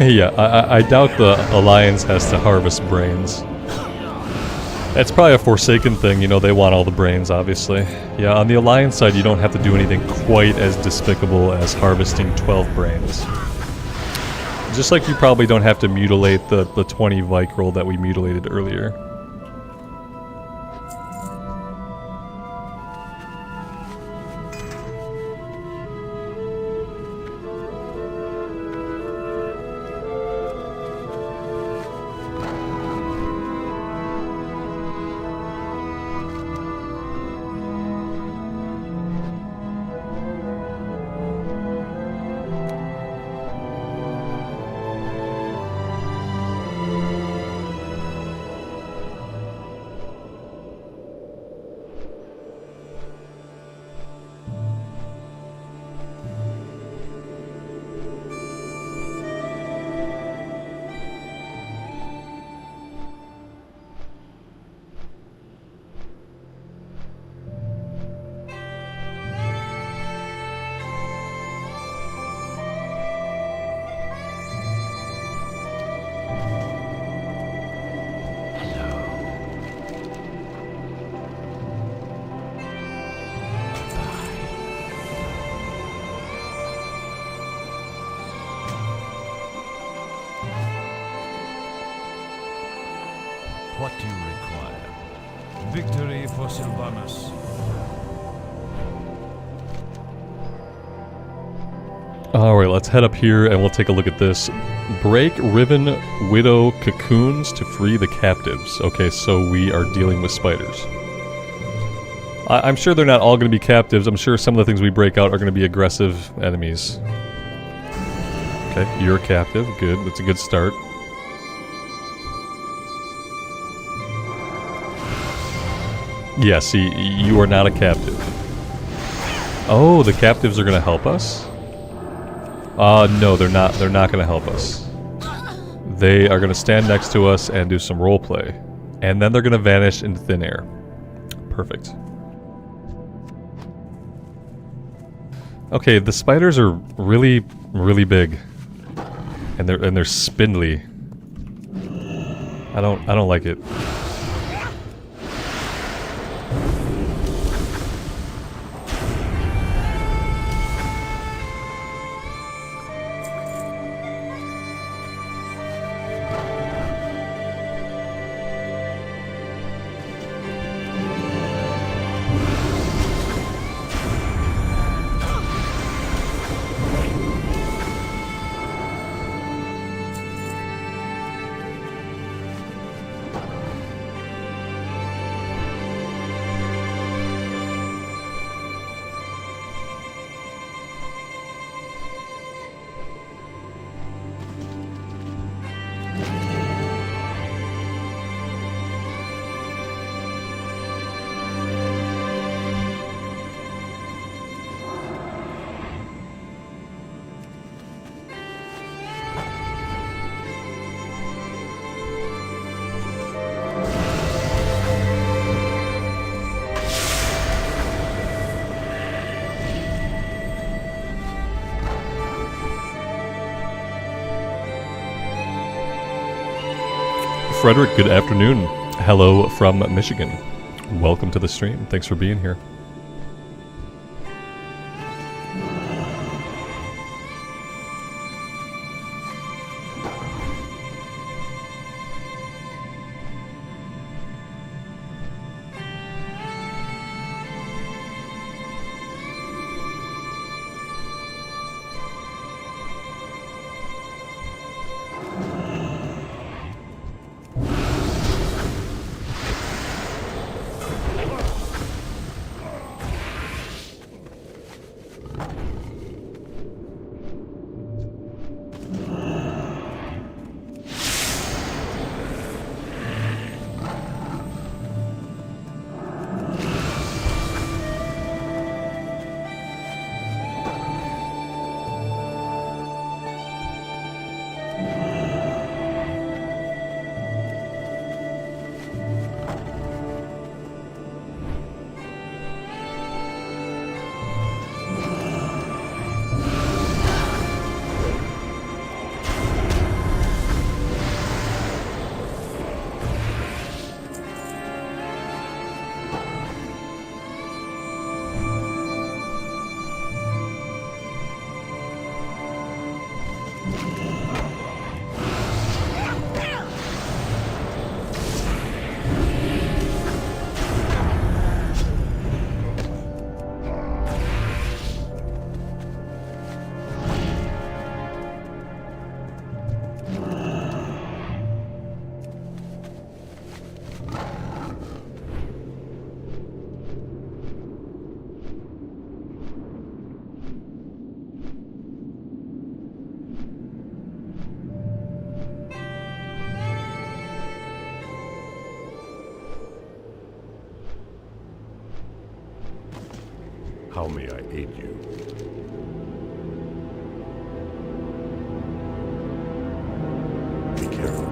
Yeah, I doubt the Alliance has to harvest brains. It's probably a Forsaken thing, you know, they want all the brains, obviously. Yeah, on the Alliance side, you don't have to do anything quite as despicable as harvesting 12 brains. Just like you probably don't have to mutilate the 20 Vicryl that we mutilated earlier. What do you require? Victory for Sylvanas. Alright, let's head up here and we'll take a look at this. Break Riven Widow cocoons to free the captives. Okay, so we are dealing with spiders. I'm sure they're not all going to be captives. I'm sure some of the things we break out are going to be aggressive enemies. Okay, you're a captive. Good. That's a good start. Yeah, see, you are not a captive. Oh, the captives are going to help us? No, they're not. They're not going to help us. They are going to stand next to us and do some roleplay. And then they're going to vanish into thin air. Perfect. Okay, the spiders are really, really big. And they're spindly. I don't like it. Frederick, good afternoon. Hello from Michigan. Welcome to the stream. Thanks for being here. How may I aid you? Be careful.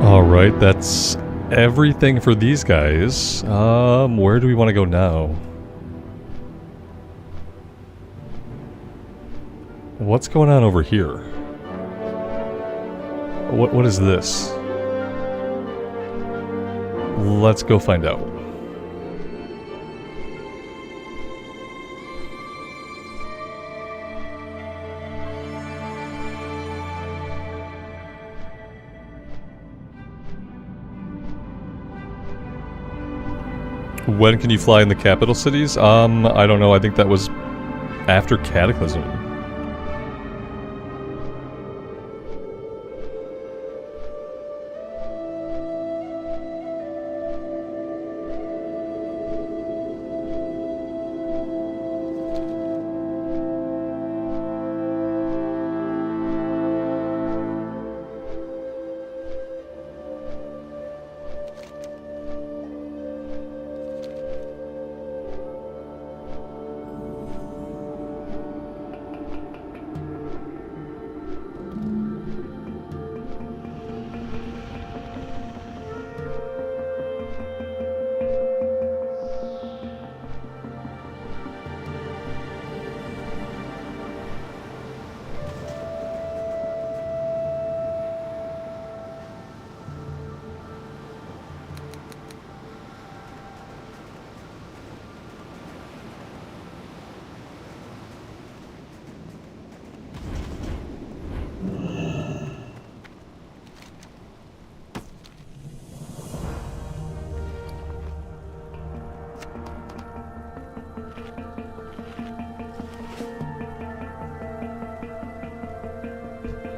Alright, that's everything for these guys. Where do we want to go now? What's going on over here? What is this? Let's go find out. When can you fly in the capital cities? I don't know. I think that was after Cataclysm.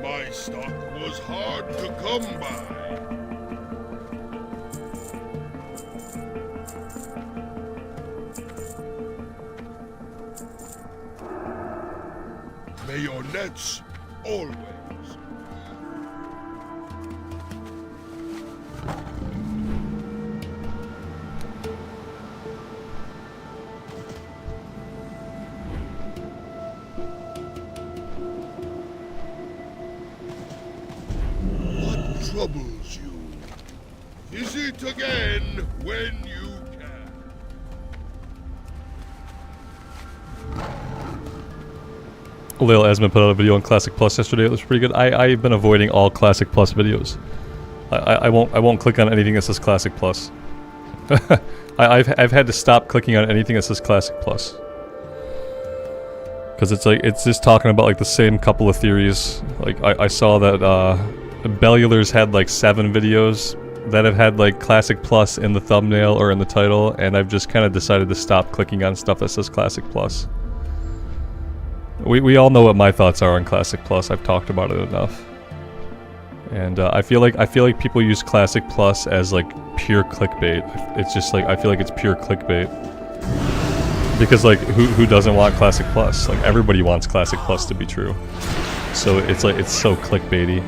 My stock was hard to come by. May your nets always. What troubles you? Visit again when you can. Lil Asman put out a video on Classic Plus yesterday. It was pretty good. I've been avoiding all Classic Plus videos. I won't click on anything that says Classic Plus. I've had to stop clicking on anything that says Classic Plus. Because it's just talking about like the same couple of theories. Like I saw that Bellular's had like 7 videos that have had like Classic Plus in the thumbnail or in the title, and I've just kind of decided to stop clicking on stuff that says Classic Plus. We all know what my thoughts are on Classic Plus. I've talked about it enough. And I feel like people use Classic Plus as like pure clickbait. It's just like I feel like it's pure clickbait. Because like who doesn't want Classic Plus? Like everybody wants Classic Plus to be true. So it's like it's so clickbaity.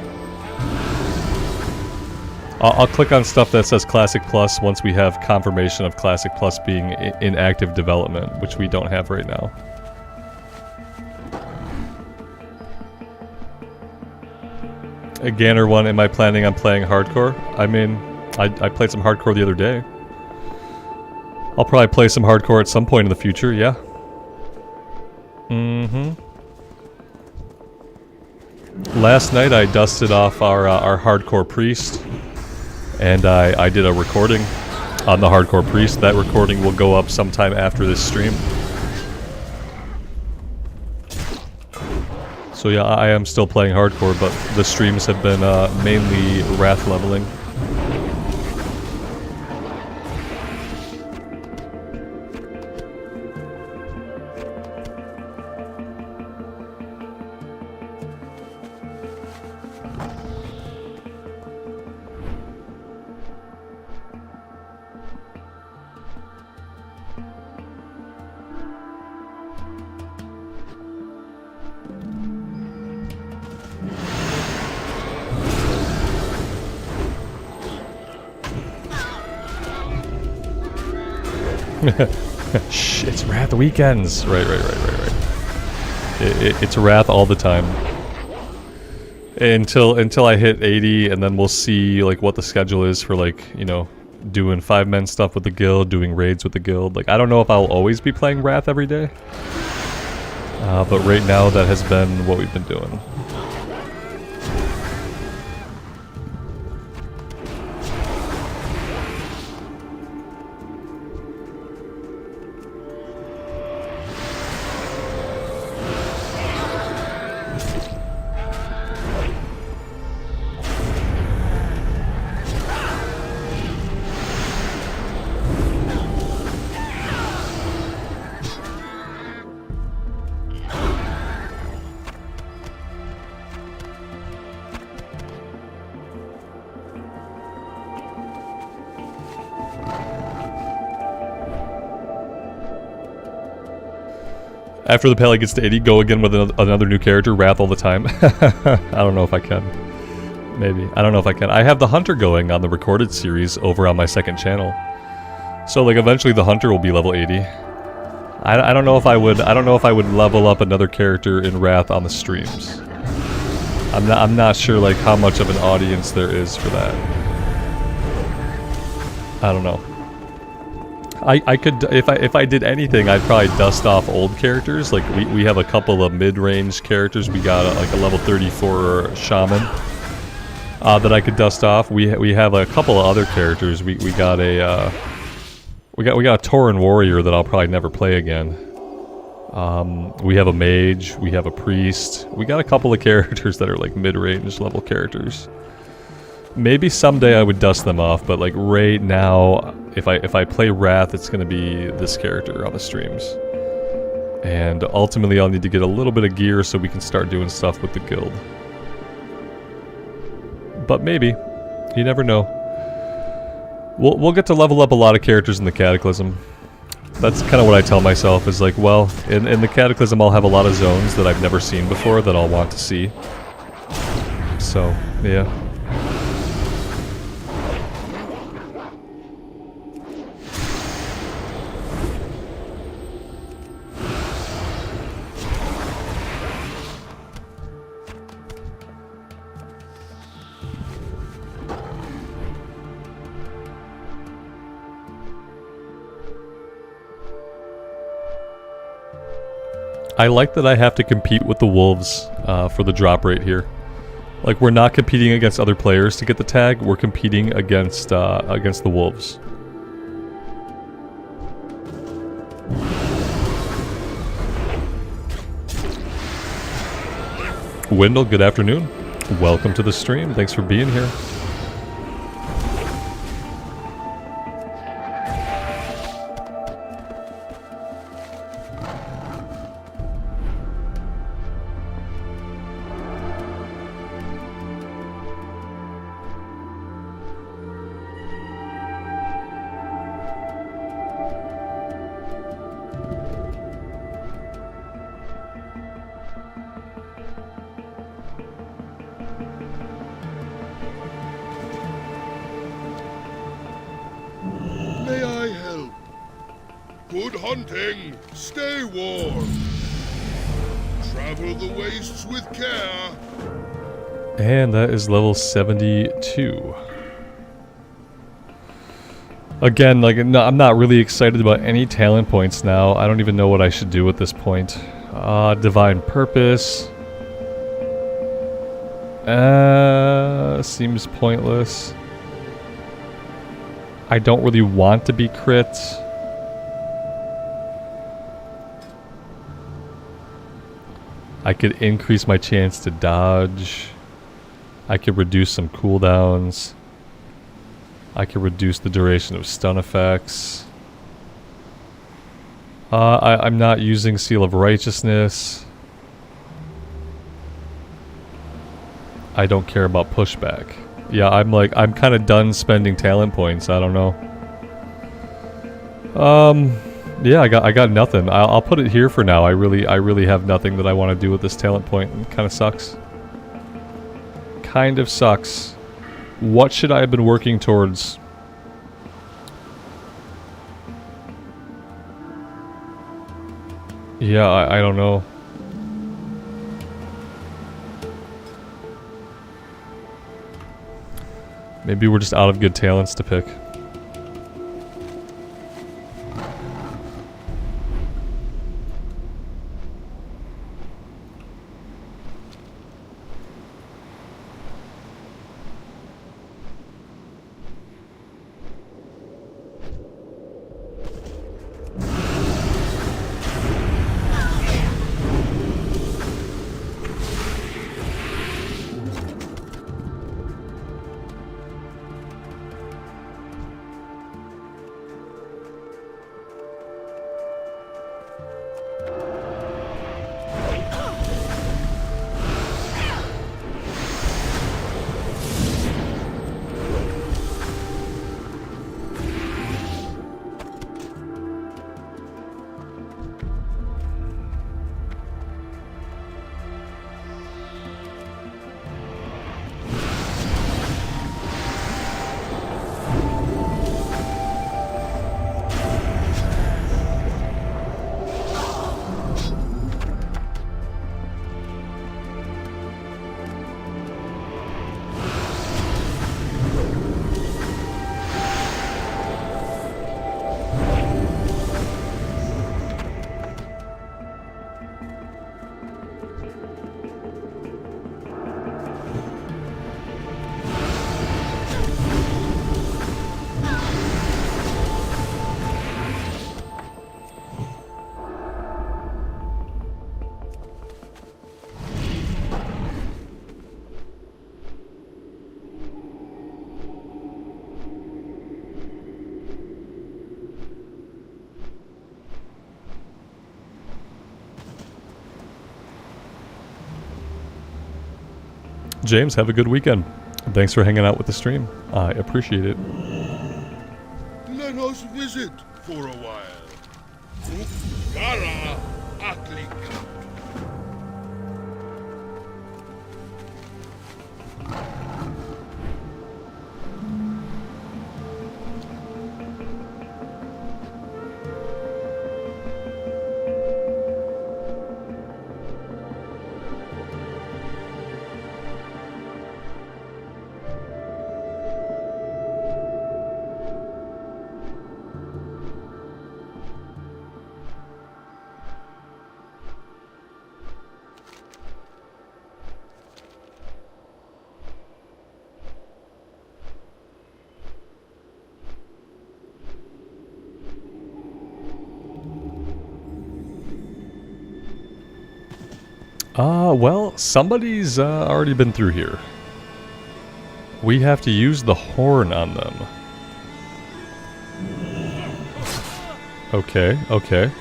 I'll click on stuff that says Classic Plus once we have confirmation of Classic Plus being in active development, which we don't have right now. A Ganner one, am I planning on playing hardcore? I mean, I played some hardcore the other day. I'll probably play some hardcore at some point in the future, yeah. Last night I dusted off our hardcore priest, and I did a recording on the hardcore priest. That recording will go up sometime after this stream. So yeah, I am still playing hardcore, but the streams have been mainly Wrath leveling. Shh, it's Wrath weekends. Right. It's Wrath all the time. Until I hit 80, and then we'll see like what the schedule is for, like, you know, doing 5-man stuff with the guild, doing raids with the guild. Like, I don't know if I'll always be playing Wrath every day. But right now that has been what we've been doing. After the pally gets to 80, go again with another new character, Wrath all the time. I don't know if I can. Maybe. I don't know if I can. I have the Hunter going on the recorded series over on my second channel. So, like, eventually the Hunter will be level 80. I don't know if I would level up another character in Wrath on the streams. I'm not sure, like, how much of an audience there is for that. I don't know. I could, if I did anything, I'd probably dust off old characters. Like, we have a couple of mid-range characters. We got like a level 34 shaman that I could dust off. We have a couple of other characters. We got a Tauren warrior that I'll probably never play again. We have a mage. We have a priest. We got a couple of characters that are like mid-range level characters. Maybe someday I would dust them off, but like right now, if I play Wrath, it's gonna be this character on the streams. And ultimately I'll need to get a little bit of gear so we can start doing stuff with the guild. But maybe. You never know. We'll get to level up a lot of characters in the Cataclysm. That's kind of what I tell myself, is like, well, in the Cataclysm I'll have a lot of zones that I've never seen before that I'll want to see. So, yeah. I like that I have to compete with the wolves for the drop rate here. Like, we're not competing against other players to get the tag, we're competing against the wolves. Wendell, good afternoon. Welcome to the stream, thanks for being here. Good hunting! Stay warm! Travel the wastes with care! And that is level 72. Again, like, no, I'm not really excited about any talent points now. I don't even know what I should do at this point. Divine Purpose. Seems pointless. I don't really want to be crit. I could increase my chance to dodge. I could reduce some cooldowns. I could reduce the duration of stun effects. I'm not using Seal of Righteousness. I don't care about pushback. Yeah, I'm kind of done spending talent points. I don't know. Yeah, I got nothing. I'll put it here for now. I really have nothing that I want to do with this talent point. It kind of sucks. Kind of sucks. What should I have been working towards? Yeah, I don't know. Maybe we're just out of good talents to pick. James, have a good weekend. Thanks for hanging out with the stream. I appreciate it. Let us visit for a while. Utgarde Keep. Well, somebody's already been through here. We have to use the horn on them. Okay, okay.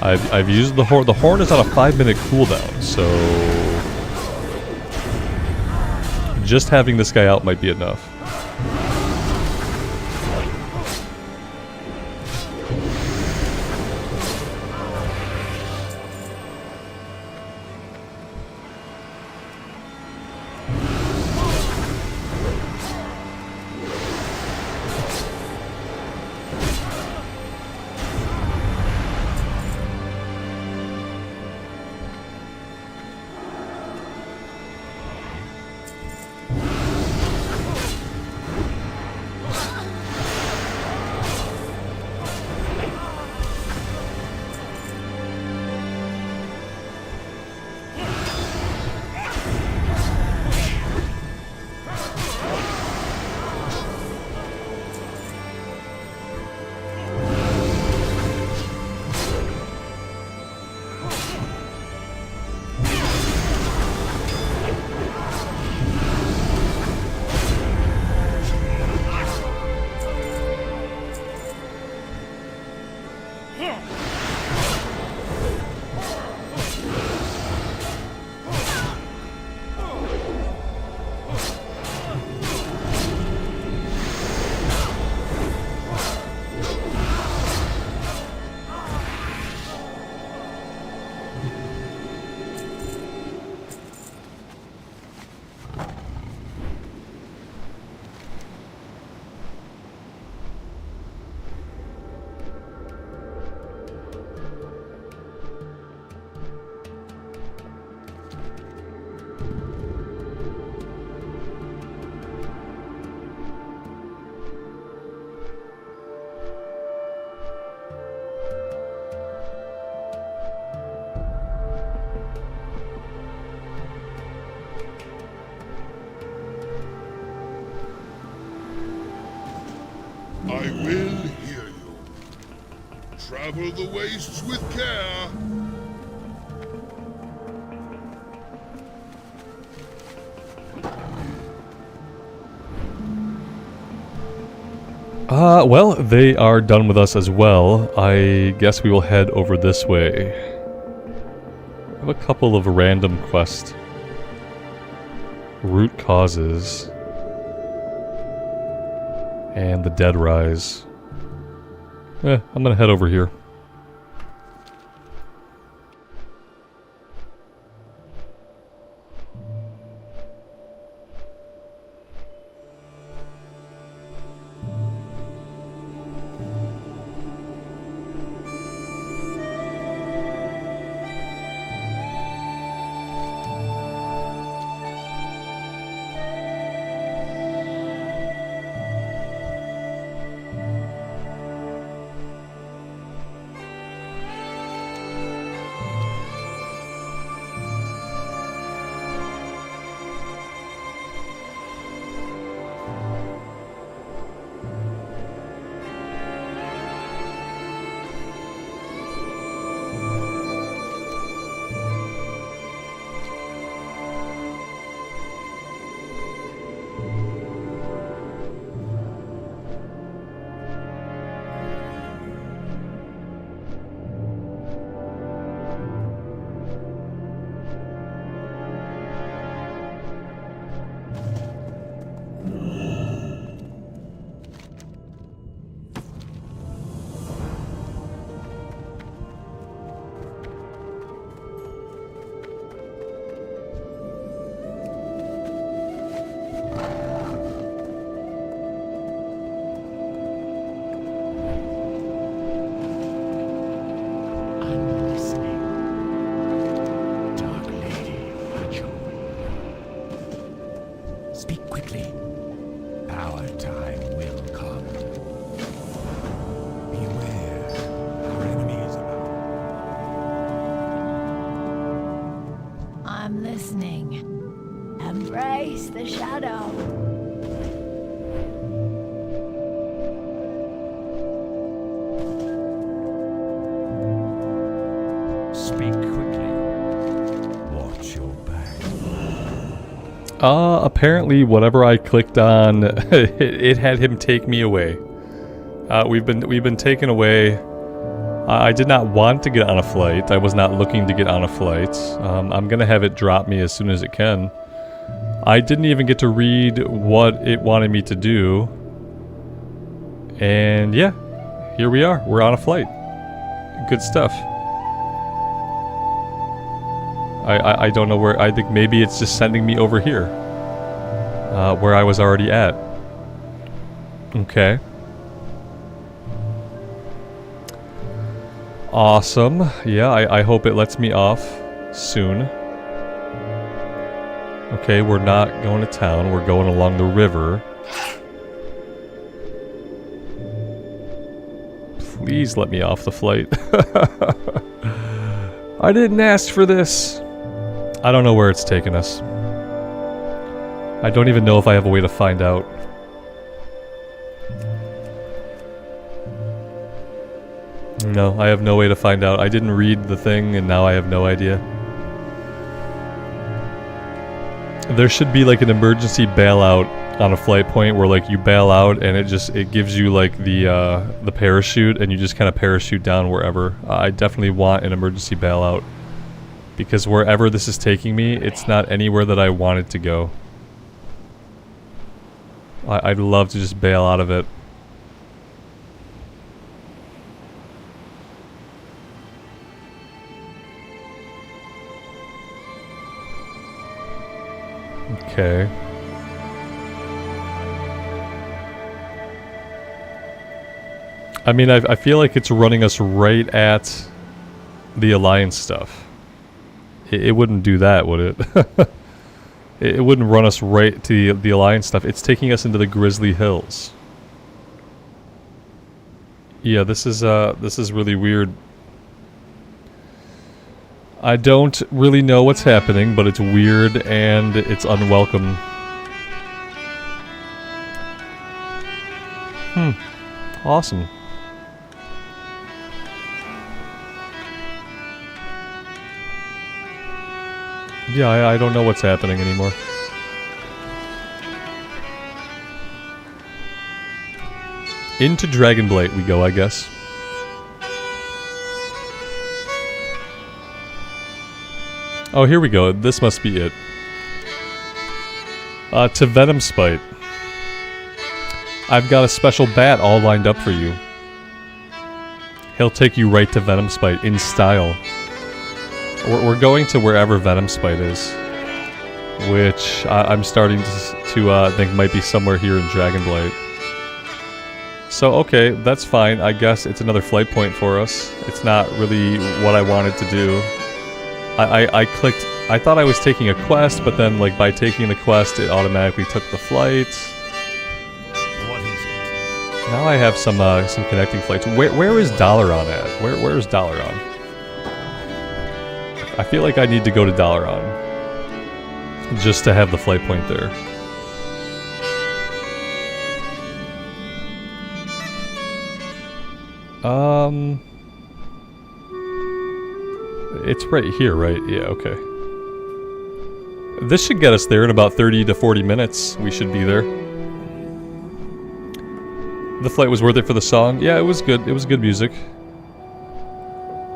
I've used the horn. The horn is on a 5-minute cooldown, so just having this guy out might be enough. Shovel the wastes with care. Well, they are done with us as well. I guess we will head over this way. I have a couple of random quests. Root causes. And the Dead Rise. I'm gonna head over here. Apparently whatever I clicked on, it had him take me away. We've been taken away. I did not want to get on a flight. I was not looking to get on a flight. I'm gonna have it drop me as soon as it can. I didn't even get to read what it wanted me to do. And yeah, here we are. We're on a flight. Good stuff. I don't know where. I think maybe it's just sending me over here. Where I was already at. Okay. Awesome. Yeah, I hope it lets me off soon. Okay, we're not going to town. We're going along the river. Please let me off the flight. I didn't ask for this. I don't know where it's taking us. I don't even know if I have a way to find out. No, I have no way to find out. I didn't read the thing and now I have no idea. There should be like an emergency bailout on a flight point where like you bail out and it gives you like the parachute and you just kind of parachute down wherever. I definitely want an emergency bailout because wherever this is taking me, it's not anywhere that I wanted to go. I'd love to just bail out of it. Okay. I mean, I feel like it's running us right at the Alliance stuff. It wouldn't do that, would it? It wouldn't run us right to the Alliance stuff. It's taking us into the Grizzly Hills. Yeah, this is really weird. I don't really know what's happening, but it's weird and it's unwelcome. Awesome. Yeah, I don't know what's happening anymore. Into Dragonblight we go, I guess. Oh, here we go. This must be it. To Venom Spite. I've got a special bat all lined up for you. He'll take you right to Venom Spite in style. We're going to wherever Venom Spite is. Which I'm starting to think might be somewhere here in Dragonblight. So, okay, that's fine. I guess it's another flight point for us. It's not really what I wanted to do. I clicked... I thought I was taking a quest, but then, like, by taking the quest, it automatically took the flight. What is it? Now I have some connecting flights. Where is Dalaran at? Where is Dalaran? I feel like I need to go to Dalaran. Just to have the flight point there. It's right here, right? Yeah, okay. This should get us there in about 30 to 40 minutes. We should be there. The flight was worth it for the song. Yeah, it was good. It was good music.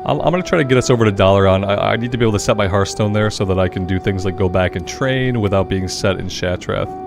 I'm gonna try to get us over to Dalaran. I need to be able to set my Hearthstone there so that I can do things like go back and train without being set in Shatrath.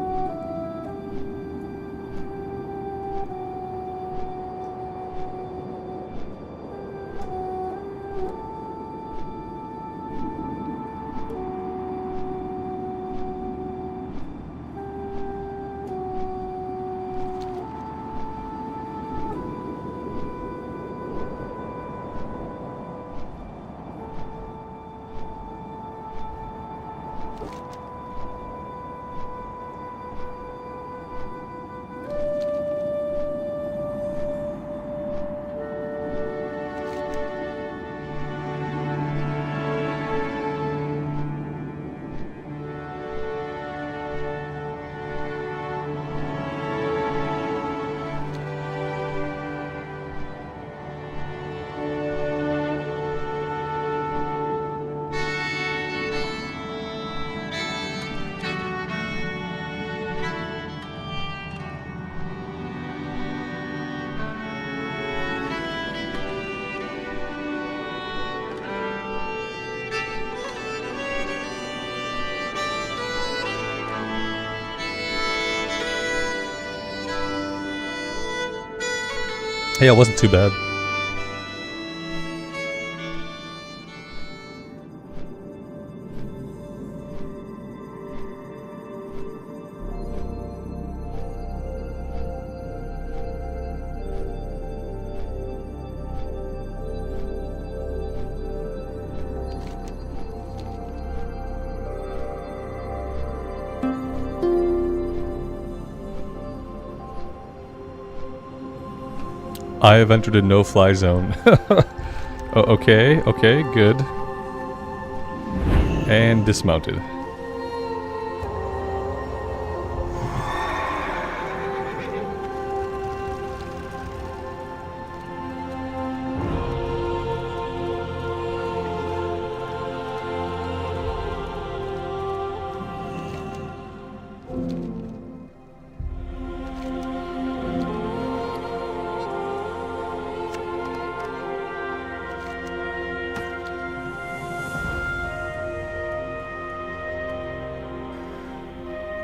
Yeah, it wasn't too bad. I have entered a no-fly zone. Okay, good. And dismounted.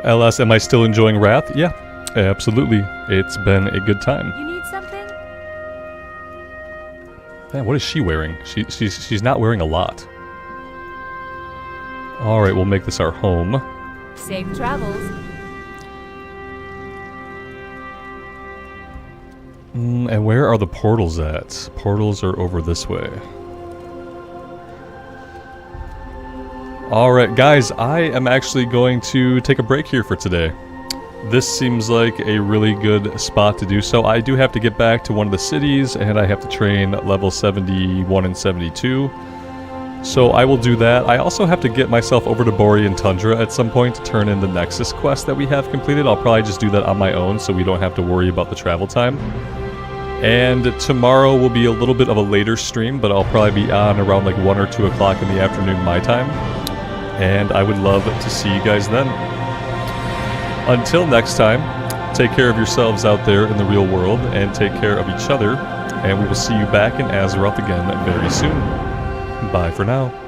LS, am I still enjoying Wrath? Yeah, absolutely. It's been a good time. You need something? Man, what is she wearing? She's not wearing a lot. Alright, we'll make this our home. Safe travels. And where are the portals at? Portals are over this way. Alright guys, I am actually going to take a break here for today. This seems like a really good spot to do so. I do have to get back to one of the cities, and I have to train level 71 and 72. So I will do that. I also have to get myself over to Borean Tundra at some point to turn in the Nexus quest that we have completed. I'll probably just do that on my own so we don't have to worry about the travel time. And tomorrow will be a little bit of a later stream, but I'll probably be on around like 1 or 2 o'clock in the afternoon my time. and I would love to see you guys then. Until next time, take care of yourselves out there in the real world, and take care of each other, and we will see you back in Azeroth again very soon. Bye for now.